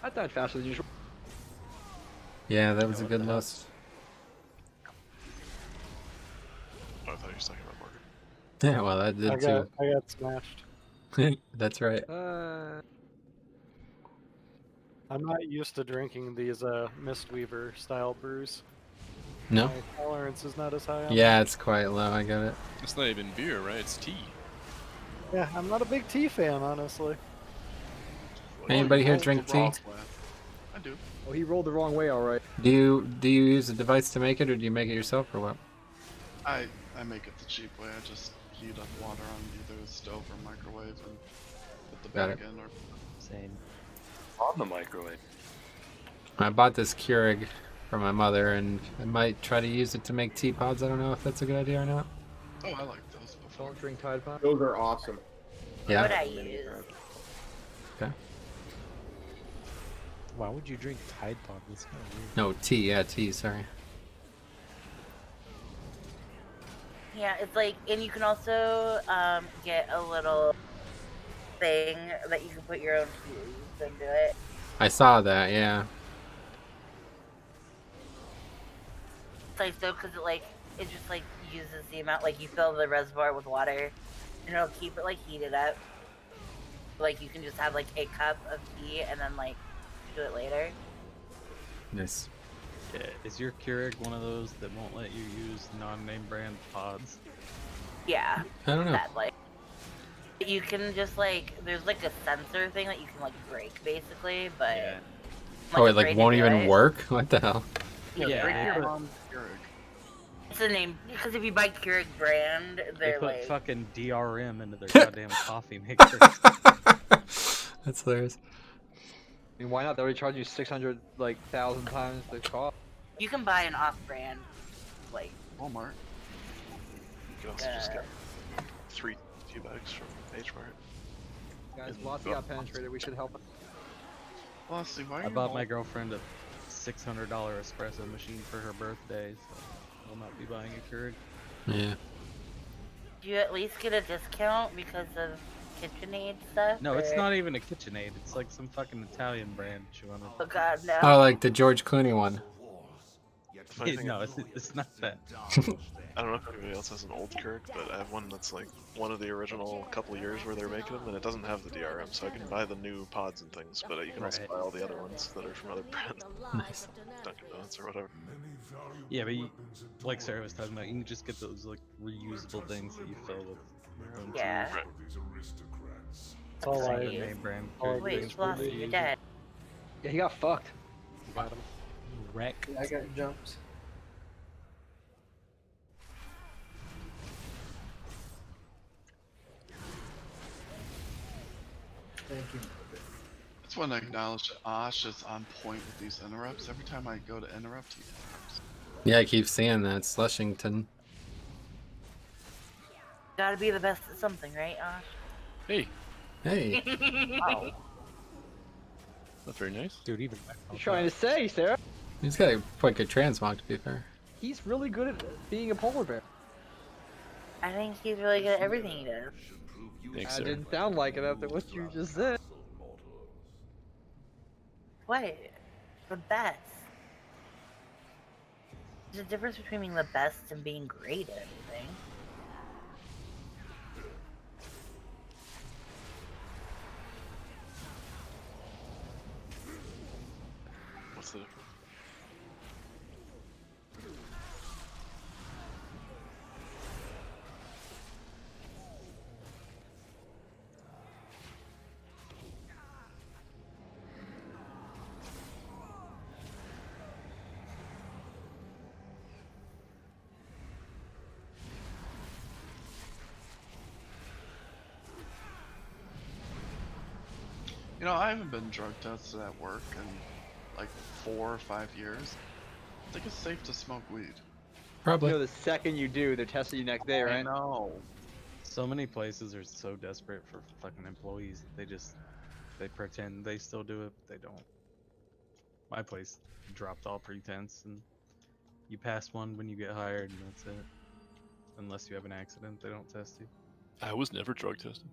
S1: I died faster than usual.
S2: Yeah, that was a good list.
S4: Oh, I thought you were talking about Morgan.
S2: Yeah, well, that did too.
S3: I got smashed.
S2: That's right.
S3: I'm not used to drinking these Mistweaver style brews.
S2: No?
S3: My tolerance is not as high. On
S2: Yeah,
S3: them.
S2: it's quite low. I get it.
S14: It's not even beer, right? It's tea.
S3: Yeah, I'm not a big tea fan, honestly.
S2: Anybody here drink tea?
S12: I do.
S1: Oh, he rolled the wrong way, all right.
S2: Do you use a device to make it, or do you make it yourself, or what?
S12: I make it the cheap way. I just heat up water on either the stove or microwave and put the
S2: Got
S12: bag
S2: it.
S12: in. Or
S6: Same.
S11: On the microwave.
S2: I bought this Keurig for my mother, and I might try to use it to make tea pods. I don't know if that's a good idea or not.
S12: oh, I like those before.
S1: Don't drink Tide Pod.
S13: Those are awesome.
S2: Yeah.
S5: What I use.
S2: Okay.
S21: Why would you drink Tide Pod? That's kind of weird.
S2: No, tea. Yeah, tea. Sorry.
S5: Yeah, it's like, and you can also get a little thing that you can put your own fuse into it.
S2: I saw that. Yeah.
S5: nice though, because it just like uses the amount, like you fill the reservoir with water, and it'll keep it like heated up. Like you can just have like a cup of tea and then like do it later.
S2: Nice.
S6: Yeah, is your Keurig one of those that won't let you use non-name brand pods?
S5: Yeah.
S2: I don't know.
S5: That like you can just like there's like a sensor thing that you can like break basically, but
S6: Yeah.
S2: Oh, it
S5: afraid
S2: like
S5: to
S2: won't
S5: do
S2: even
S5: it.
S2: work? What the hell?
S5: Yeah.
S12: Break your mom's Keurig.
S5: It's the name because if you buy Keurig brand,
S6: They
S5: they're
S6: put
S5: like
S6: fucking DRM into their goddamn coffee maker.
S2: That's hilarious.
S1: I mean, why not? They already charge you 600 like 1,000 times the cost.
S5: you can buy an off-brand like
S12: Walmart.
S4: You can also just get 3 tea bags from H Mart.
S1: Guys, Velocity got penetrated. We should help.
S12: Velocity, why are
S6: I
S12: you
S6: bought my girlfriend a $600 espresso machine for her birthday, so I will not be buying a Keurig.
S2: Yeah.
S5: do you at least get a discount because of KitchenAid stuff?
S6: No, it's
S5: or-
S6: not even a KitchenAid. It's like some fucking Italian brand. She wanted.
S5: Oh god, no.
S2: Oh, like the George Clooney one.
S6: No, it's not that.
S4: I don't know if anybody else has an old Keurig, but I have one that's like one of the original couple of years where they're making them, and it doesn't have the DRM, so I can buy the new pods and things, but you can also buy all the other ones that are from other brands.
S2: Nice.
S4: Dunkin' Donuts or whatever.
S6: Yeah, but like Sarah was talking about, you can just get those like reusable things that you fill with your own
S5: Yeah.
S6: tea.
S4: Right.
S3: That's all I
S6: The name brand.
S3: all I
S6: Keurig
S5: Wait,
S6: things
S3: for
S5: Flossie,
S3: me.
S5: you're dead.
S1: Yeah, he got fucked.
S3: Got him.
S21: Wreck.
S10: Yeah, I got jumped. Thank you.
S12: I just want to acknowledge that Ash is on point with these interrupts. Every time I go to interrupt, he interrupts.
S2: Yeah, I keep seeing that. Slushington.
S5: Gotta be the best at something, right, Ash?
S14: Hey,
S2: Hey.
S5: Wow.
S14: that's very nice.
S21: Dude, even
S1: You're trying to say, Sarah?
S2: He's got a quite good transmog, to be fair.
S1: He's really good at being a polar bear.
S5: I think he's really good at everything he does.
S14: Thanks,
S1: I
S14: sir.
S1: didn't sound like it after what you just said.
S5: What? The best. There's a difference between being the best and being great at everything.
S4: What's the difference?
S12: You know, I haven't been drug tested at work in like 4 or 5 years. I think it's safe to smoke weed.
S2: Probably.
S1: You know, the second you do, they're testing you next day,
S12: I
S1: right?
S12: know.
S6: So many places are so desperate for fucking employees. They pretend they still do it, but they don't. My place dropped all pretense, and you pass one when you get hired, and that's it. Unless you have an accident, they don't test you.
S14: I was never drug tested.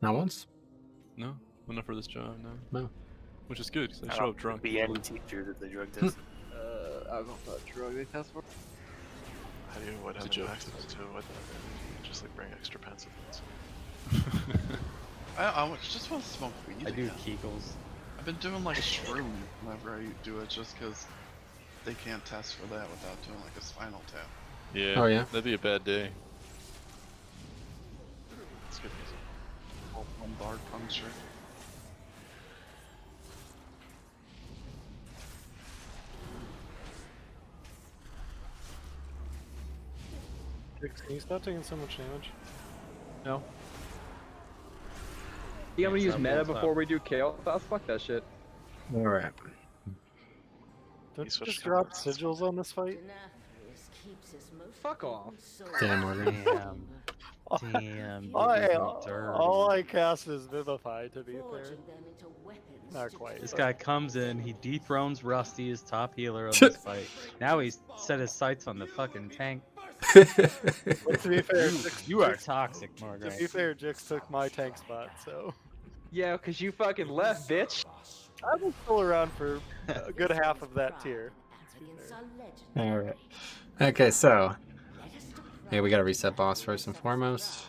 S2: Not once?
S14: No, well, not for this job, no.
S2: No.
S14: Which is good, because I
S11: I
S14: show
S11: don't
S14: up drunk.
S11: be any teacher that they drug test.
S1: I don't know what drug they test for.
S4: How do you avoid
S14: It's a
S4: having
S14: joke.
S4: an accident to avoid that? You just like bring extra pencils.
S12: I just want to smoke weed.
S6: I do
S12: again.
S6: Kegels.
S12: I've been doing like shroom whenever I do it, just because they can't test for that without doing like a spinal tap.
S14: Yeah.
S2: Oh, yeah?
S14: That'd be a bad day.
S4: It's good music.
S12: Lumbar puncture.
S3: Jix, can you stop taking so much damage?
S1: No. You want me to use
S6: Stop,
S1: meta
S6: stop.
S1: before we do chaos? Fuck that shit.
S2: Alright.
S3: Don't you
S4: switched
S3: just
S4: to
S3: drop
S4: Atlas.
S3: sigils on this fight?
S1: Fuck off.
S2: Damn, Morgan.
S6: Damn. Damn. you dirty.
S3: All I cast is Vivify, to be fair. Not quite.
S6: This
S3: but-
S6: guy comes in, he dethrones Rusty, his top healer of this fight. Now he's set his sights on the fucking tank.
S3: But to be fair,
S6: You are toxic,
S3: to
S6: Margaret.
S3: be fair, Jix took my tank spot, so
S1: Yeah, because you fucking left, bitch.
S3: I was still around for a good half of that tier.
S8: there.
S2: All right. Okay, so yeah, we gotta reset boss first and foremost.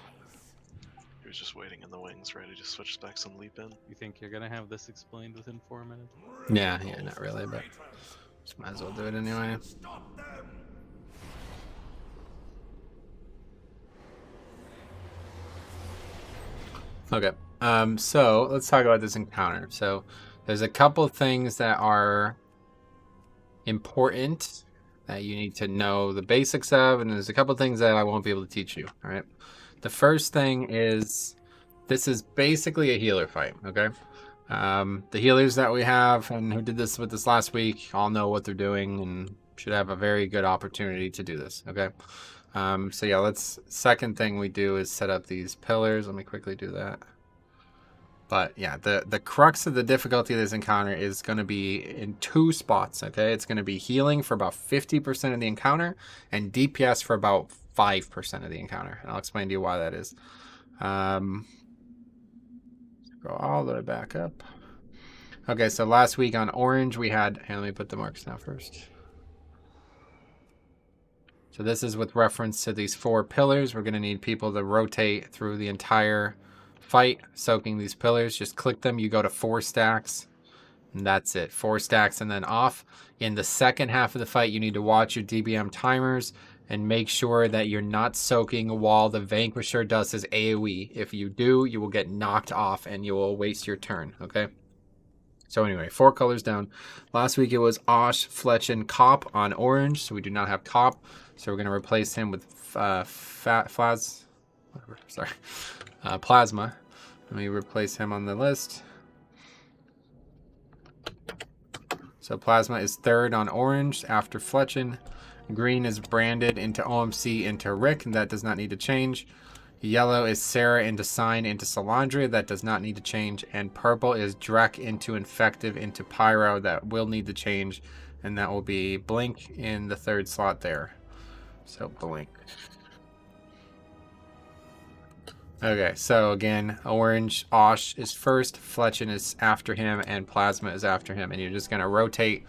S4: He was just waiting in the wings, ready to switch specs and leap in.
S6: You think you're gonna have this explained within 4 minutes?
S2: Yeah, not really, but just might as well do it anyway. Okay, so let's talk about this encounter. So there's a couple things that are important that you need to know the basics of, and there's a couple things that I won't be able to teach you. All right, the first thing is this is basically a healer fight. Okay, the healers that we have and who did this with us last week all know what they're doing and should have a very good opportunity to do this. Okay, so yeah, second thing we do is set up these pillars. Let me quickly do that. But yeah, the crux of the difficulty of this encounter is going to be in 2 spots, okay? It's going to be healing for about 50% of the encounter and DPS for about 5% of the encounter. And I'll explain to you why that is. Go all the way back up. Okay, so last week on Orange we had... Hey, let me put the marks down first. So this is with reference to these 4 pillars. We're going to need people to rotate through the entire fight, soaking these pillars. Just click them. You go to 4 stacks, and that's it. 4 stacks and then off. In the second half of the fight, you need to watch your DBM timers and make sure that you're not soaking while the Vanquisher does his AoE. If you do, you will get knocked off and you will waste your turn, okay? So anyway, 4 colors down. Last week it was Osh, Fletch, and Cop on Orange, so we do not have Cop. So we're going to replace him with Plasma. Let me replace him on the list. So Plasma is 3rd on Orange after Fletchin. Green is branded into OMC into Rick, and that does not need to change. Yellow is Sarah into Sign into Salandria, that does not need to change. And purple is Drek into Infective into Pyro, that will need to change. And that will be Blink in the 3rd slot there. So Blink. Okay, so again, Orange, Osh is first, Fletchin is after him, and Plasma is after him. And you're just going to rotate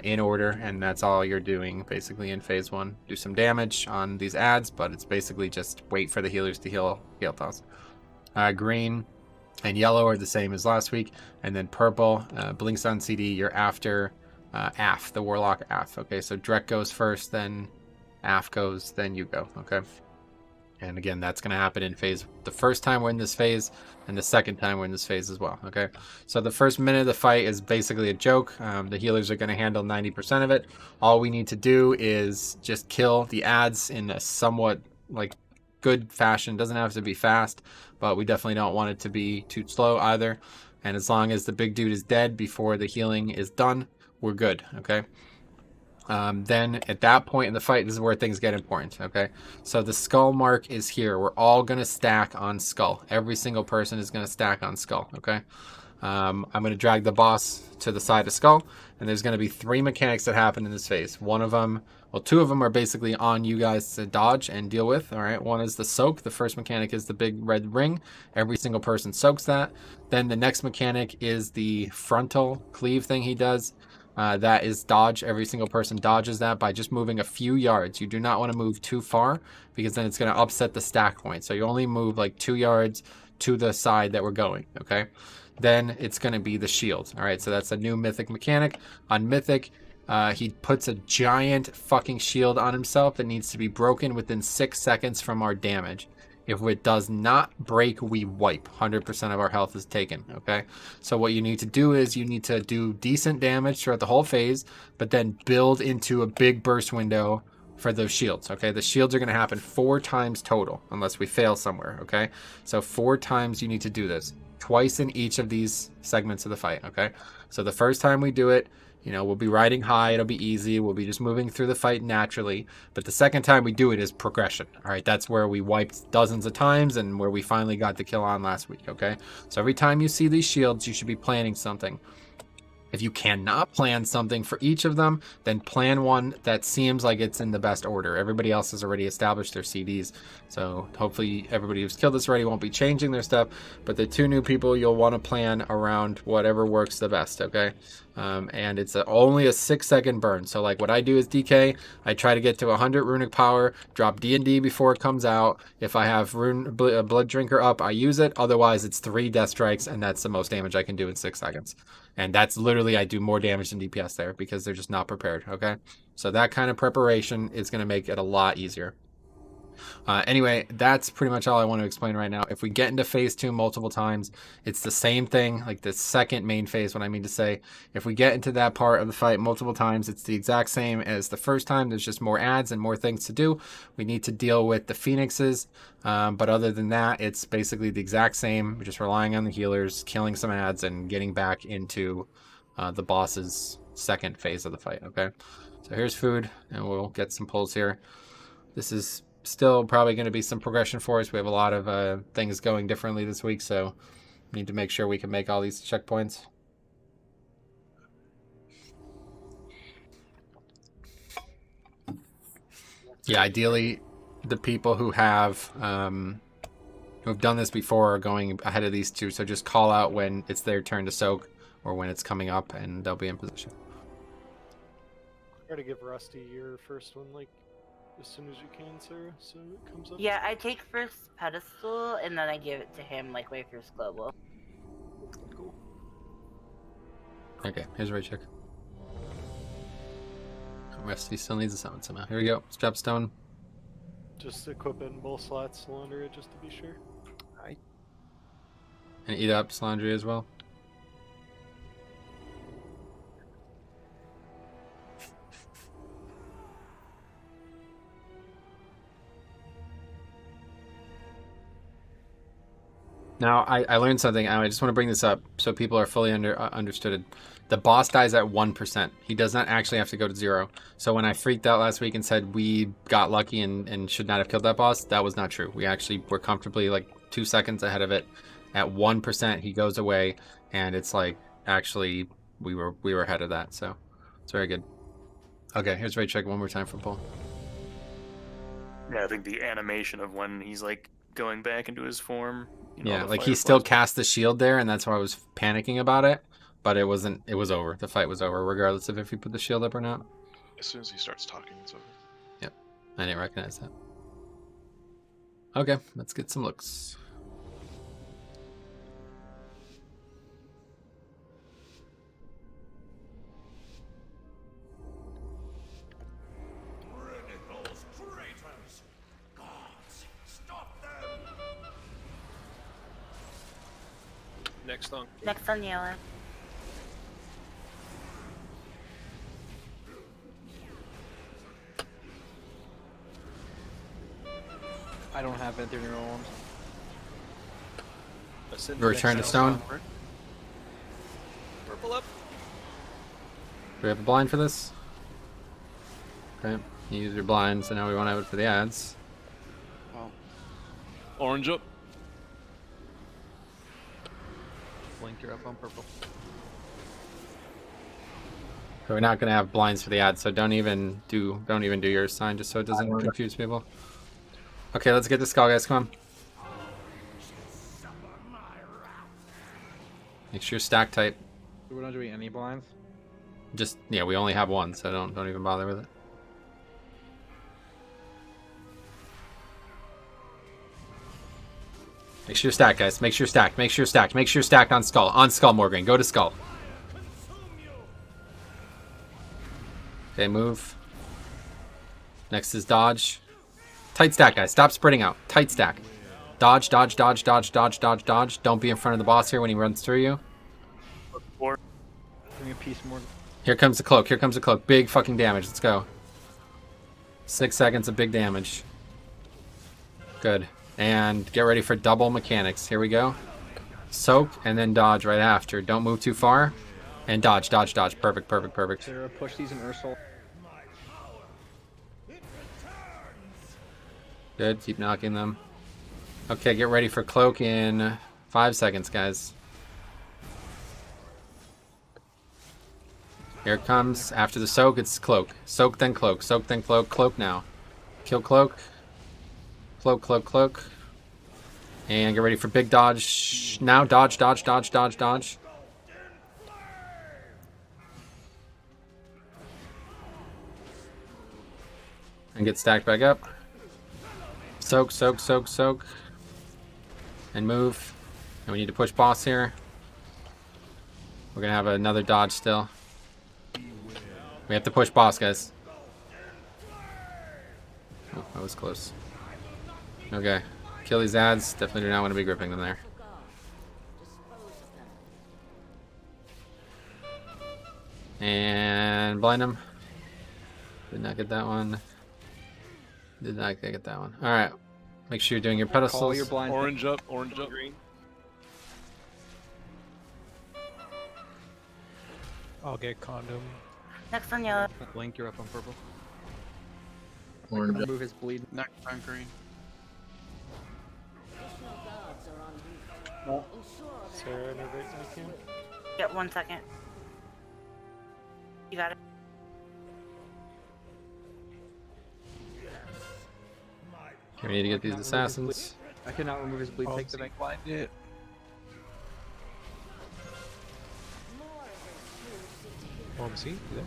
S2: in order, and that's all you're doing basically in phase 1. Do some damage on these ads, but it's basically just wait for the healers to heal thoughts. Green and yellow are the same as last week, and then purple blinks on CD. You're after Af, the Warlock Af. Okay, so Drek goes first, then Af goes, then you go. Okay. And again, that's going to happen in phase. The first time we're in this phase, and the second time we're in this phase as well. Okay, so the first minute of the fight is basically a joke. The healers are going to handle 90% of it. All we need to do is just kill the ads in a somewhat good fashion. Doesn't have to be fast, but we definitely don't want it to be too slow either. And as long as the big dude is dead before the healing is done, we're good. Okay. Then at that point in the fight, this is where things get important. Okay, so the skull mark is here. We're all going to stack on skull. Every single person is going to stack on skull. Okay, I'm going to drag the boss to the side of skull, and there's going to be 3 mechanics that happen in this phase. One of them, well, 2 of them are basically on you guys to dodge and deal with. All right, one is the soak. The first mechanic is the big red ring. Every single person soaks that. Then the next mechanic is the frontal cleave thing he does. That is dodge. Every single person dodges that by just moving a few yards. You do not want to move too far because then it's going to upset the stack point. So you only move 2 yards to the side that we're going, okay? Then it's going to be the shield. All right, so that's a new Mythic mechanic. On Mythic, he puts a giant fucking shield on himself that needs to be broken within 6 seconds from our damage. If it does not break, we wipe. 100% of our health is taken, okay? So what you need to do is you need to do decent damage throughout the whole phase, but then build into a big burst window for those shields, okay? The shields are going to happen 4 times total, unless we fail somewhere, okay? So 4 times you need to do this. Twice in each of these segments of the fight, okay? So the first time we do it, we'll be riding high. It'll be easy. We'll be just moving through the fight naturally. But the second time we do it is progression. All right, that's where we wiped dozens of times and where we finally got the kill on last week, okay? So every time you see these shields, you should be planning something. If you cannot plan something for each of them, then plan one that seems like it's in the best order. Everybody else has already established their CDs, so hopefully everybody who's killed this already won't be changing their stuff, but the 2 new people, you'll want to plan around whatever works the best, okay? And it's only a 6-second burn, so like what I do is DK, I try to get to 100 runic power, drop D&D before it comes out. If I have Blood Drinker up, I use it, otherwise it's 3 death strikes, and that's the most damage I can do in 6 seconds. And that's literally, I do more damage than DPS there because they're just not prepared, okay? So that kind of preparation is going to make it a lot easier. Anyway, that's pretty much all I want to explain right now. If we get into phase 2 multiple times, it's the same thing, like the second main phase, what I mean to say. If we get into that part of the fight multiple times, it's the exact same as the first time. There's just more adds and more things to do. We need to deal with the phoenixes, but other than that, it's basically the exact same. We're just relying on the healers, killing some adds, and getting back into the boss's second phase of the fight, okay? So here's food, and we'll get some pulls here. This is still probably going to be some progression for us. We have a lot of things going differently this week, so we need to make sure we can make all these checkpoints. Yeah, ideally, the people who have who've done this before are going ahead of these 2, so just call out when it's their turn to soak or when it's coming up, and they'll be in position.
S3: Try to give Rusty your first one, like, as soon as you can, Sarah, so it comes up.
S5: Yeah, I take first pedestal and then I give it to him like way first global.
S3: Cool.
S2: Okay, here's right check. Rusty still needs a summon somehow. Here we go. Stepstone.
S3: Just equip it in both slots, Salandria, just to be sure.
S2: Alright. And eat up Salandria as well. Now, I learned something. I just want to bring this up so people are fully understood. The boss dies at 1%. He does not actually have to go to 0. So when I freaked out last week and said we got lucky and should not have killed that boss, that was not true. We actually were comfortably like 2 seconds ahead of it. At 1%, he goes away, and it's like actually we were ahead of that. So it's very good. Okay, here's Ray check one more time for Paul.
S11: Yeah, I think the animation of when he's like going back into his form. You know,
S2: yeah, like he still cast the shield there, and that's why I was panicking about it. But it wasn't. It was over. The fight was over, regardless of if he put the shield up or not.
S4: As soon as he starts talking, it's over.
S2: Yep, I didn't recognize that. Okay, let's get some looks.
S19: Next on.
S5: Next on yellow.
S1: I don't have Enter Neural Arms.
S2: Return to stone.
S19: Purple up.
S2: Do we have a blind for this? Okay, you use your blind, so now we want to have it for the ads.
S14: Wow. Orange up.
S1: Blinker up on purple.
S2: So we're not gonna have blinds for the ads, so don't even do your sign, just so it doesn't confuse people. Okay, let's get the skull, guys. Come on. Make sure you're stack tight.
S1: We're not doing any blinds.
S2: Just yeah, we only have one, so don't even bother with it. Make sure you're stacked, guys. Make sure you're stacked. Make sure you're stacked. Make sure you're stacked on skull. On skull, Morgan. Go to skull. Okay, move. Next is dodge. Tight stack, guys. Stop spreading out. Tight stack. Dodge, dodge, dodge, dodge, dodge, dodge, dodge. Don't be in front of the boss here when he runs through you.
S1: Bring a piece more.
S2: Here comes the cloak. Here comes the cloak. Big fucking damage. Let's go. 6 seconds of big damage. Good. And get ready for double mechanics. Here we go. Soak and then dodge right after. Don't move too far. And dodge, dodge, dodge. Perfect, perfect, perfect.
S1: Sarah, push these in Ursula.
S2: Good. Keep knocking them. Okay, get ready for cloak in 5 seconds, guys. Here it comes. After the soak, it's cloak. Soak, then cloak. Soak, then cloak. Cloak now. Kill cloak. Cloak, cloak, cloak. And get ready for big dodge. Now dodge, dodge, dodge, dodge, dodge. And get stacked back up. Soak, soak, soak, soak. And move. And we need to push boss here. We're gonna have another dodge still. We have to push boss, guys. Oh, that was close. Okay. Kill these ads. Definitely do not want to be gripping them there. And blind them. Did not get that one. Did not get that one. Alright. Make sure you're doing your pedestals.
S1: Call your blind.
S14: Orange up, orange up.
S19: Green.
S21: I'll get condom.
S5: Next on yellow.
S6: Blink, you're up on purple.
S20: Orange up.
S1: Move his bleed.
S12: Next on green.
S3: Sarah, innovate I can.
S5: Yep, 1 second. You got it.
S2: Okay, we need to get these assassins.
S1: I cannot remove his bleed. Take the bank.
S14: Blind it.
S21: OMC, you there?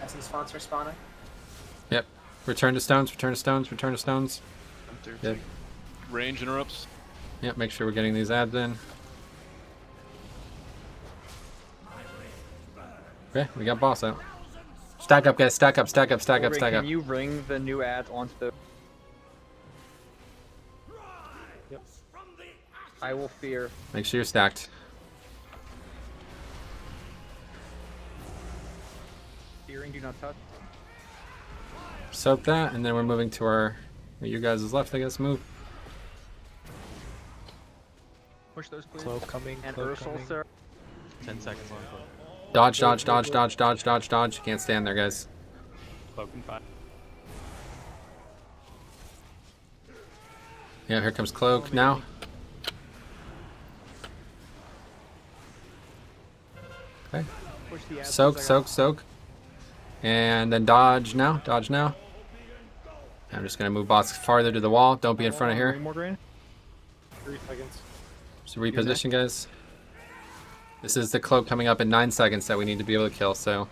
S10: Essence sponsor spawning.
S2: Yep. Return to stones, return to stones, return to stones. Yep.
S14: Range interrupts.
S2: Yep, make sure we're getting these ads in. Okay, we got boss out. Stack up, guys. Stack up, stack up, stack up, stack up.
S1: Can you ring the new ads onto the...
S3: Yep.
S1: I will fear.
S2: Make sure you're stacked.
S1: Fearing, do not touch.
S2: Soak that, and then we're moving to our... You guys is left, I guess. Move.
S1: Push those, please.
S21: Cloak coming,
S1: And
S21: cloak
S1: Ursula,
S21: coming.
S1: sir.
S6: 10 seconds on cloak.
S2: Dodge, dodge, dodge, dodge, dodge, dodge, dodge. You can't stand there, guys.
S6: Cloak and 5.
S2: Yeah, here comes cloak now. Okay.
S1: Push the ads.
S2: Soak, soak, soak. And then dodge now, dodge now. I'm just gonna move boss farther to the wall. Don't be in front of here.
S1: More green.
S3: 3 seconds.
S2: Just reposition, guys. This is the cloak coming up in 9 seconds that we need to be able to kill. So,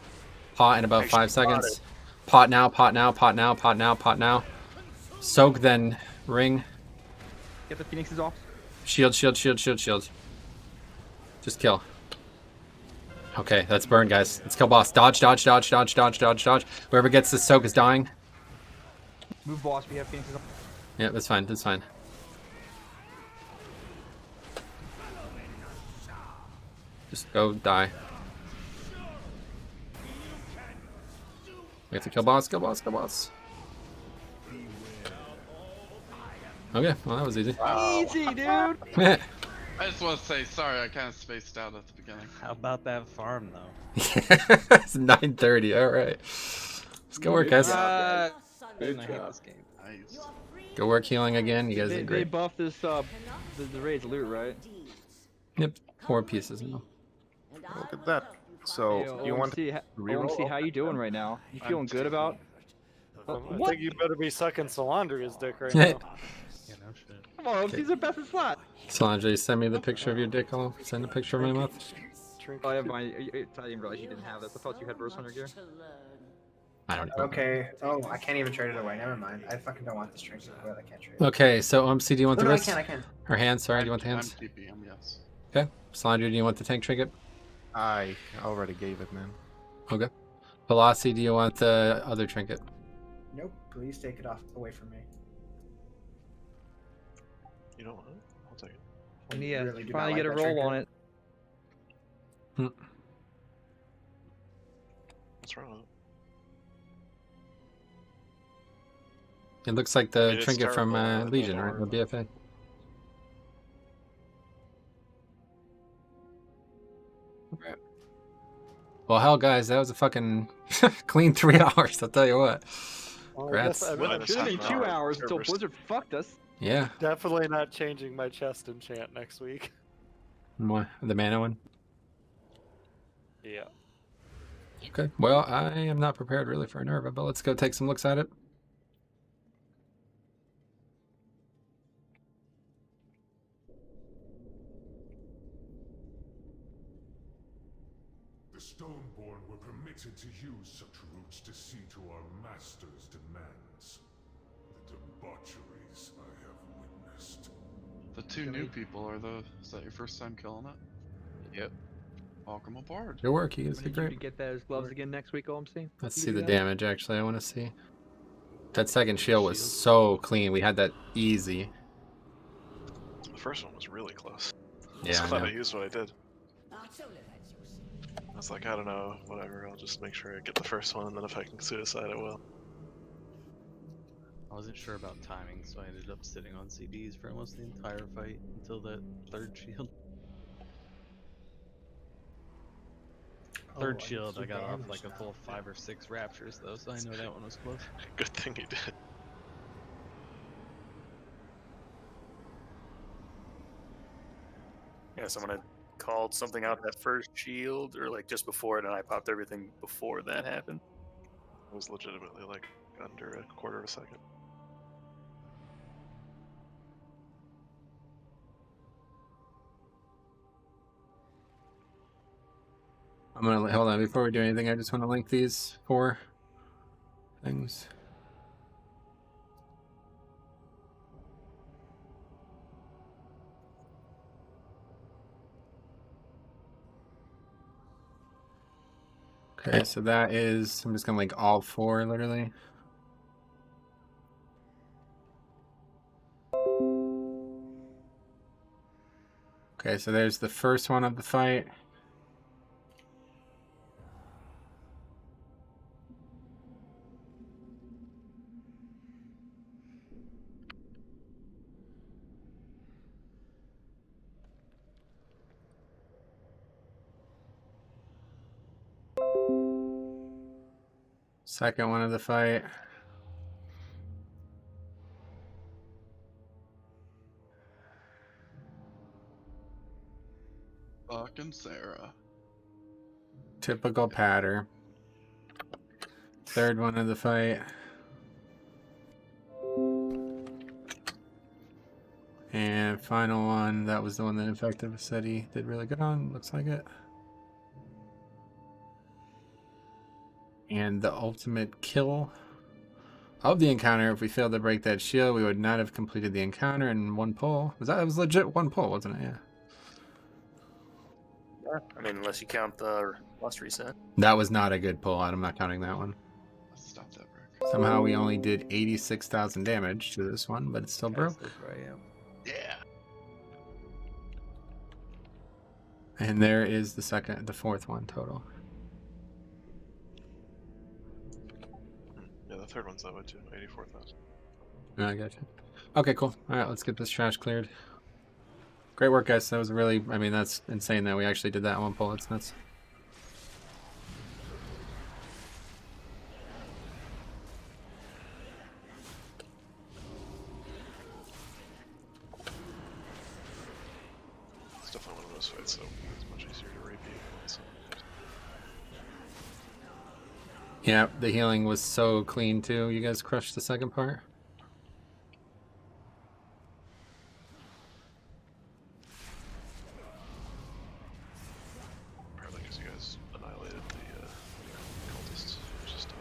S2: pot in about 5 seconds. Pot now, pot now, pot now, pot now, pot now. Soak, then ring.
S1: Get the phoenixes off.
S2: Shield, shield, shield, shield, shield. Just kill. Okay, that's burn, guys. Let's kill boss. Dodge, dodge, dodge, dodge, dodge, dodge, dodge. Whoever gets the soak is dying.
S1: Move boss. We have phoenixes off.
S2: Yeah, that's fine. That's fine. Just go die. We have to kill boss, kill boss, kill boss. Okay, well that was easy.
S1: Easy, dude.
S12: I just want to say sorry, I kind of spaced out at the beginning.
S6: How about that farm, though?
S2: It's 9:30. All right, let's go work, guys.
S6: Good job. This game.
S12: Nice.
S2: Go work healing again. You guys
S1: They
S2: did great.
S1: buffed this the raid's loot, right?
S2: Yep, 4 pieces now.
S15: Look at that. So you want to
S1: OMC, how you doing right now? You feeling good about?
S3: I
S1: What?
S3: think you better be sucking Solandria's dick right
S2: Yeah.
S3: now.
S6: Yeah, no shit.
S1: Come on, OMC's the best in slot.
S2: Solange, send me the picture of your dick. I'll send a picture of my mouth.
S1: Oh, I have my. I didn't realize you didn't have this. I thought you had burst on your gear.
S2: I don't know.
S10: Okay. Oh, I can't even trade it away. Never mind. I fucking don't want this trinket. But I can't trade it.
S2: Okay, so OMC, do you want
S10: Oh,
S2: the
S10: no, I
S2: wrist?
S10: can. I can.
S2: Or hands? Sorry, do you want the hands?
S12: I'm TPM, yes.
S2: Okay. Solange, do you want the tank trinket?
S15: I already gave it, man.
S2: Okay. Velocity, do you want the other trinket?
S10: Nope. Please take it off away from me.
S4: You know what? I'll take it.
S1: We need to
S10: Really do not
S1: finally
S10: like
S1: get a
S10: that
S1: roll
S10: trinket.
S1: on it.
S4: What's wrong with it?
S2: It looks like the
S4: I mean, it's
S2: trinket from
S4: terrible,
S2: Legion, right? Or BFA. Right. Well, hell, guys, that was a fucking clean 3 hours. I'll tell you what.
S3: Well, I
S2: Congrats.
S3: guess I
S1: Well,
S3: mean,
S1: it should have been 2 hours until
S4: servers.
S1: Blizzard fucked us.
S2: Yeah.
S3: definitely not changing my chest enchant next week.
S2: What? The mana one?
S3: Yeah.
S2: Okay. Well, I am not prepared really for a Nerva, but let's go take some looks at it.
S9: The Stoneborn were permitted to use such roots to see to our master's demands. The debaucheries I have witnessed.
S12: The two new people are is that your first time killing it?
S17: Yep.
S12: Welcome aboard.
S2: Good work, you guys
S1: I
S2: did
S1: need you
S2: great.
S1: to get those gloves again next week, OMC.
S2: Let's
S1: You
S2: see
S1: can
S2: the
S1: do that.
S2: damage, actually. I want to see. That second shield was so clean. We had that easy.
S4: The first one was really close.
S2: Yeah,
S4: I was
S2: I
S4: glad
S2: know.
S4: I used what I did. I was like, I don't know, whatever, I'll just make sure I get the first one, and then if I can suicide, I will.
S6: I wasn't sure about timing, so I ended up sitting on CDs for almost the entire fight until that third shield. Third shield, I got off like a full 5 or 6 raptures though, so I know that one was close.
S4: Good thing you did.
S11: Yeah, someone had called something out that first shield, or like just before it, and I popped everything before that happened.
S4: It was legitimately like under a quarter of a second.
S2: I'm gonna hold on before we do anything. I just want to link these 4 things. Okay, so that is, I'm just gonna link all 4 literally. Okay, so there's the first one of the fight. Second one of the fight.
S12: Fucking Sarah.
S2: Typical patter. Third one of the fight. And final one, that was the one that Infective said he did really good on, looks like it. And the ultimate kill of the encounter. If we failed to break that shield, we would not have completed the encounter in 1 pull. That was legit 1 pull, wasn't it? Yeah.
S11: Yeah, I mean, unless you count the lost reset.
S2: That was not a good pull. I'm not counting that one.
S12: Let's stop that break.
S2: Somehow we only did 86,000 damage to this one, but it still broke.
S12: Yeah.
S2: And there is the 4th one total.
S4: Yeah, the third one's that way too, 84,000.
S2: I gotcha. Okay, cool. All right, let's get this trash cleared. Great work, guys. That was really, I mean, that's insane that we actually did that in 1 pull. It's nuts.
S4: It's definitely one of those fights, so it's much easier to rape you. So.
S2: Yeah, the healing was so clean too. You guys crushed the second part.
S4: Probably because you guys annihilated the cultists, which is tough.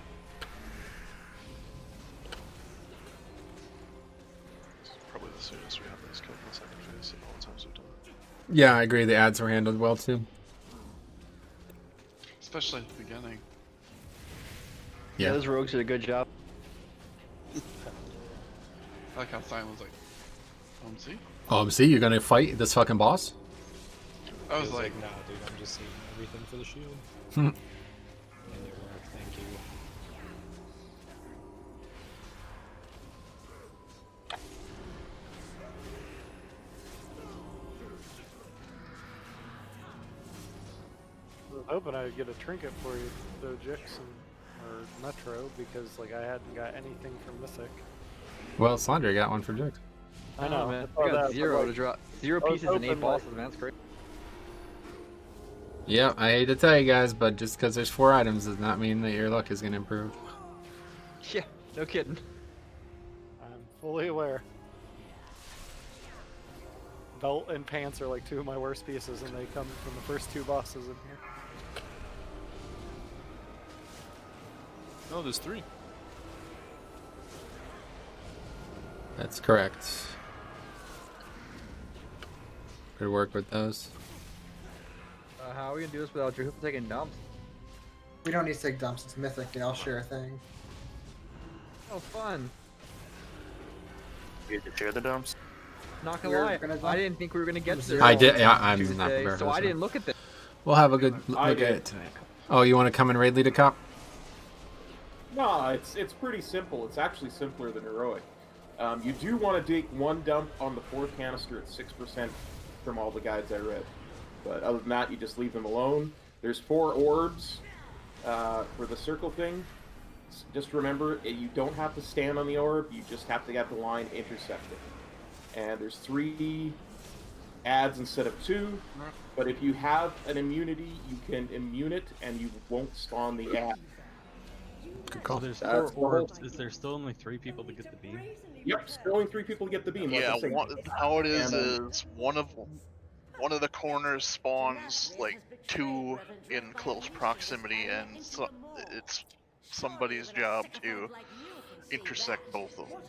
S4: This is probably the soonest we have those killed in the second phase of all the times we've done it.
S2: Yeah, I agree. The ads were handled well too.
S12: Especially at the beginning.
S1: Yeah, those rogues did a good job.
S12: I like how Simon was like, OMC?
S2: OMC, you're gonna fight this fucking boss?
S12: I was
S21: He
S12: like,
S21: nah, dude, I'm just saving everything for the shield.
S2: Hmm.
S21: And it worked, thank you.
S3: I was hoping I'd get a trinket for you, though, Jix or Metro, because like I hadn't got anything from Mythic.
S2: Well, Slandra got one for Jix.
S3: I know,
S1: man.
S3: I
S1: I got
S3: that,
S1: 0
S3: but,
S1: to drop. 0
S3: I was
S1: pieces and 8
S3: hoping,
S1: bosses,
S3: like-
S1: man. That's great.
S2: Yep, I hate to tell you guys, but just because there's 4 items does not mean that your luck is going to improve.
S1: Yeah, no kidding.
S3: I'm fully aware. Belt and pants are like 2 of my worst pieces, and they come from the first 2 bosses in here.
S14: No, there's 3.
S2: That's correct. Good work with those.
S1: How are we gonna do this without Drew taking dumps?
S10: We don't need to take dumps. It's mythic. They all share a thing.
S1: Oh, fun.
S11: You get to share the dumps?
S1: Not gonna lie, I didn't think we were gonna get to this.
S2: I did. Yeah, I'm
S1: Tuesday,
S2: not prepared.
S1: so I didn't look at this.
S2: We'll have a good look at it tonight. Oh, you want to come and raid lead a cop?
S13: No, it's pretty simple. It's actually simpler than heroic. You do want to take 1 dump on the 4th canister at 6% from all the guides I read. But other than that, you just leave them alone. There's 4 orbs for the circle thing. Just remember, you don't have to stand on the orb. You just have to get the line intersected. And there's 3 adds instead of 2. But if you have an immunity, you can immune it, and you won't spawn the ad.
S2: Good call.
S6: So there's 4 orbs. Is there still only 3 people to get the beam?
S13: Yep, still only 3 people to get the beam. Like
S18: Yeah,
S13: I say.
S18: how it is one of the corners spawns like 2 in close proximity, and so it's somebody's job to intersect both of them.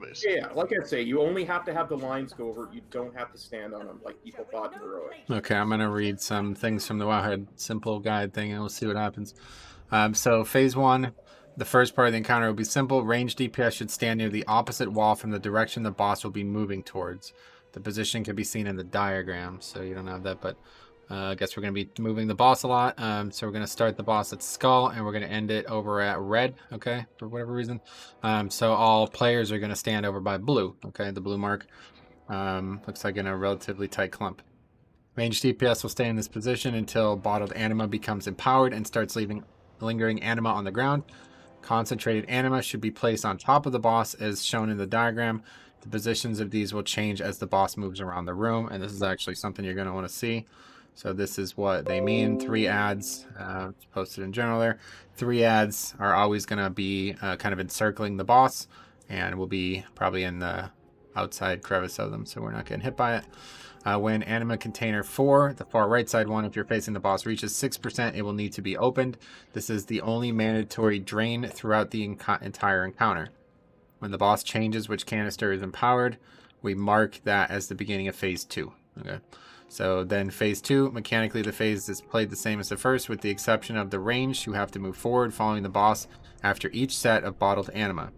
S18: Basically.
S13: Yeah, like I say, you only have to have the lines go over. You don't have to stand on them like people thought in heroic.
S2: Okay, I'm going to read some things from the Wowhead simple guide thing, and we'll see what happens. So phase 1, the first part of the encounter will be simple. Range DPS should stand near the opposite wall from the direction the boss will be moving towards. The position can be seen in the diagram, so you don't have that, but I guess we're going to be moving the boss a lot. So we're going to start the boss at skull, and we're going to end it over at red, okay, for whatever reason. So all players are going to stand over by blue, okay, the blue mark. Looks like in a relatively tight clump. Range DPS will stay in this position until bottled anima becomes empowered and starts leaving lingering anima on the ground. Concentrated anima should be placed on top of the boss as shown in the diagram. The positions of these will change as the boss moves around the room, and this is actually something you're going to want to see. So this is what they mean. 3 ads, it's posted in general there. 3 ads are always going to be kind of encircling the boss, and will be probably in the outside crevice of them, so we're not getting hit by it. When anima container 4, the far right side one, if you're facing the boss, reaches 6%, it will need to be opened. This is the only mandatory drain throughout the entire encounter. When the boss changes which canister is empowered, we mark that as the beginning of phase 2. Okay. So then phase 2, mechanically the phase is played the same as the first, with the exception of the range, who have to move forward following the boss after each set of bottled anima.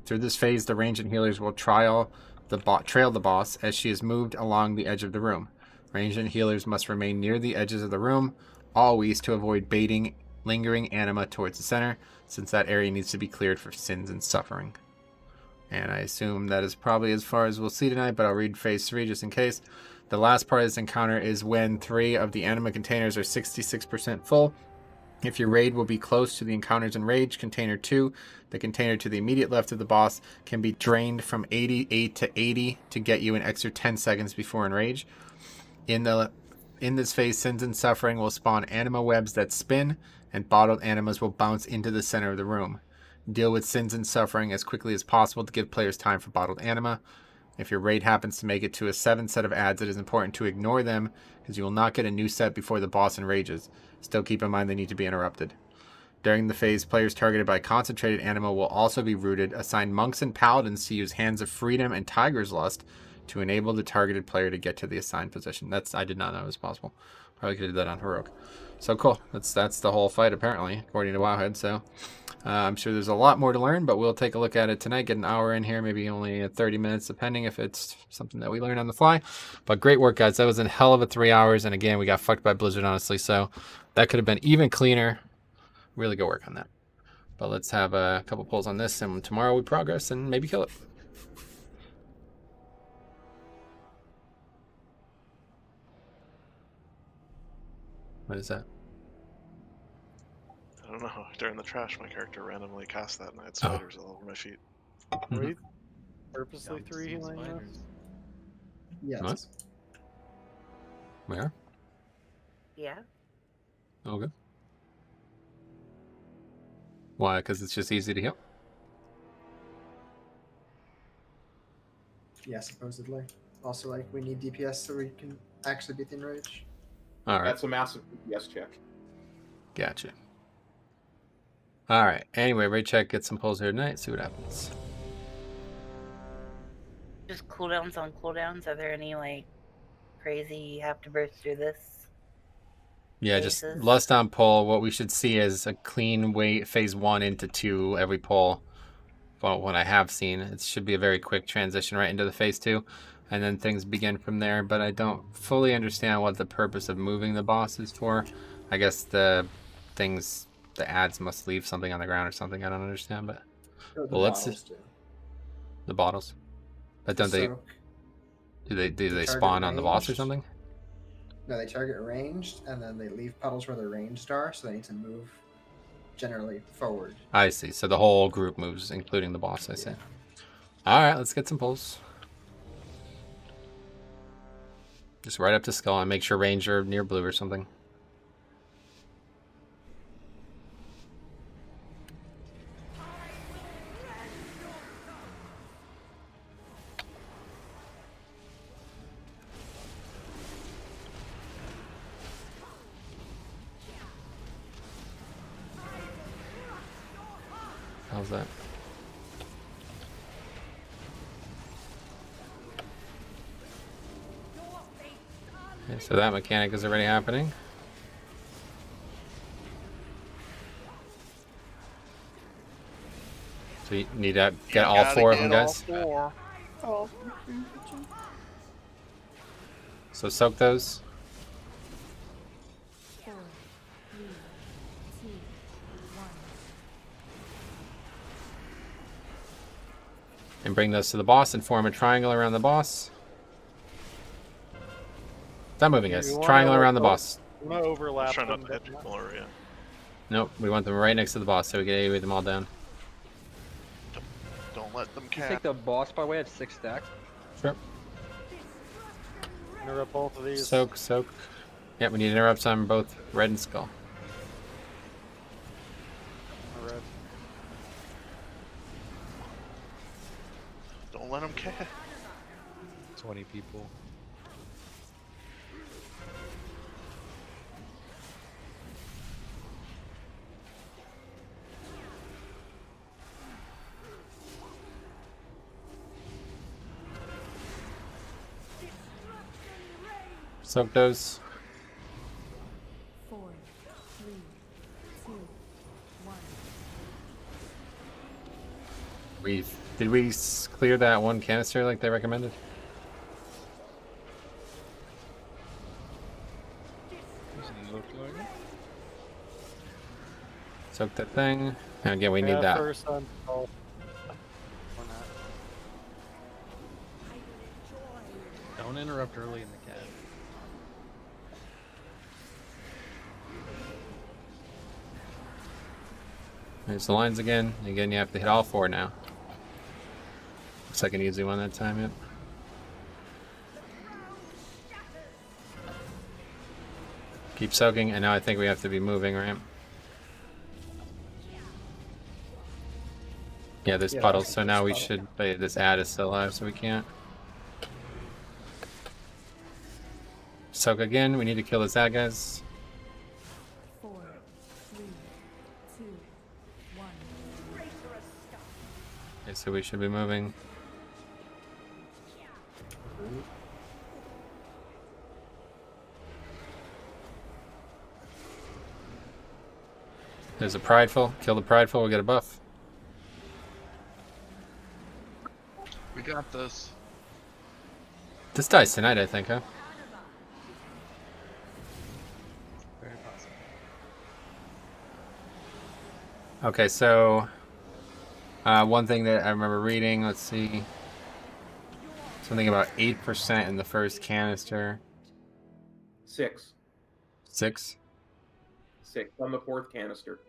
S2: Through this phase, the range and healers will trail the boss as she is moved along the edge of the room. Range and healers must remain near the edges of the room, always, to avoid baiting lingering anima towards the center, since that area needs to be cleared for sins and suffering. And I assume that is probably as far as we'll see tonight, but I'll read phase 3 just in case. The last part of this encounter is when 3 of the anima containers are 66% full. If your raid will be close to the encounters in rage, container 2, the container to the immediate left of the boss, can be drained from 88 to 80 to get you an extra 10 seconds before enrage. In this phase, sins and suffering will spawn anima webs that spin, and bottled animas will bounce into the center of the room. Deal with sins and suffering as quickly as possible to give players time for bottled anima. If your raid happens to make it to a 7th set of ads, it is important to ignore them, because you will not get a new set before the boss enrages. Still keep in mind they need to be interrupted. During the phase, players targeted by concentrated anima will also be rooted. Assign monks and paladins to use Hands of Freedom and Tiger's Lust to enable the targeted player to get to the assigned position. I did not know it was possible. Probably could have did that on heroic. So cool. That's the whole fight apparently, according to Wowhead. So I'm sure there's a lot more to learn, but we'll take a look at it tonight. Get an hour in here, maybe only 30 minutes, depending if it's something that we learn on the fly. But great work, guys. That was a hell of a 3 hours, and again, we got fucked by Blizzard, honestly. So that could have been even cleaner. Really good work on that. But let's have a couple pulls on this, and tomorrow we progress and maybe kill it. What is that?
S4: I don't know. During the trash, my character randomly cast that and I had spiders all over my feet.
S3: Were you purposely 3 healing us?
S10: Yes.
S2: What? Where?
S5: Yeah.
S2: Okay. Why? Because it's just easy to heal?
S10: Yeah, supposedly. Also, like, we need DPS so we can actually beat the enrage.
S2: All right.
S13: That's a massive DPS check.
S2: Gotcha. All right. Anyway, raid check, get some pulls here tonight, see what happens.
S5: Just cooldowns on cooldowns. Are there any like crazy you have to burst through this?
S2: Yeah, just
S5: Phases?
S2: lust on pull. What we should see is a clean phase 1 into 2 every pull. Well, what I have seen, it should be a very quick transition right into the phase 2, and then things begin from there. But I don't fully understand what the purpose of moving the boss is for. I guess the ads must leave something on the ground or something. I don't understand, but
S10: The
S2: well, let's
S10: bottles do.
S2: the bottles. But don't they?
S10: So,
S2: Do they
S10: target
S2: spawn on the boss or
S10: ranged.
S2: something?
S10: No, they target ranged, and then they leave puddles where their ranged are, so they need to move generally forward.
S2: I see. So the whole group moves, including the boss. I see. All right, let's get some pulls. Just right up to skull and make sure ranger near blue or something. How's that? Okay, so that mechanic is already happening. So you need to get all 4 of them, guys.
S8: Oh.
S2: So soak those.
S16: 4, 3, 2, 1.
S2: And bring those to the boss and form a triangle around the boss. Stop moving, guys. Triangle around the boss.
S3: I'm gonna overlap
S4: Try not
S3: them.
S4: to hit people over, yeah.
S2: Nope, we want them right next to the boss so we can AoE them all down.
S18: Don't let them
S1: You
S18: catch.
S1: take the boss by way of 6 stacks.
S2: Sure.
S3: Interrupt both of these.
S2: Soak. Yeah, we need interrupts on both red and skull.
S3: Red.
S18: Don't let them catch.
S21: 20 people.
S2: Soak those.
S16: 4, 3, 2, 1.
S2: Did we clear that 1 canister like they recommended?
S14: Doesn't look like it.
S2: Soak that thing. And again, we need
S3: Yeah,
S2: that.
S3: first on skull. Or not.
S6: Don't interrupt early in the cat.
S2: There's the lines again. Again, you have to hit all 4 now. Looks like an easy one that time, yep. Keep soaking, and now I think we have to be moving, right? Yeah, there's puddles, so now we should... This ad is still alive, so we can't. Soak again. We need to kill this ad, guys.
S16: 4, 3, 2, 1.
S2: Okay, so we should be moving. There's a prideful. Kill the prideful, we get a buff.
S12: We got this.
S2: This dies tonight, I think, huh?
S6: Very possible.
S2: Okay, so one thing that I remember reading, let's see, something about 8% in the first canister.
S13: 6.
S2: 6?
S13: 6 on the 4th canister.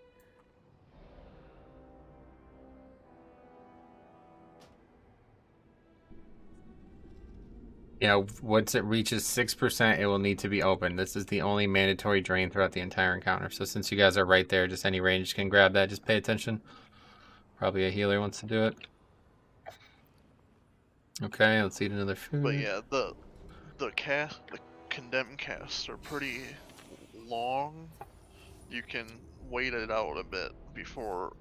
S2: Yeah, once it reaches 6%, it will need to be open. This is the only mandatory drain throughout the entire encounter. So since you guys are right there, just any range can grab that. Just pay attention. Probably a healer wants to do it. Okay, let's eat another food.
S18: But yeah, the condemned casts are pretty long. You can wait it out a bit before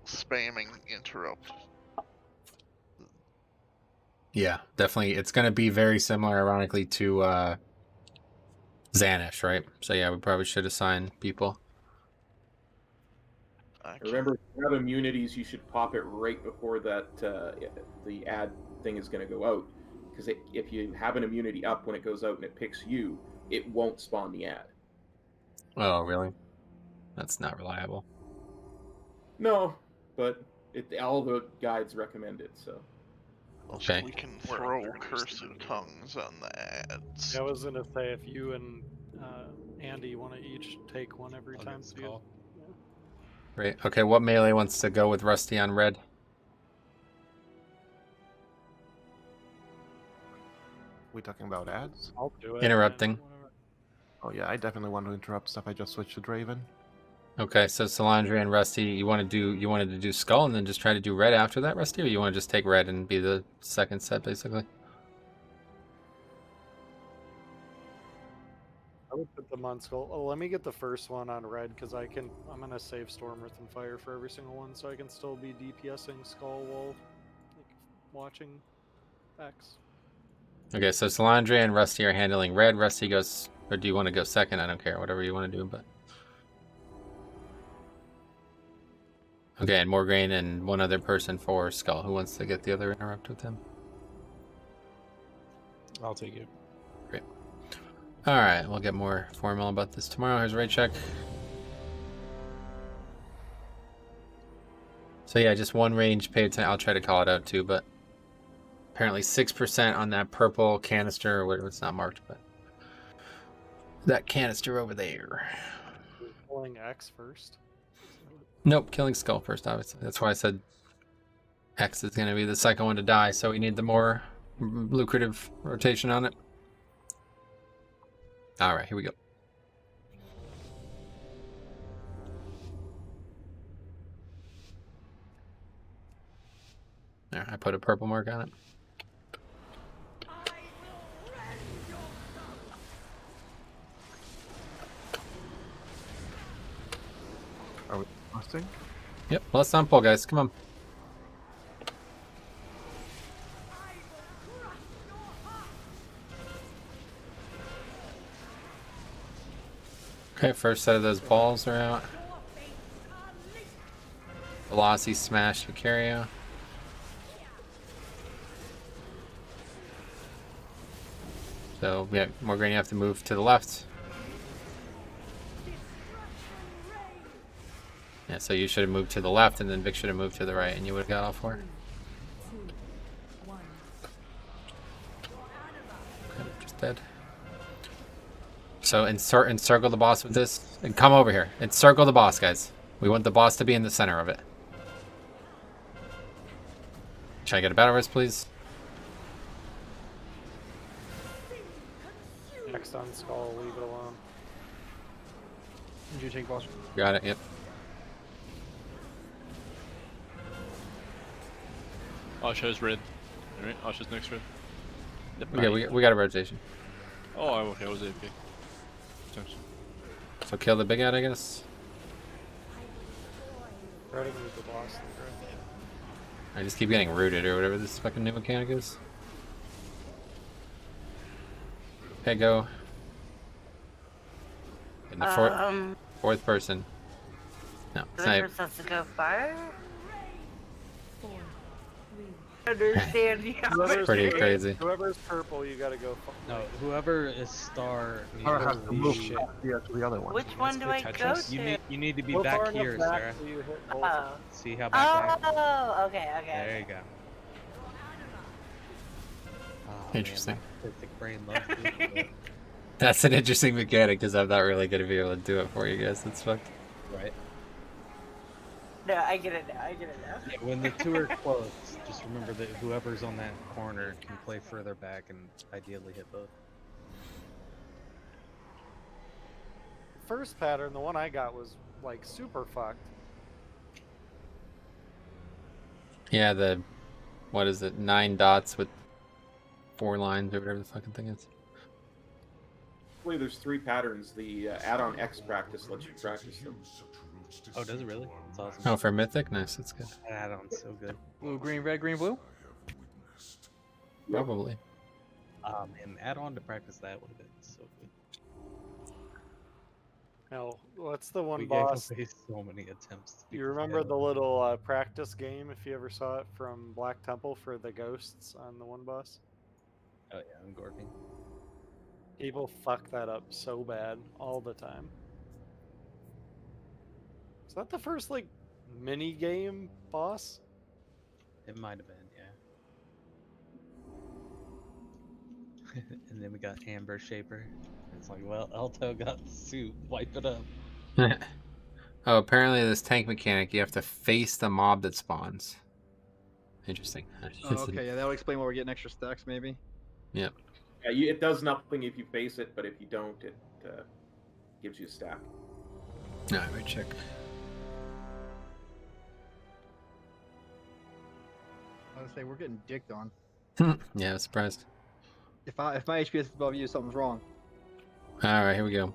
S18: spamming interrupt.
S2: Yeah, definitely. It's going to be very similar, ironically, to Xanish, right? So yeah, we probably should assign people.
S13: Remember, if you have immunities, you should pop it right before that the ad thing is going to go out. Because if you have an immunity up when it goes out and it picks you, it won't spawn the ad.
S2: Oh, really? That's not reliable.
S13: No, but all the guides recommend it, so.
S2: Okay.
S18: We can throw cursive tongues on the ads.
S3: I was gonna say if you and Andy want to each take one every time. So
S2: Great. Okay, what melee wants to go with Rusty on red?
S15: We talking about ads?
S3: I'll do it.
S2: Interrupting.
S15: Oh yeah, I definitely want to interrupt stuff. I just switched to Draven.
S2: Okay, so Solandria and Rusty, you wanted to do Skull and then just try to do red after that, Rusty, or you want to just take red and be the second set, basically?
S3: I would put them on Skull. Oh, let me get the first one on red because I'm gonna save Storm, Earth, and Fire for every single one, so I can still be DPSing Skull while watching X.
S2: Okay, so Solandria and Rusty are handling red. Rusty goes, or do you want to go second? I don't care, whatever you want to do, but. Okay, and Morgraine and one other person for Skull. Who wants to get the other interrupt with him?
S21: I'll take it.
S2: Great. Alright, we'll get more formal about this tomorrow. Here's a raid check. So yeah, just one range, pay attention. I'll try to call it out too, but apparently 6% on that purple canister, or whatever, it's not marked, but that canister over there.
S3: Pulling X first.
S2: Nope, killing Skull first, obviously. That's why I said X is going to be the second one to die, so we need the more lucrative rotation on it. Alright, here we go. There, I put a purple mark on it.
S15: Are we busting?
S2: Yep, well, let's not pull, guys. Come on. Okay, first set of those balls are out. Velocity smash Vicario. So, yeah, Morgan, you have to move to the left. Yeah, so you should have moved to the left, and then Vic should have moved to the right, and you would have got all four. Okay, just dead. So encircle the boss with this, and come over here. Encircle the boss, guys. We want the boss to be in the center of it. Can I get a battle risk, please?
S3: Next on Skull, leave it alone.
S1: Did you take boss?
S2: Got it, yep.
S14: Asha's red. Alright, Asha's next red.
S2: Okay, we got a rotation.
S14: Oh, okay, I was AFK. Thanks.
S2: So kill the big ad, I guess.
S3: Try to move the boss.
S2: I just keep getting rooted or whatever this fucking new mechanic is. Okay, go. In the fourth person. No, it's not.
S5: Whoever wants to go fire? Understand you.
S2: Pretty crazy.
S3: Whoever's purple, you gotta go.
S6: No, whoever is star.
S15: Or has to move
S6: shit.
S15: to the other one.
S5: Which one do I go to?
S6: You need to be
S3: Go
S6: back
S3: far enough
S6: here,
S3: back
S6: Sarah.
S3: so you hit both.
S5: Oh.
S6: See how back?
S5: Oh, okay.
S6: There you go. Oh,
S2: Interesting.
S6: Man, my artistic brain loves it.
S2: That's an interesting mechanic because I'm not really going to be able to do it for you guys. That's fucked.
S6: Right.
S5: No, I get it now. I get it now.
S6: Yeah, when the two are close, just remember that whoever's on that corner can play further back and ideally hit both.
S3: First pattern, the one I got was like super fucked.
S2: Yeah, the what is it? 9 dots with 4 lines or whatever the fucking thing is.
S13: Actually, there's 3 patterns. The add-on X practice lets you practice them.
S6: Oh, does it really? That's awesome.
S2: Oh, for Mythic? Nice, that's good.
S6: That add-on's so good.
S1: Blue, green, red, green, blue.
S2: Probably.
S6: And add-on to practice that would have been so good.
S3: Hell, what's the one
S6: We
S3: boss?
S6: gave away so many attempts. To
S3: You remember the little practice game, if you ever saw it, from Black Temple for the ghosts on the one boss?
S6: Oh yeah, I'm Gorping.
S3: People fuck that up so bad all the time. Is that the first like mini game boss?
S6: It might have been, yeah. And then we got Amber Shaper. It's like, well, Alto got the suit. Wipe it up.
S2: Oh, apparently this tank mechanic, you have to face the mob that spawns. Interesting.
S1: Oh, okay, yeah, that'll explain why we're getting extra stacks, maybe.
S2: Yep.
S13: Yeah, it does nothing if you face it, but if you don't, it gives you a stack.
S2: Alright, let me check.
S1: I was say we're getting dicked on.
S2: Yeah, I was surprised.
S1: If my HPS is above you, something's wrong.
S2: Alright, here we go.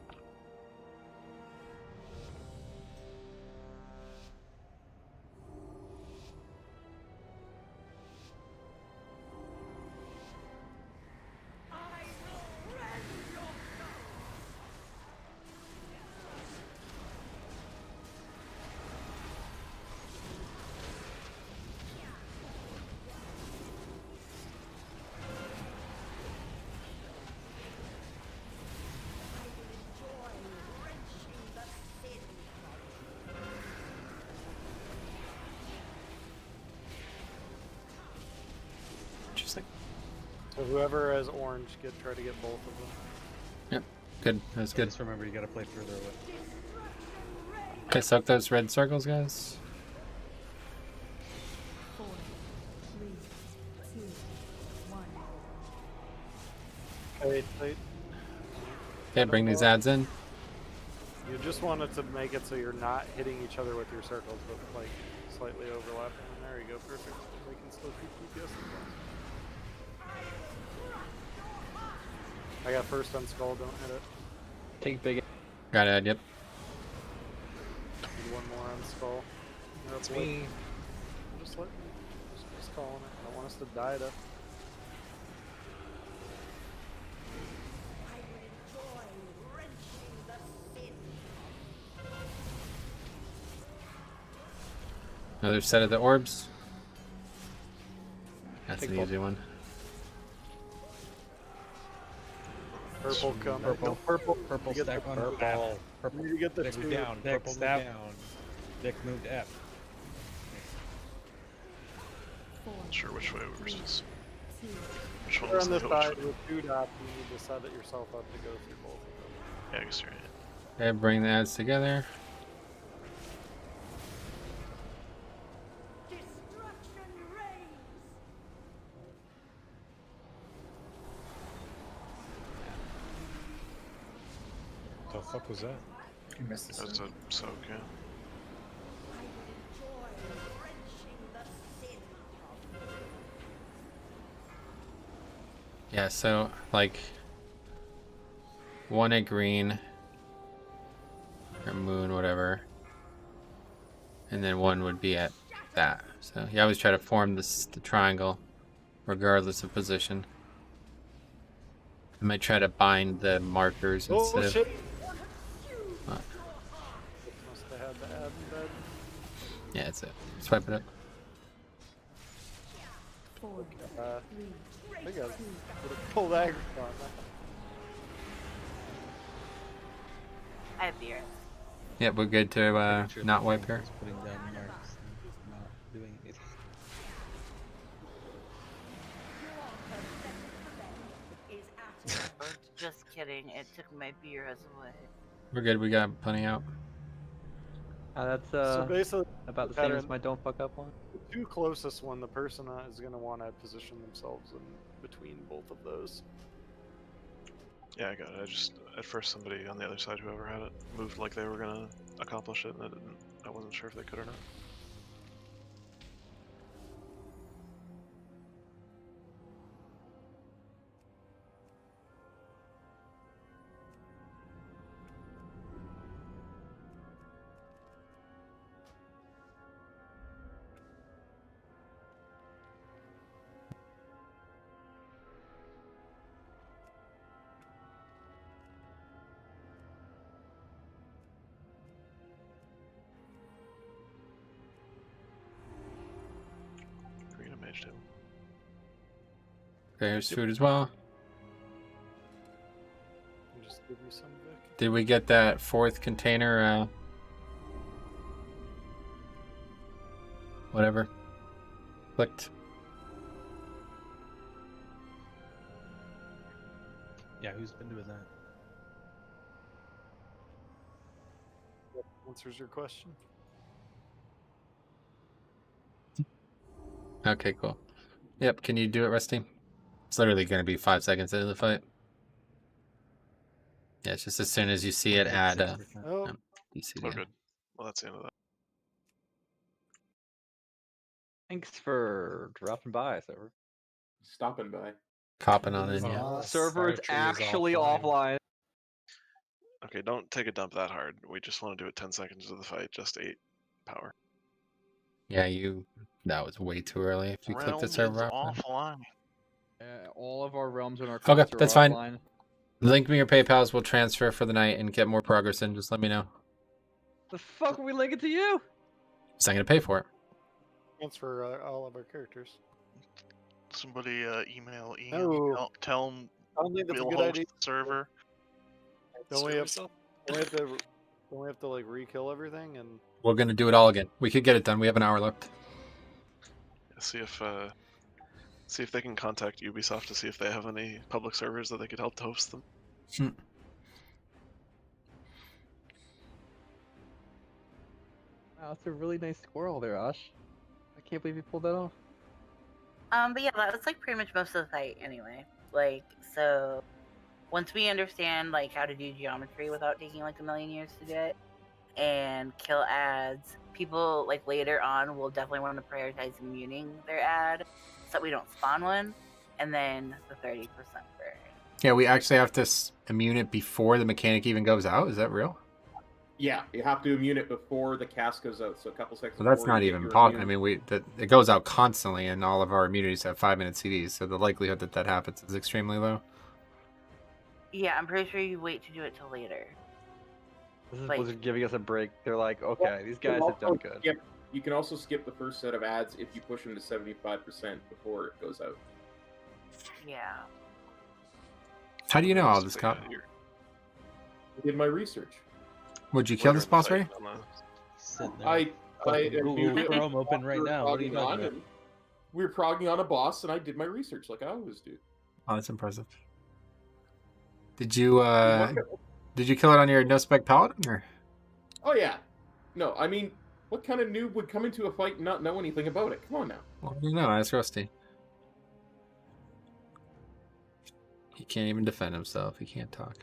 S2: Interesting.
S3: So whoever has orange, try to get both of them.
S2: Yep, good. That's good.
S6: Just remember, you gotta play further away.
S2: Okay, soak those red circles, guys.
S8: 4, 3, 2, 1.
S3: Wait.
S2: Okay, bring these ads in.
S3: You just wanted to make it so you're not hitting each other with your circles, but like slightly overlapping. And there you go, perfect. We can still keep DPS. I got first on skull, don't hit it.
S1: Take big.
S2: Got it, yep.
S3: Need one more on skull.
S1: That's me.
S3: Just calling it. I don't want us to die though.
S2: Another set of the orbs. That's
S3: Take
S2: an
S3: both.
S2: easy one.
S3: Purple coming.
S6: Purple.
S3: No, purple.
S6: Purple
S3: You get
S6: stack
S3: the
S6: on
S3: purple.
S6: Purple.
S3: You need to get the
S6: Dick
S3: two.
S6: down. Dick
S3: Purple
S6: step
S3: move
S6: down. Dick moved F.
S8: 4,
S4: Not sure which way we were supposed
S8: 2,
S4: Which one
S3: You're
S4: was
S3: on
S4: the
S3: this
S4: which
S3: side
S4: one?
S3: with 2 dots. You need to set it yourself up to go through both of them.
S4: Yeah, I guess you're right.
S2: Okay, bring the ads together.
S21: The fuck was that?
S10: You missed this.
S4: That's a soak, yeah.
S2: Yeah, so like 1 at green or moon, whatever, and then 1 would be at that. So you always try to form the triangle, regardless of position. I might try to bind the markers instead
S3: shit!
S2: of. What?
S3: Must have had the ad in bed.
S2: Yeah, that's it. Swipe it up.
S8: 4,
S3: I think I would have pulled aggro on that.
S5: I have beer.
S2: Yep, we're good to not wipe here.
S6: Putting down marks and not doing it.
S5: Just kidding. It took my beers away.
S2: We're good. We got plenty out.
S1: That's
S3: So basically,
S1: about the
S3: better
S1: same as my don't fuck up one.
S3: the two closest one, the person is going to want to position themselves in between both of those.
S4: Yeah, I got it. At first somebody on the other side, whoever had it, moved like they were gonna accomplish it, and I wasn't sure if they could or not. Green a mage table.
S2: Okay, here's food as well.
S3: Just give me some, Vic.
S2: Did we get that fourth container? Whatever. Clicked.
S6: Yeah, who's been doing that?
S3: That answers your question.
S2: Okay, cool. Yep, can you do it, Rusty? It's literally going to be 5 seconds into the fight. Yeah, it's just as soon as you see it add
S3: Oh,
S2: you see
S4: Oh,
S2: the
S4: good. Well, that's the end of that.
S1: Thanks for dropping by, server.
S13: Stopping by.
S2: copping on in.
S10: Yeah.
S1: Server is
S6: Poetry is
S1: actually
S6: offline.
S1: offline.
S4: Okay, don't take a dump that hard. We just want to do it 10 seconds of the fight, just 8 power.
S2: Yeah, that was way too early. If you click the server offline.
S18: offline.
S1: All of our realms and our
S2: Okay,
S1: quests are
S2: that's
S1: offline.
S2: fine. Link me your PayPal's. We'll transfer for the night and get more progress in. Just let me know.
S1: The fuck are we linking to you?
S2: So I'm gonna pay for it.
S3: transfer all of our characters.
S18: Somebody email Ian.
S3: No.
S18: Tell him
S3: I don't think that's a
S18: we'll
S3: good
S18: host
S3: idea.
S18: the server.
S3: Don't we have to like re-kill everything and
S2: We're gonna do it all again. We could get it done. We have an hour left.
S4: See if they can contact Ubisoft to see if they have any public servers that they could help to host them.
S1: Wow, that's a really nice squirrel there, Ash. I can't believe you pulled that off.
S5: But yeah, that was like pretty much most of the fight anyway. Like, so once we understand like how to do geometry without taking like a million years to do it, and kill ads, people like later on will definitely want to prioritize immuning their ad so that we don't spawn one, and then the 30% burn.
S2: Yeah, we actually have to immune it before the mechanic even goes out. Is that real?
S13: Yeah, you have to immune it before the cast goes out, so a couple seconds.
S2: So that's
S13: before
S2: not
S13: you
S2: even
S13: get your
S2: possible. I
S13: immune.
S2: mean, it goes out constantly, and all of our immunities have 5-minute CDs. So the likelihood that happens is extremely low.
S5: Yeah, I'm pretty sure you wait to do it till later.
S1: This is
S5: Like-
S1: Blizzard giving us a break. They're like, okay, these guys have done good.
S13: Yep. You can also skip the first set of ads if you push them to 75% before it goes out.
S5: Yeah.
S2: How do you know all this, Cop?
S13: I did my research.
S2: Would you kill this boss, Ray?
S13: I
S6: Google
S13: viewed it
S6: Chrome open right
S13: we were
S6: now. What are you
S13: progging
S6: talking
S13: on,
S6: about?
S13: and we were progging on a boss, and I did my research like I always do.
S2: Oh, that's impressive. Did you kill it on your no spec paladin or?
S13: Oh yeah. No, I mean, what kind of noob would come into a fight and not know anything about it? Come on now.
S2: Well, no, ask Rusty. He can't even defend himself. He can't talk.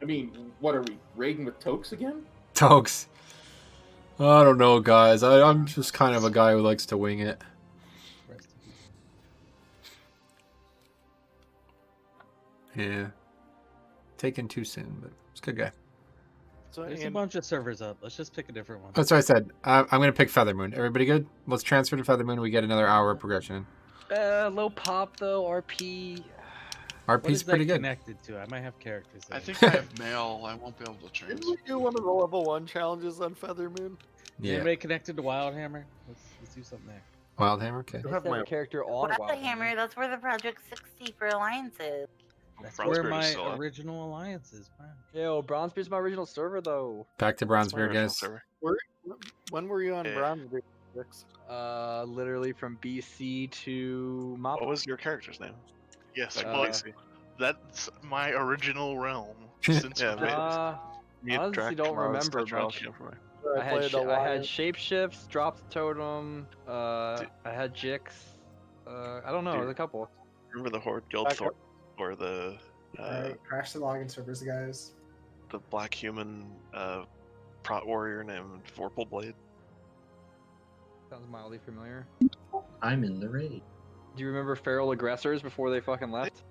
S13: I mean, what are we raiding with Tokes again?
S2: Tokes. I don't know, guys. I'm just kind of a guy who likes to wing it. Yeah. Taken too soon, but it's a good guy.
S3: So,
S6: There's a
S3: and
S6: bunch of servers up. Let's just pick a different one.
S2: That's what I said. I'm going to pick Feathermoon. Everybody good? Let's transfer to Feathermoon. We get another hour of progression.
S1: Low pop though, RP.
S6: What
S2: RP's
S6: is that
S2: pretty good.
S6: connected to? I might have characters there.
S12: I think I have mail. I won't be able to
S3: didn't
S12: transfer.
S3: we do one of the level 1 challenges on Feathermoon?
S2: Yeah.
S6: Anybody connected to Wildhammer? Let's do something there.
S2: Wildhammer, okay.
S1: I have my character on
S5: Well, that's the
S1: Wild.
S5: hammer. That's where the Project 60 for Alliance is.
S6: That's
S4: Bronzebeard
S6: where
S4: is
S6: my
S4: still up.
S6: original alliance is. Man.
S1: Yo, Bronzebeard's my original server though.
S2: Back to
S4: That's my
S2: Bronzebeard,
S4: original
S2: guys.
S4: server.
S3: When were you on
S4: Yeah.
S3: Bronzebeard? Six?
S1: Literally from BC to Mop.
S4: What was your character's name?
S18: Yes,
S4: Like
S18: well,
S4: BC.
S18: that's my original realm. Since
S4: Yeah,
S18: birth.
S1: honestly don't remember much. I had shapeshifts, dropped totem. I had Jix. I don't know. There's a couple.
S4: Remember the Horde Guild Thor or the
S10: Alright, crash the login servers, guys.
S4: the black human prot warrior named Vorpal Blade?
S1: Sounds mildly familiar.
S20: I'm in the raid.
S1: Do you remember feral aggressors before they fucking left?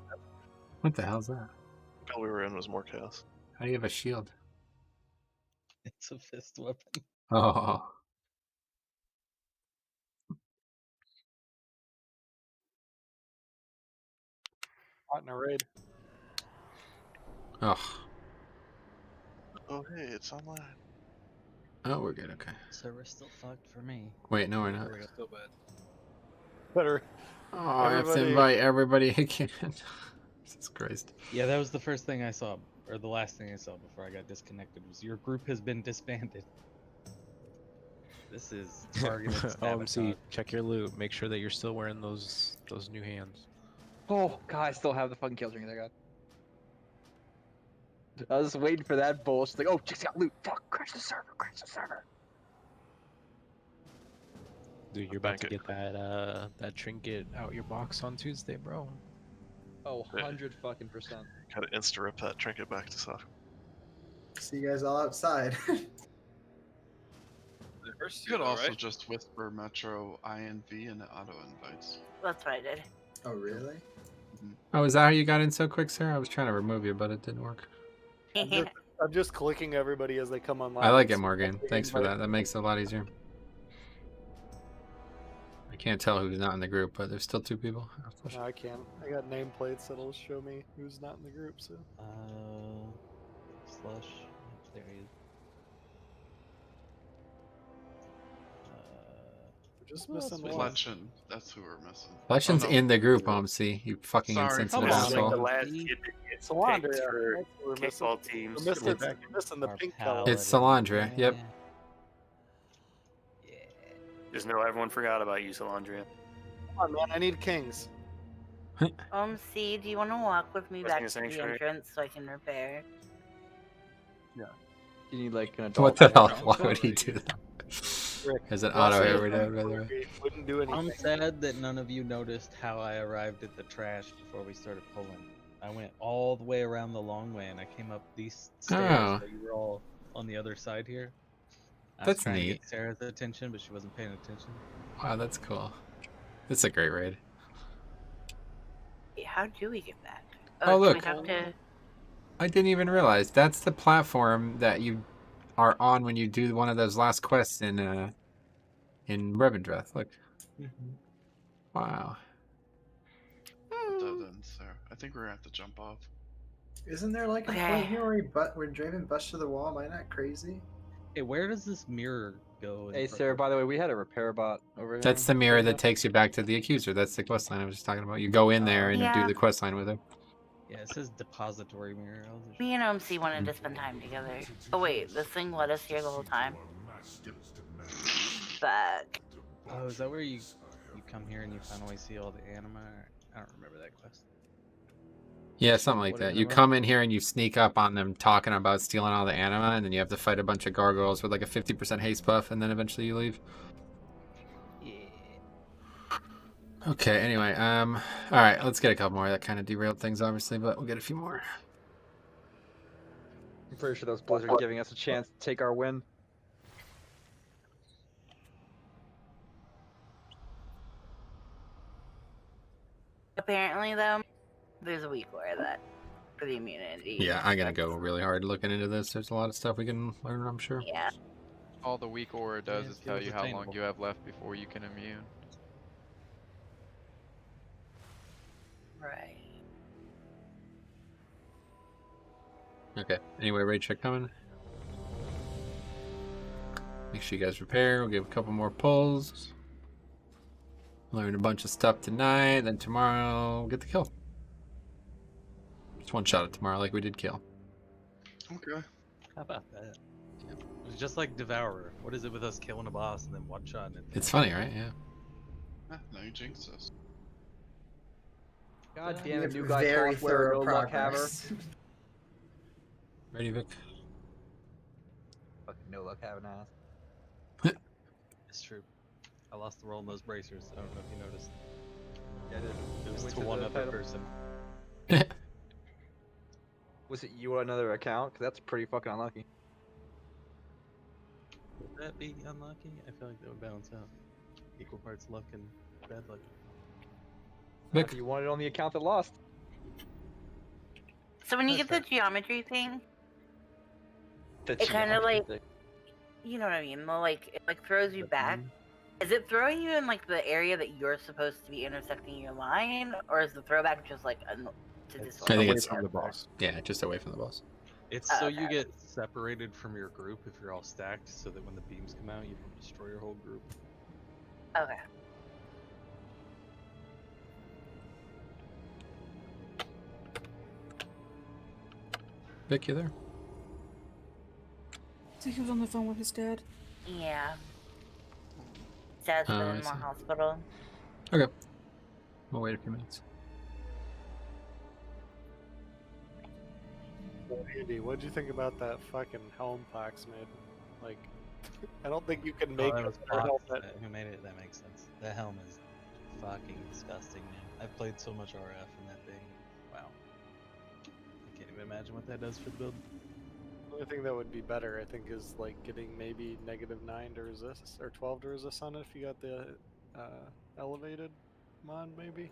S2: What the hell's that?
S4: The spell we were in was more chaos.
S2: How do you have a shield?
S6: It's a fist weapon.
S2: Oh.
S3: Not in a raid.
S2: Oh.
S4: Oh hey, it's online.
S2: Oh, we're good. Okay.
S6: So we're still fucked for me.
S2: Wait, no, we're not.
S6: Still bad.
S3: Better.
S2: Oh, I have to invite everybody again. Jesus Christ.
S6: Yeah, that was the first thing I saw, or the last thing I saw before I got disconnected. Was your group has been disbanded. This is targeted
S21: OMC,
S6: sabotage.
S21: check your loot. Make sure that you're still wearing those new hands.
S1: Oh god, I still have the fucking kill drink I got. I was just waiting for that bullshit. Like, oh, just got loot. Fuck, crash the server, crash the server.
S21: Dude, you're about to get that trinket out your box on Tuesday, bro.
S1: Oh, 100 fucking %.
S4: Gotta insta rip that trinket back to soft.
S10: See you guys all outside.
S12: You could also just whisper Metro INV and it auto invites.
S5: That's what I did.
S10: Oh, really?
S2: Oh, is that how you got in so quick, sir? I was trying to remove you, but it didn't work.
S3: I'm just clicking everybody as they come online.
S2: I like it, Morgan. Thanks for that. That makes it a lot easier. I can't tell who's not in the group, but there's still 2 people.
S3: No, I can. I got nameplates that'll show me who's not in the group. So.
S6: Slush. There he is.
S3: Just missing one.
S12: Fletchin, that's who we're missing.
S2: Fletchin's
S12: Oh, no.
S2: in the group, OMC. You fucking
S12: Sorry,
S2: insensitive
S12: come on.
S2: asshole.
S11: The last kid that gets
S3: Salandria.
S11: picked for
S3: That's what we're
S11: kickball teams.
S3: We're missing the pink color.
S2: It's Salandria. Yep.
S11: Just know everyone forgot about you, Salandria.
S3: Come on, man. I need kings.
S5: C, do you want to walk with me back to the
S11: Sanctuary.
S5: entrance so I can repair?
S1: Yeah. You need like an
S2: What
S1: adult.
S2: the hell? Why would he do that?
S3: Rick,
S2: There's an auto every day, by the way.
S3: Wouldn't do anything.
S6: I'm sad that none of you noticed how I arrived at the trash before we started pulling. I went all the way around the long way and I came up these stairs
S2: Oh.
S6: so you were all on the other side here. I was
S2: That's
S6: trying to
S2: neat.
S6: get Sarah's attention, but she wasn't paying attention.
S2: Wow, that's cool. It's a great raid.
S5: How do we get back?
S2: Oh, look.
S5: Can we talk to...
S2: I didn't even realize that's the platform that you are on when you do one of those last quests in Revendreth. Look. Wow.
S12: Dead ends there. I think we're gonna have to jump off.
S10: Isn't there like a point here where Draven busts to the wall? Am I not crazy?
S6: Hey, where does this mirror go?
S1: Hey, Sarah, by the way, we had a repair bot over here.
S2: That's the mirror that takes you back to the accuser. That's the quest line I was just talking about. You go in there and
S5: Yeah.
S2: do the quest line with him.
S6: Yeah, it says depository mirror.
S5: Me and OMC wanted to spend time together. Oh wait, this thing let us here the whole time. Fuck.
S6: Oh, is that where you come here and you finally see all the anima? I don't remember that quest.
S2: Yeah, something like
S6: What
S2: that.
S6: is
S2: You
S6: it?
S2: come in here and you sneak up on them talking about stealing all the anima, and then you have to fight a bunch of gargoyles with like a 50% haste buff, and then eventually you leave. Okay, anyway, alright, let's get a couple more. That kind of derailed things, obviously, but we'll get a few more.
S1: I'm pretty sure those Blizzard are giving us a chance to take our win.
S5: Apparently, though, there's a weak lore that for the immunity.
S2: Yeah, I'm gonna go really hard looking into this. There's a lot of stuff we can learn, I'm sure.
S5: Yeah.
S17: All the weak aura does
S6: Yeah,
S17: is tell
S6: feels
S17: you how long
S6: attainable.
S17: you have left before you can immune.
S5: Right.
S2: Okay, anyway, raid check coming. Make sure you guys repair. We'll give a couple more pulls. Learn a bunch of stuff tonight, then tomorrow we'll get the kill. Just one shot at tomorrow like we did kill.
S12: Okay.
S6: How about that? It's just like Devourer. What is it with us killing a boss and then one shot? And
S2: It's funny, right? Yeah.
S12: Now you jinxed us.
S1: God damn it, new guy
S10: Very
S1: software,
S10: thorough
S1: no luck haver.
S10: progress.
S2: Ready, Vic?
S7: no luck having ass.
S6: It's true. I lost the roll in those bracers. I don't know if you noticed.
S7: Yeah, I did.
S6: It was
S7: went
S6: to
S7: to
S6: one
S7: the
S6: other
S7: title.
S6: person.
S1: Was it you on another account? 'Cause that's pretty fucking unlucky.
S6: Would that be unlucky? I feel like that would balance out. Equal parts luck and bad luck.
S1: If you wanted it on the account that lost.
S5: So when you
S1: That's
S5: get the geometry thing,
S1: The
S5: it kind of
S1: geometry
S5: like,
S1: thing.
S5: you know what I mean? Like it like throws you back.
S6: beam?
S5: Is it throwing you in like the area that you're supposed to be intersecting your line, or is the throwback just like to this
S2: I think
S5: one?
S2: it's from the boss. Yeah, just away from the boss.
S6: It's
S5: Oh,
S6: so
S5: okay.
S6: you get separated from your group if you're all stacked, so that when the beams come out, you don't destroy your whole group.
S5: Okay.
S2: Vic, you there?
S8: I think he was on the phone with his dad.
S5: Yeah. Dad's been
S2: Oh,
S5: in
S2: I
S5: more
S2: see.
S5: hospital.
S2: Okay. We'll wait a few minutes.
S3: So, Andy, what'd you think about that fucking helm Fox made? Like, I don't think you can make
S6: that
S3: a
S6: was
S3: better
S6: Fox
S3: helmet.
S6: who made it. That makes sense. The helm is fucking disgusting, man. I've played so much RF in that thing. Wow. I can't even imagine what that does for the build.
S3: The only thing that would be better, I think, is like getting maybe -9 to resist or 12 to resist on it if you got the elevated mod, maybe.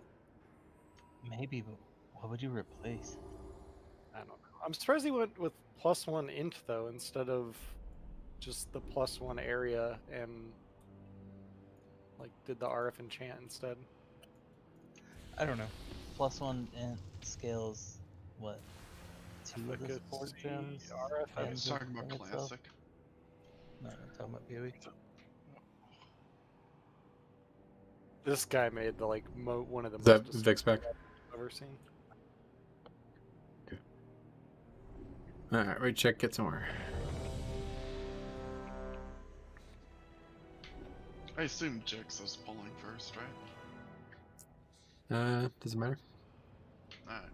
S6: Maybe, but what would you replace?
S3: I don't know. I'm surprised he went with +1 int though instead of just the +1 area and like did the RF enchant instead.
S6: I don't know. +1 int scales what? 2 of
S3: Like
S6: the
S3: a
S6: support
S3: C
S6: gems?
S3: RF
S12: I
S6: and
S12: was
S6: the
S12: talking about
S6: thing itself?
S12: classic.
S6: No, I'm talking about PoV.
S3: This guy made the like one of the
S2: Is that
S3: most
S2: Vic's back?
S3: I've ever seen.
S2: Alright, right check, get somewhere.
S12: I assume Jix is pulling first, right?
S2: Doesn't matter.
S12: Alright.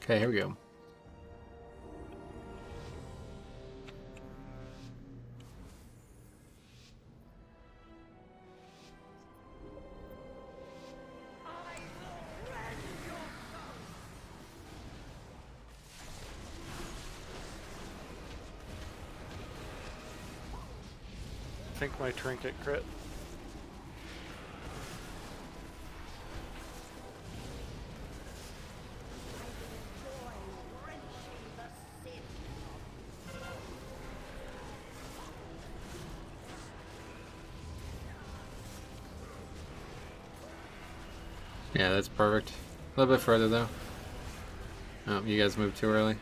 S2: Okay, here we go.
S3: I think my trinket crit.
S2: Yeah, that's perfect. A little bit further though. Oh, you guys moved too early.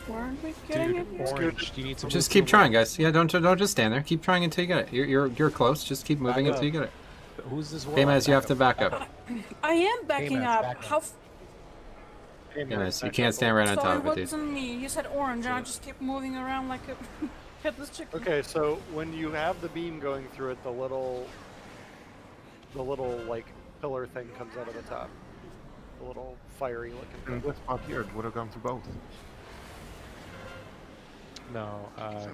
S8: Why aren't we getting it yet?
S21: Orange, do you need some
S2: Just keep trying, guys. Yeah, don't just stand there. Keep trying until you get it. You're close. Just keep moving
S21: Back
S2: until you get it.
S21: Who's this?
S2: Hey, Maz, you have to back up.
S8: I am backing
S21: Maz,
S8: up.
S21: back up.
S8: How?
S3: Hey,
S2: Yeah,
S3: man,
S2: so you
S3: back
S2: can't
S3: up
S2: stand right on
S8: So
S2: top
S8: it
S2: of it, dude.
S8: wasn't me. You said orange, and I just kept moving around like a headless chicken.
S3: Okay, so when you have the beam going through it, the little like pillar thing comes out of the top. The little fiery looking
S15: And
S3: thing.
S15: this part here would have gone through both.
S21: No,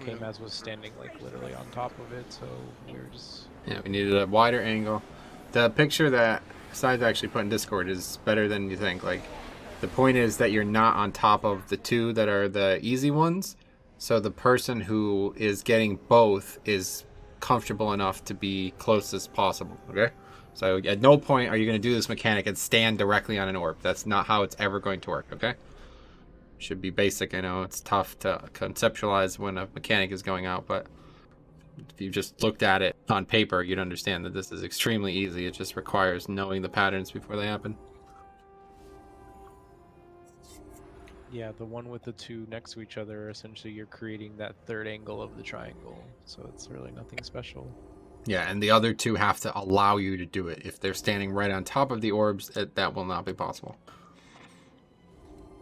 S21: K-Maz was standing like literally on top of it, so we were just...
S2: Yeah, we needed a wider angle. The picture that Side's actually put in Discord is better than you think. Like, the point is that you're not on top of the two that are the easy ones. So the person who is getting both is comfortable enough to be close as possible, okay? So at no point are you going to do this mechanic and stand directly on an orb. That's not how it's ever going to work, okay? Should be basic. I know it's tough to conceptualize when a mechanic is going out, but if you just looked at it on paper, you'd understand that this is extremely easy. It just requires knowing the patterns before they happen.
S21: Yeah, the one with the two next to each other, essentially you're creating that third angle of the triangle, so it's really nothing special.
S2: Yeah, and the other two have to allow you to do it. If they're standing right on top of the orbs, that will not be possible.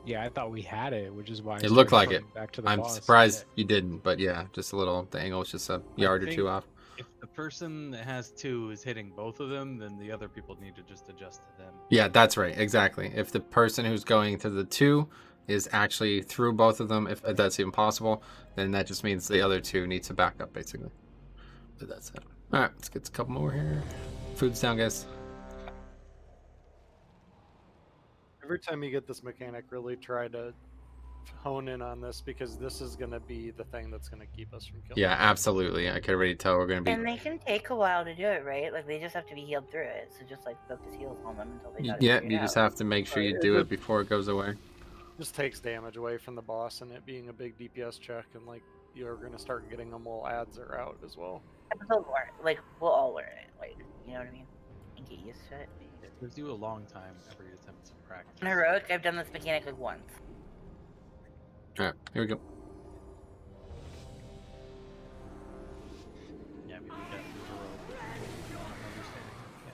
S21: Yeah, I thought we had it, which is why I
S2: It looked
S21: started
S2: like it.
S21: coming back to the
S2: I'm
S21: boss.
S2: surprised you didn't, but yeah, just a little. The angle is just a yard or two off.
S6: If the person that has 2 is hitting both of them, then the other people need to just adjust to them.
S2: Yeah, that's right. Exactly. If the person who's going to the 2 is actually through both of them, if that's even possible, then that just means the other 2 need to back up, basically. But that's it. All right, let's get a couple more here. Food's down, guys.
S3: Every time you get this mechanic, really try to hone in on this because this is going to be the thing that's going to keep us from killing.
S2: Yeah, absolutely. I could already tell we're going to be...
S5: And they can take a while to do it, right? Like, they just have to be healed through it. So just, like, focus heals on them until they got it
S2: Yeah,
S5: figured
S2: you just
S5: out.
S2: have to make sure you do it before it goes away.
S3: Just takes damage away from the boss and it being a big DPS check, and, like, you're going to start getting them while ads are out as well.
S5: We'll learn. Like, we'll all learn it. Like, you know what I mean? And get used to it.
S6: It gives you a long time every attempt to practice.
S5: In Heroic, I've done this mechanic, like, once.
S2: All right, here we go.
S6: Yeah, I mean, we got through Heroic with not understanding it.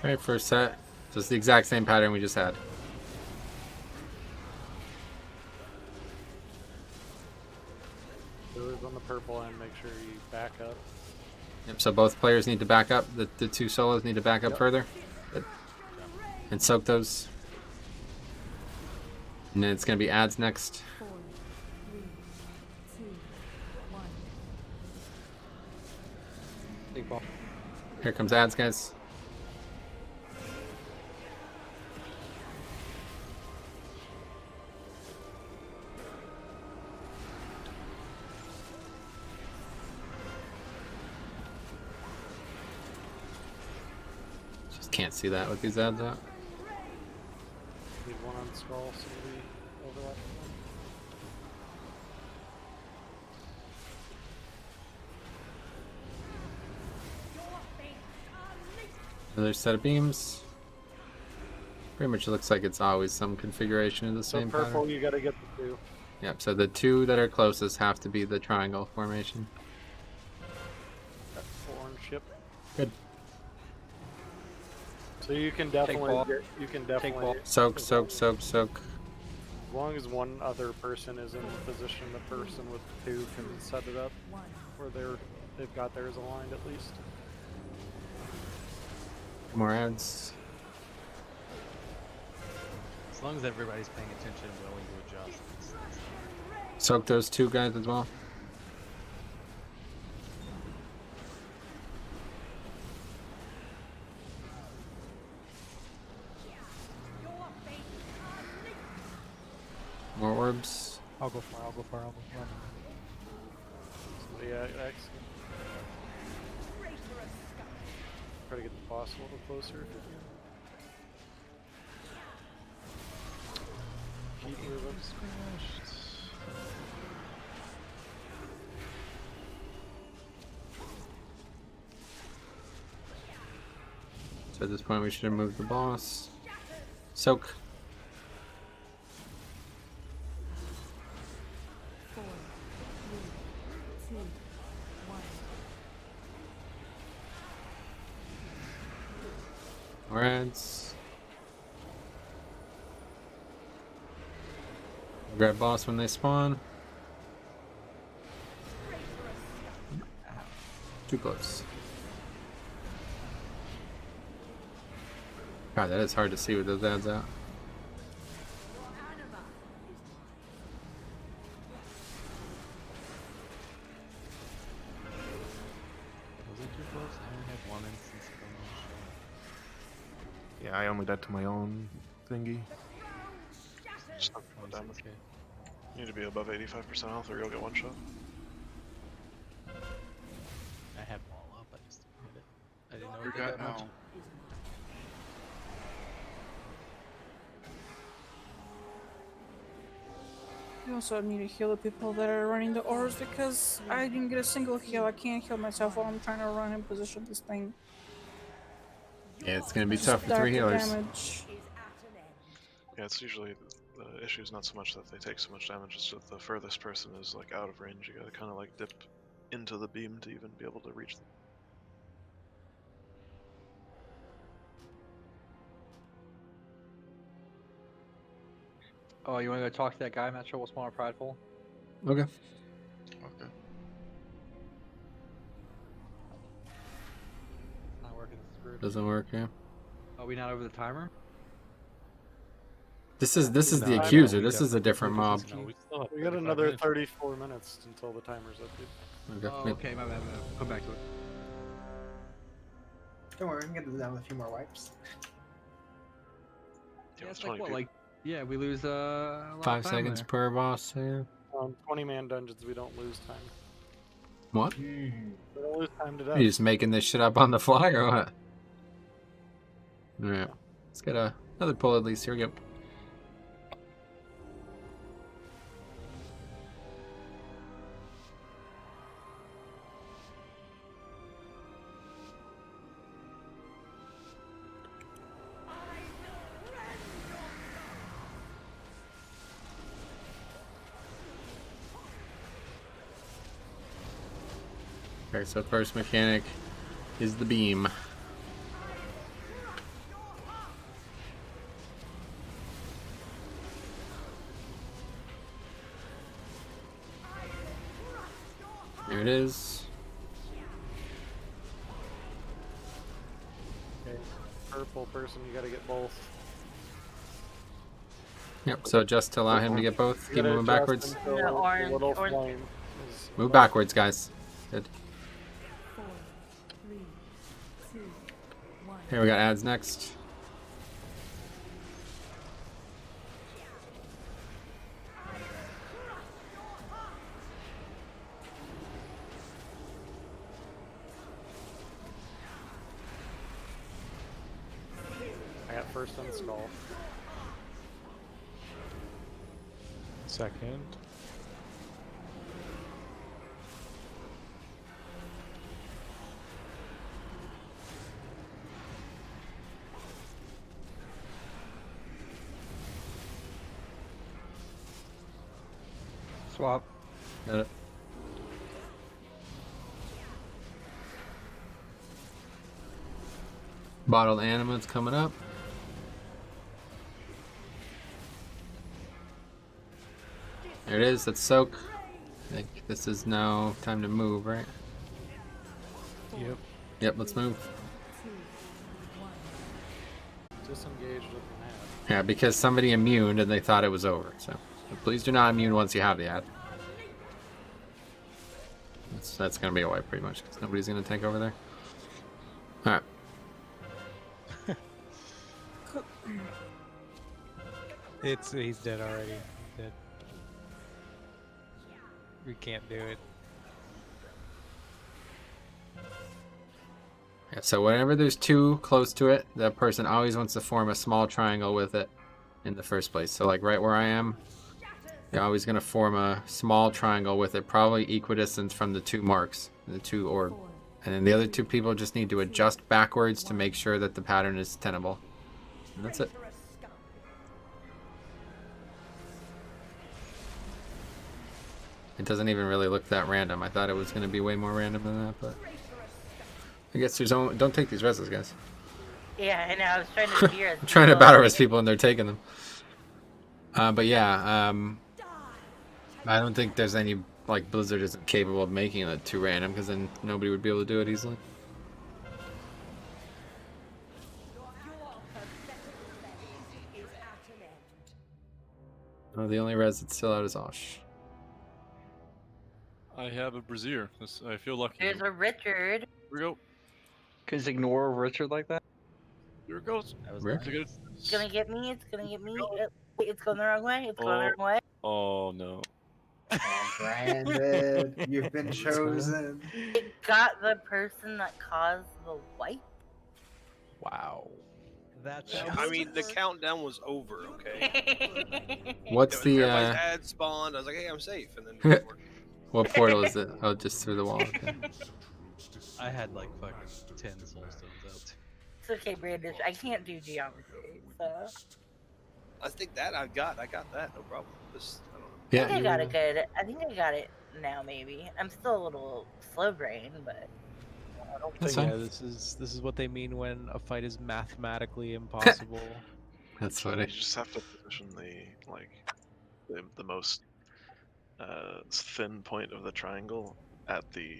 S2: All right, first set. Just the exact same pattern we just had.
S3: Those on the purple end, make sure you back up.
S2: Yep, so both players need to back up. The 2 solos need to back up further. Good. And soak those. And then it's going to be ads next.
S16: 4, 3, 2, 1.
S3: Big ball.
S2: Here comes ads, guys. Just can't see that with these ads out.
S3: Need one on skull, so we overlap.
S2: Another set of beams. Pretty much looks like it's always some configuration of the
S3: So
S2: same
S3: purple,
S2: pattern.
S3: you got to get the 2.
S2: Yep, so the 2 that are closest have to be the triangle formation.
S3: That's orange ship.
S2: Good.
S3: So you can definitely
S1: ball.
S3: you can definitely
S2: Soak, soak, soak, soak.
S3: as long as one other person is in the position, the person with 2 can set it up where they've got theirs aligned at least.
S2: More ads.
S6: As long as everybody's paying attention and willing to adjust.
S2: Soak those 2 guys as well. More orbs.
S21: I'll go for it.
S3: Somebody X. Try to get the boss a little closer if you can. Keep moving.
S2: So at this point we should have moved the boss. Soak.
S16: 4, 3, 2, 1.
S2: More ads. Grab boss when they spawn. Too close. God, that is hard to see with those ads out.
S6: Was it too close? I only had 1 instance of them.
S15: Yeah, I only died to my own thingy.
S4: Just not going down. You need to be above 85% health or you'll get 1 shot.
S6: I had wall up, I just didn't hit it. I didn't know
S12: You're
S6: it did
S12: good
S6: that much.
S12: now.
S8: You also need to heal the people that are running the orbs because I didn't get a single heal. I can't heal myself while I'm trying to run and position this thing.
S2: Yeah, it's gonna be
S8: Just
S2: tough for
S8: stack
S2: 3
S8: the
S2: healers.
S8: damage.
S4: Yeah, it's usually the issue is not so much that they take so much damage, it's that the furthest person is like out of range. You gotta kind of like dip into the beam to even be able to reach them.
S1: Oh, you want to go talk to that guy, Metro? What's more prideful?
S2: Okay.
S12: Okay.
S1: Not working. It's screwed.
S2: Doesn't work, yeah.
S1: Are we not over the timer?
S2: This is the
S3: No,
S2: accuser. This is a different mob.
S3: We got another 34 minutes until the timer's up, dude.
S2: Okay.
S1: Oh, okay, my bad. Come back to it.
S10: Don't worry, we can get this down with a few more wipes.
S1: Yeah, it's like what, like, yeah, we lose a lot
S2: 5
S1: of time
S2: seconds
S1: there.
S2: per boss, yeah.
S3: On 20-man dungeons, we don't lose time.
S2: What?
S3: We don't lose time to death.
S2: Are you just making this shit up on the fly or what? Alright. Let's get another pull at least. Here we go. Okay, so first mechanic is the beam. There it is.
S3: Okay, purple person, you gotta get both.
S2: Yep, so just to allow him to get both,
S3: You
S2: keep
S3: gotta
S2: moving
S3: adjust
S2: backwards.
S3: until
S5: The
S3: the
S5: orange-
S3: little
S5: orange-
S3: flame is
S2: Move backwards, guys. Good.
S16: 4, 3, 2, 1.
S2: Here we got ads next.
S3: I got first on skull.
S21: Second.
S1: Swap.
S2: Got it. Bottled animals coming up. There it is. That's soak. I think this is now time to move, right?
S21: Yep.
S2: Yep, let's move.
S3: Disengaged with an ad.
S2: Yeah, because somebody immuned and they thought it was over. So please do not immune once you have the ad. That's going to be a wipe pretty much because nobody's going to take over there. Alright.
S21: He's dead already. He's dead. We can't do it.
S2: Yeah, so whenever there's two close to it, that person always wants to form a small triangle with it in the first place. So like right where I am, you're always going to form a small triangle with it, probably equidistant from the two marks, the two orb. And then the other two people just need to adjust backwards to make sure that the pattern is tenable. And that's it. It doesn't even really look that random. I thought it was going to be way more random than that, but I guess there's only... Don't take these reses, guys.
S5: Yeah, I know. I was trying to steer us.
S2: I'm trying to battle res people and they're taking them. But yeah, I don't think there's any... Like, Blizzard isn't capable of making it too random, because then nobody would be able to do it easily. Oh, the only res that's still out is Osh.
S14: I have a brazier. I feel lucky.
S5: There's a Richard.
S14: Here we go.
S1: Can you ignore Richard like that?
S14: Here it goes.
S2: Rick?
S5: It's gonna get me. It's gonna get me. It's going the wrong way. It's going the wrong way.
S14: Oh no.
S10: Oh, Brandon, you've been chosen.
S5: It got the person that caused the wipe.
S21: Wow.
S19: That's. I mean, the countdown was over. Okay.
S2: What's the
S19: Everybody's ad spawned. I was like, hey, I'm safe, and then. It didn't work.
S2: What portal is it? Oh, just through the wall. Okay.
S6: I had like fucking 10 soulstones out.
S5: It's okay, Brandon. I can't do geometry, so.
S19: I think that I got that, no problem. Just, I don't know.
S2: Yeah,
S5: I think I got it good. I think I got it. now. Maybe I'm still a little slow brain, but
S3: I don't
S2: That's
S3: think
S2: fine.
S21: Yeah, this is what they mean when a fight is mathematically impossible.
S2: That's
S4: You
S2: funny.
S4: just have to position the most thin point of the triangle at the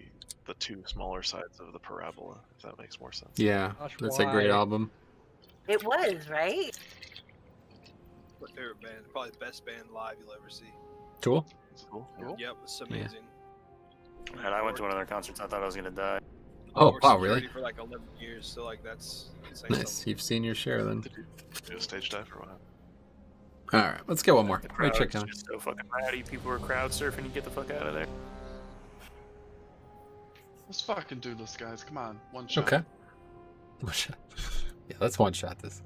S4: two smaller sides of the parabola, if that makes more sense.
S2: Yeah,
S1: Gosh,
S2: that's a great
S1: why?
S2: album.
S5: it was right.
S19: My favorite band, probably the best band live you'll ever see.
S2: Cool.
S4: Cool. Cool.
S19: Yep, it's
S2: Yeah.
S19: amazing.
S11: Man, I went to one of their concerts. I thought I was gonna die.
S2: Oh,
S19: Worked
S2: wow,
S19: security
S2: really?
S19: for like 11 years, so like that's saying
S2: Nice.
S19: something.
S2: You've seen your share then.
S4: Did you do a stage dive or what?
S2: All right, let's get one more.
S11: The
S2: Right check
S11: crowd's
S2: down.
S11: just so fucking rowdy. People were crowd surfing. You get the fuck out of there.
S12: Let's fucking do this, guys. Come on, one shot.
S2: Okay. One shot. Yeah, let's one shot this.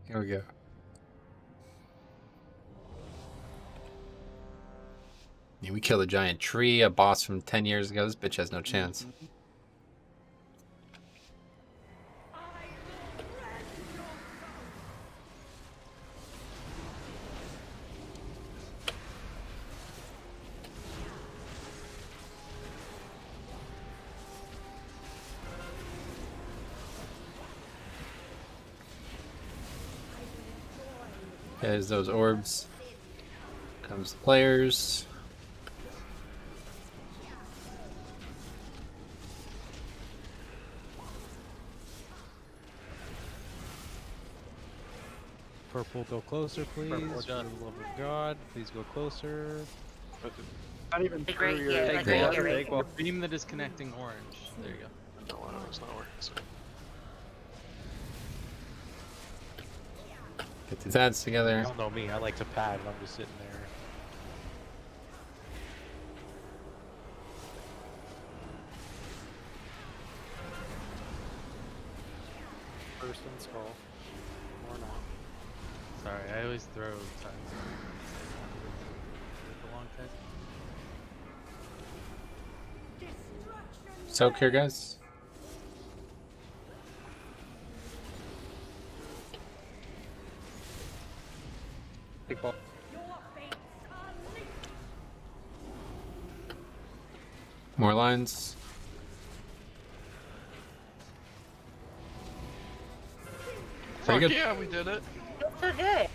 S2: Here we go. Yeah, we killed a giant tree, a boss from 10 years ago. This bitch has no chance. There's those orbs. Comes the players.
S21: Purple, go closer, please.
S3: Purple,
S21: For
S3: done.
S21: the love of God, please go closer.
S3: Not even
S5: Like right
S3: through
S5: here,
S3: your
S5: like
S2: There you
S5: right
S2: go.
S5: here, right here.
S6: The beam that is connecting orange. There you go.
S4: No, it's not working. So.
S2: Get these ads together.
S21: Y'all know me, I like to pad when I'm just sitting there.
S3: first and skull. Or not.
S6: Sorry, I always throw times. With the long tag.
S2: Soak here, guys.
S1: Big ball.
S2: More lines. Very
S12: Fuck
S2: good.
S12: yeah, we did it.
S5: It's so good.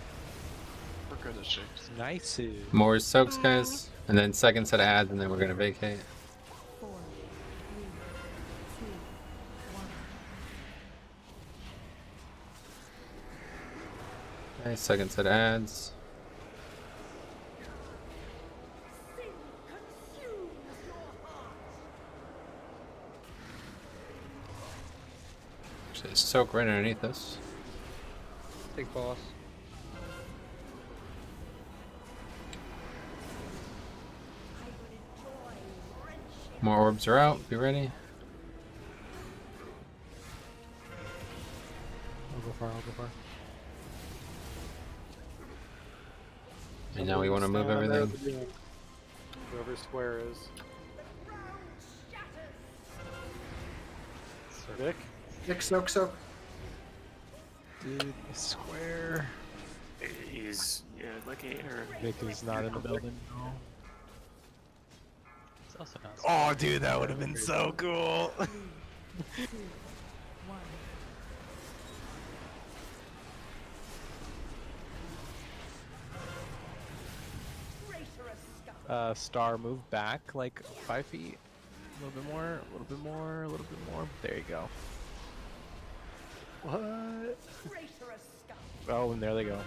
S12: We're good at shapes.
S21: Nice.
S2: More soaks, guys. And then second set of ads, and then we're going to vacate.
S16: 4, 3, 2, 1.
S2: Okay, second set of ads. Actually, soak right underneath us.
S1: Big boss.
S2: More orbs are out. Be ready.
S21: I'll go far, I'll go far.
S2: And now we want to move
S3: Stand there
S2: everything.
S3: at the beginning. Whoever square is. Vic?
S10: Vic, soak, soak.
S21: Dude, square.
S11: Is looking or
S21: Vic is not in the building. No.
S6: It's also not.
S21: Oh, dude, that would have been so cool.
S16: 3, 2, 1.
S21: Star, move back like 5 feet. A little bit more, a little bit more, a little bit more. There you go. What? Oh, and there they go.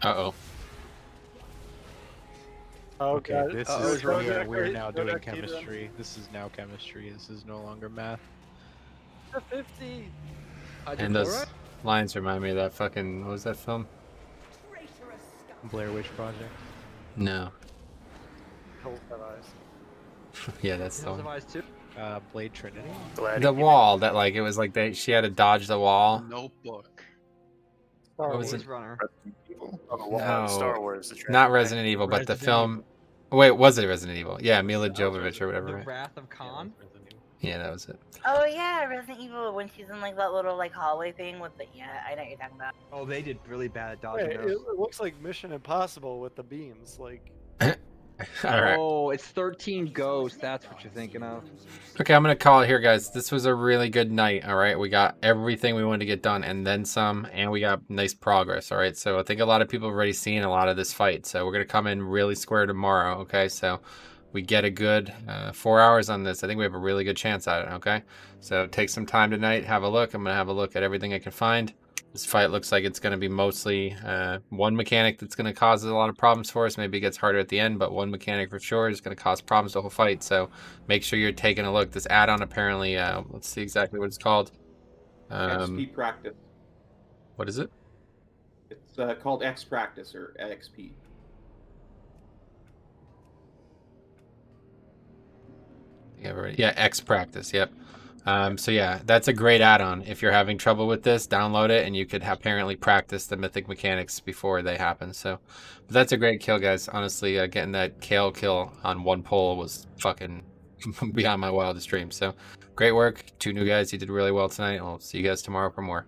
S2: Uh-oh.
S21: Okay,
S3: God.
S21: this
S3: Uh-oh,
S21: is
S3: go
S21: we're
S3: back,
S21: now
S3: go
S21: doing
S3: back, keep it.
S21: chemistry. This is now chemistry. This is no longer math.
S1: 50.
S2: And those lines remind me of that fucking... What was that film?
S21: Blair Witch Project.
S2: No.
S3: Hills Have Eyes.
S2: Yeah, that's the
S1: Hills
S2: one.
S1: of Eyes 2.
S21: Blade Trinity.
S2: The wall that like it was like she had to dodge the wall.
S12: Notebook.
S3: Star
S2: What was
S3: Wars.
S2: it?
S1: Runner.
S2: No,
S11: Star Wars. The
S2: not Resident Evil, but the
S21: Resident
S2: film. Wait, was it Resident Evil? Yeah, Mila Jovovich or whatever.
S1: The
S2: Right?
S1: Wrath of Khan.
S2: Yeah, that was it.
S5: Oh yeah, Resident Evil when she's in like that little like hallway thing with the I know what you're talking about.
S1: Oh, they did really bad at dodging
S3: Wait,
S1: those.
S3: it looks like Mission Impossible with the beams. Like,
S2: All right.
S1: Oh, it's 13 ghosts. That's what you're thinking of.
S2: Okay, I'm going to call it here, guys. This was a really good night, all right? We got everything we wanted to get done and then some, and we got nice progress, all right? So I think a lot of people have already seen a lot of this fight, so we're going to come in really square tomorrow, okay? So we get a good 4 hours on this. I think we have a really good chance at it, okay? So take some time tonight, have a look. I'm going to have a look at everything I can find. This fight looks like it's going to be mostly one mechanic that's going to cause a lot of problems for us. Maybe it gets harder at the end, but one mechanic for sure is going to cause problems the whole fight. So make sure you're taking a look. This add-on apparently, let's see exactly what it's called.
S13: XP practice.
S2: What is it?
S13: It's called X practice or XP.
S2: Yeah, X practice. Yep. So yeah, that's a great add-on. If you're having trouble with this, download it, and you could apparently practice the mythic mechanics before they happen. So, but that's a great kill, guys. Honestly, getting that Kale kill on one pull was fucking beyond my wildest dreams. So, great work, 2 new guys. You did really well tonight. I'll see you guys tomorrow for more.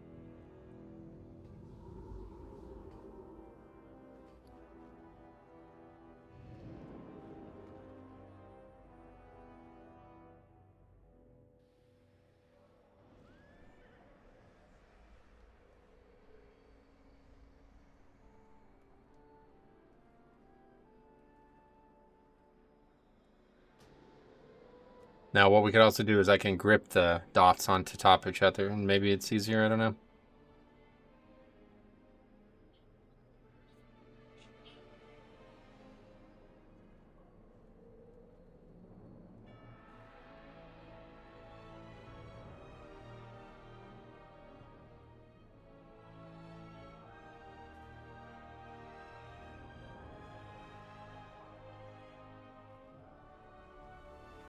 S2: Now, what we could also do is I can grip the dots onto top of each other, and maybe it's easier. I don't know.